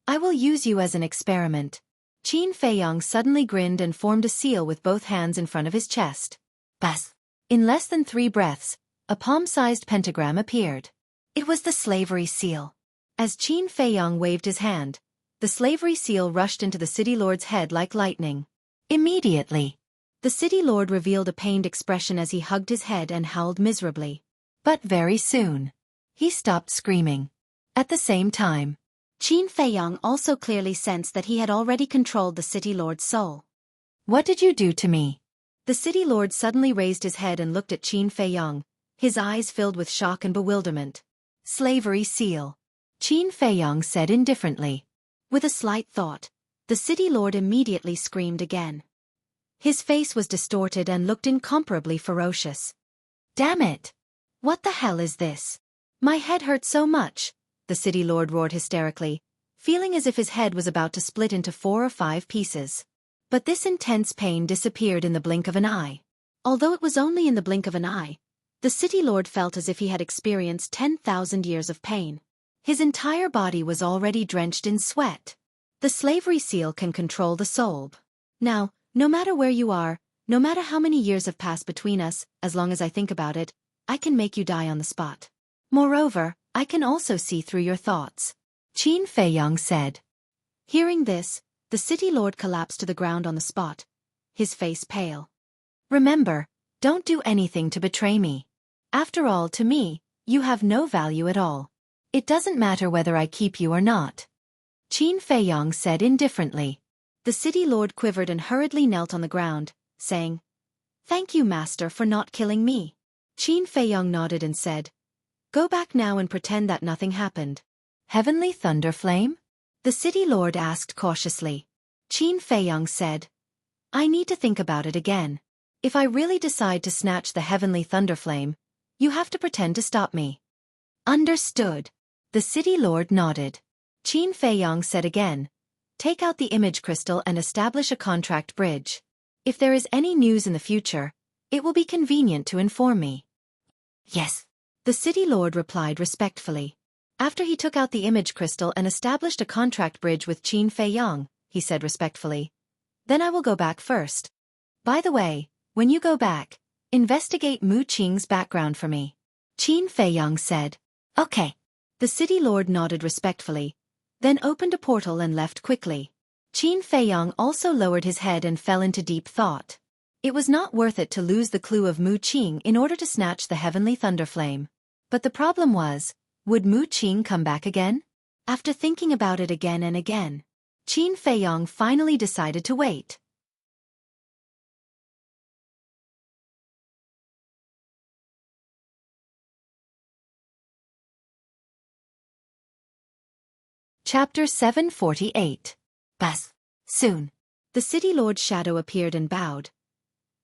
I will use you as an experiment. Qin Feiyong suddenly grinned and formed a seal with both hands in front of his chest. Bas! In less than 3 breaths, a palm-sized pentagram appeared. It was the slavery seal. As Qin Feiyong waved his hand, the slavery seal rushed into the city lord's head like lightning. Immediately, the city lord revealed a pained expression as he hugged his head and howled miserably. But very soon, he stopped screaming. At the same time, Qin Feiyong also clearly sensed that he had already controlled the city lord's soul. What did you do to me? The city lord suddenly raised his head and looked at Qin Feiyong, his eyes filled with shock and bewilderment. Slavery seal. Qin Feiyong said indifferently. With a slight thought, the city lord immediately screamed again. His face was distorted and looked incomparably ferocious. Damn it! What the hell is this? My head hurts so much, the city lord roared hysterically, feeling as if his head was about to split into 4 or 5 pieces. But this intense pain disappeared in the blink of an eye. Although it was only in the blink of an eye, the city lord felt as if he had experienced 10,000 years of pain. His entire body was already drenched in sweat. The slavery seal can control the soul. Now, no matter where you are, no matter how many years have passed between us, as long as I think about it, I can make you die on the spot. Moreover, I can also see through your thoughts. Qin Feiyong said. Hearing this, the city lord collapsed to the ground on the spot, his face pale. Remember, don't do anything to betray me. After all, to me, you have no value at all. It doesn't matter whether I keep you or not. Qin Feiyong said indifferently. The city lord quivered and hurriedly knelt on the ground, saying, Thank you, master, for not killing me. Qin Feiyong nodded and said, Go back now and pretend that nothing happened. Heavenly thunder flame? The city lord asked cautiously. Qin Feiyong said, I need to think about it again. If I really decide to snatch the heavenly thunder flame, you have to pretend to stop me. Understood. The city lord nodded. Qin Feiyong said again, Take out the image crystal and establish a contract bridge. If there is any news in the future, it will be convenient to inform me. Yes. The city lord replied respectfully. After he took out the image crystal and established a contract bridge with Qin Feiyong, he said respectfully, Then I will go back first. By the way, when you go back, investigate Mu Qing's background for me. Qin Feiyong said, Okay. The city lord nodded respectfully, then opened a portal and left quickly. Qin Feiyong also lowered his head and fell into deep thought. It was not worth it to lose the clue of Mu Qing in order to snatch the heavenly thunder flame. But the problem was, would Mu Qing come back again? After thinking about it again and again, Qin Feiyong finally decided to wait. Chapter 748. Bas. Soon. The city lord's shadow appeared and bowed.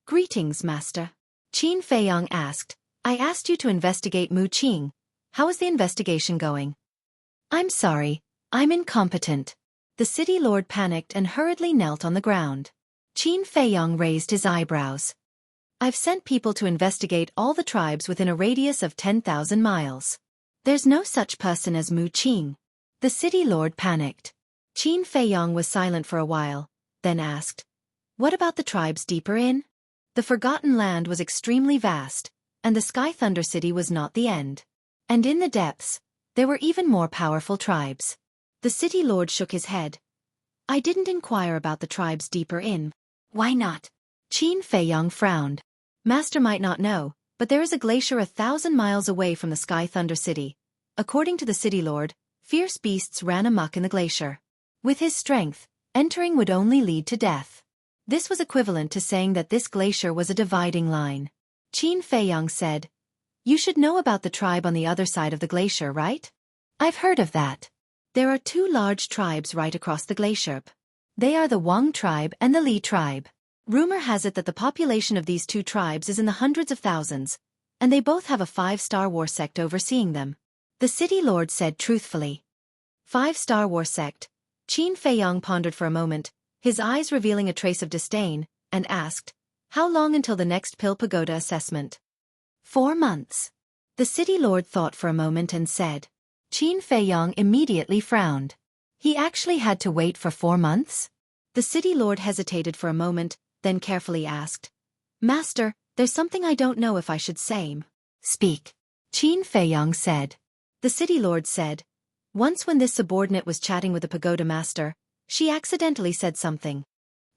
Greetings, master. Qin Feiyong asked, I asked you to investigate Mu Qing. How is the investigation going? I'm sorry, I'm incompetent. The city lord panicked and hurriedly knelt on the ground. Qin Feiyong raised his eyebrows. I've sent people to investigate all the tribes within a radius of 10,000 miles. There's no such person as Mu Qing. The city lord panicked. Qin Feiyong was silent for a while, then asked, What about the tribes deeper in? The Forgotten Land was extremely vast, and the Sky Thunder City was not the end. And in the depths, there were even more powerful tribes. The city lord shook his head. I didn't inquire about the tribes deeper in. Why not? Qin Feiyong frowned. Master might not know, but there is a glacier 1,000 miles away from the Sky Thunder City. According to the city lord, fierce beasts ran amok in the glacier. With his strength, entering would only lead to death. This was equivalent to saying that this glacier was a dividing line. Qin Feiyong said, You should know about the tribe on the other side of the glacier, right? I've heard of that. There are 2 large tribes right across the glacier. They are the Wang tribe and the Li tribe. Rumor has it that the population of these two tribes is in the hundreds of thousands, and they both have a 5-star war sect overseeing them. The city lord said truthfully. 5-star war sect. Qin Feiyong pondered for a moment, his eyes revealing a trace of disdain, and asked, "How long until the next Pill Pagoda assessment?" 4 months. The city lord thought for a moment and said. Qin Feiyong immediately frowned. He actually had to wait for 4 months? The city lord hesitated for a moment, then carefully asked, "Master, there's something I don't know if I should say." "Speak," Qin Feiyong said. The city lord said, "Once when this subordinate was chatting with the pagoda master, she accidentally said something."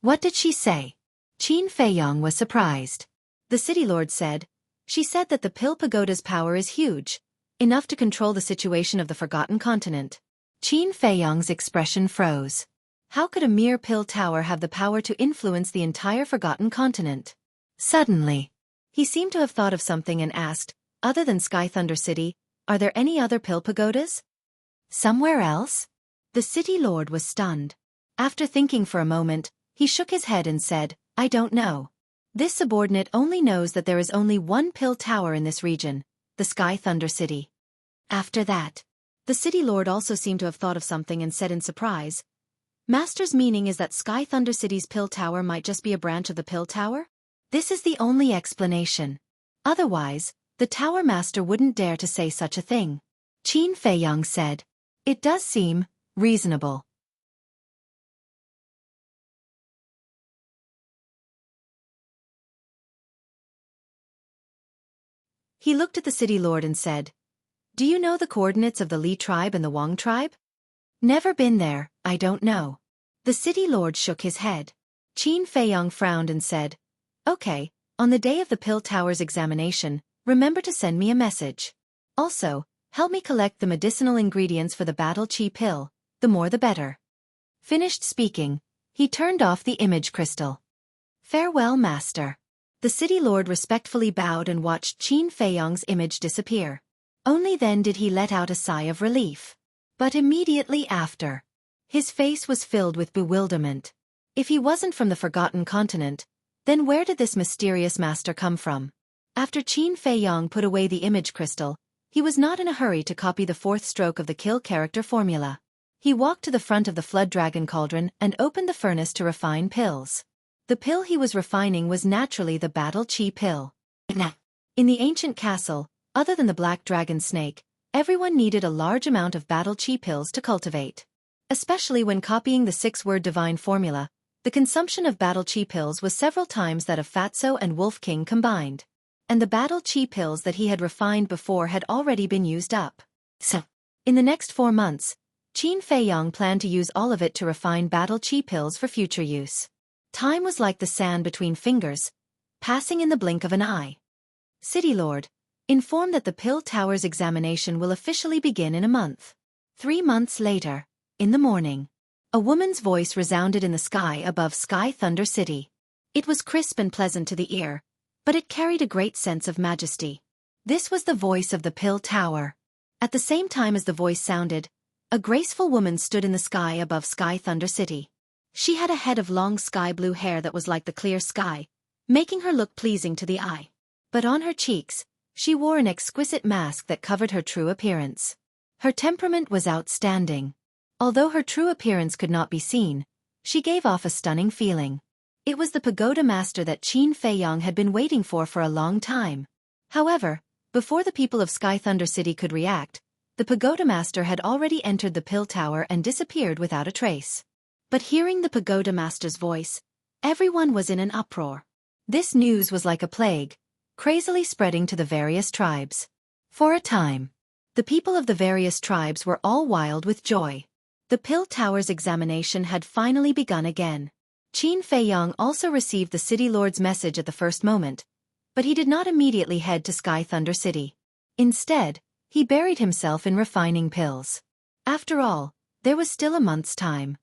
"What did she say?" Qin Feiyong was surprised. The city lord said, "She said that the Pill Pagoda's power is huge, enough to control the situation of the Forgotten Continent." Qin Feiyong's expression froze. How could a mere pill tower have the power to influence the entire Forgotten Continent? Suddenly, he seemed to have thought of something and asked, "Other than Sky Thunder City, are there any other Pill Pagodas? Somewhere else?" The city lord was stunned. After thinking for a moment, he shook his head and said, "I don't know. This subordinate only knows that there is only one pill tower in this region, the Sky Thunder City." After that, the city lord also seemed to have thought of something and said in surprise, "Master's meaning is that Sky Thunder City's pill tower might just be a branch of the pill tower? This is the only explanation. Otherwise, the tower master wouldn't dare to say such a thing." Qin Feiyong said, "It does seem reasonable." He looked at the city lord and said, "Do you know the coordinates of the Li tribe and the Wang tribe?" "Never been there, I don't know." The city lord shook his head. Qin Feiyong frowned and said, "Okay, on the day of the pill tower's examination, remember to send me a message. Also, help me collect the medicinal ingredients for the battle chi pill, the more the better." Finished speaking, he turned off the image crystal. "Farewell, master." The city lord respectfully bowed and watched Qin Feiyong's image disappear. Only then did he let out a sigh of relief. But immediately after, his face was filled with bewilderment. If he wasn't from the Forgotten Continent, then where did this mysterious master come from? After Qin Feiyong put away the image crystal, he was not in a hurry to copy the 4th stroke of the kill character formula. He walked to the front of the Flood Dragon cauldron and opened the furnace to refine pills. The pill he was refining was naturally the battle chi pill. In the ancient castle, other than the black dragon snake, everyone needed a large amount of battle chi pills to cultivate. Especially when copying the 6-word divine formula, the consumption of battle chi pills was several times that of Fatso and Wolf King combined. And the battle chi pills that he had refined before had already been used up. So, in the next 4 months, Qin Feiyong planned to use all of it to refine battle chi pills for future use. Time was like the sand between fingers, passing in the blink of an eye. City Lord, inform that the Pill Tower's examination will officially begin in a month. 3 months later, in the morning, a woman's voice resounded in the sky above Sky Thunder City. It was crisp and pleasant to the ear, but it carried a great sense of majesty. This was the voice of the Pill Tower. At the same time as the voice sounded, a graceful woman stood in the sky above Sky Thunder City. She had a head of long sky-blue hair that was like the clear sky, making her look pleasing to the eye. But on her cheeks, she wore an exquisite mask that covered her true appearance. Her temperament was outstanding. Although her true appearance could not be seen, she gave off a stunning feeling. It was the pagoda master that Qin Feiyong had been waiting for a long time. However, before the people of Sky Thunder City could react, the pagoda master had already entered the pill tower and disappeared without a trace. But hearing the pagoda master's voice, everyone was in an uproar. This news was like a plague, crazily spreading to the various tribes. For a time, the people of the various tribes were all wild with joy. The pill tower's examination had finally begun again. Qin Feiyong also received the city lord's message at the first moment, but he did not immediately head to Sky Thunder City. Instead, he buried himself in refining pills. After all, there was still a month's time.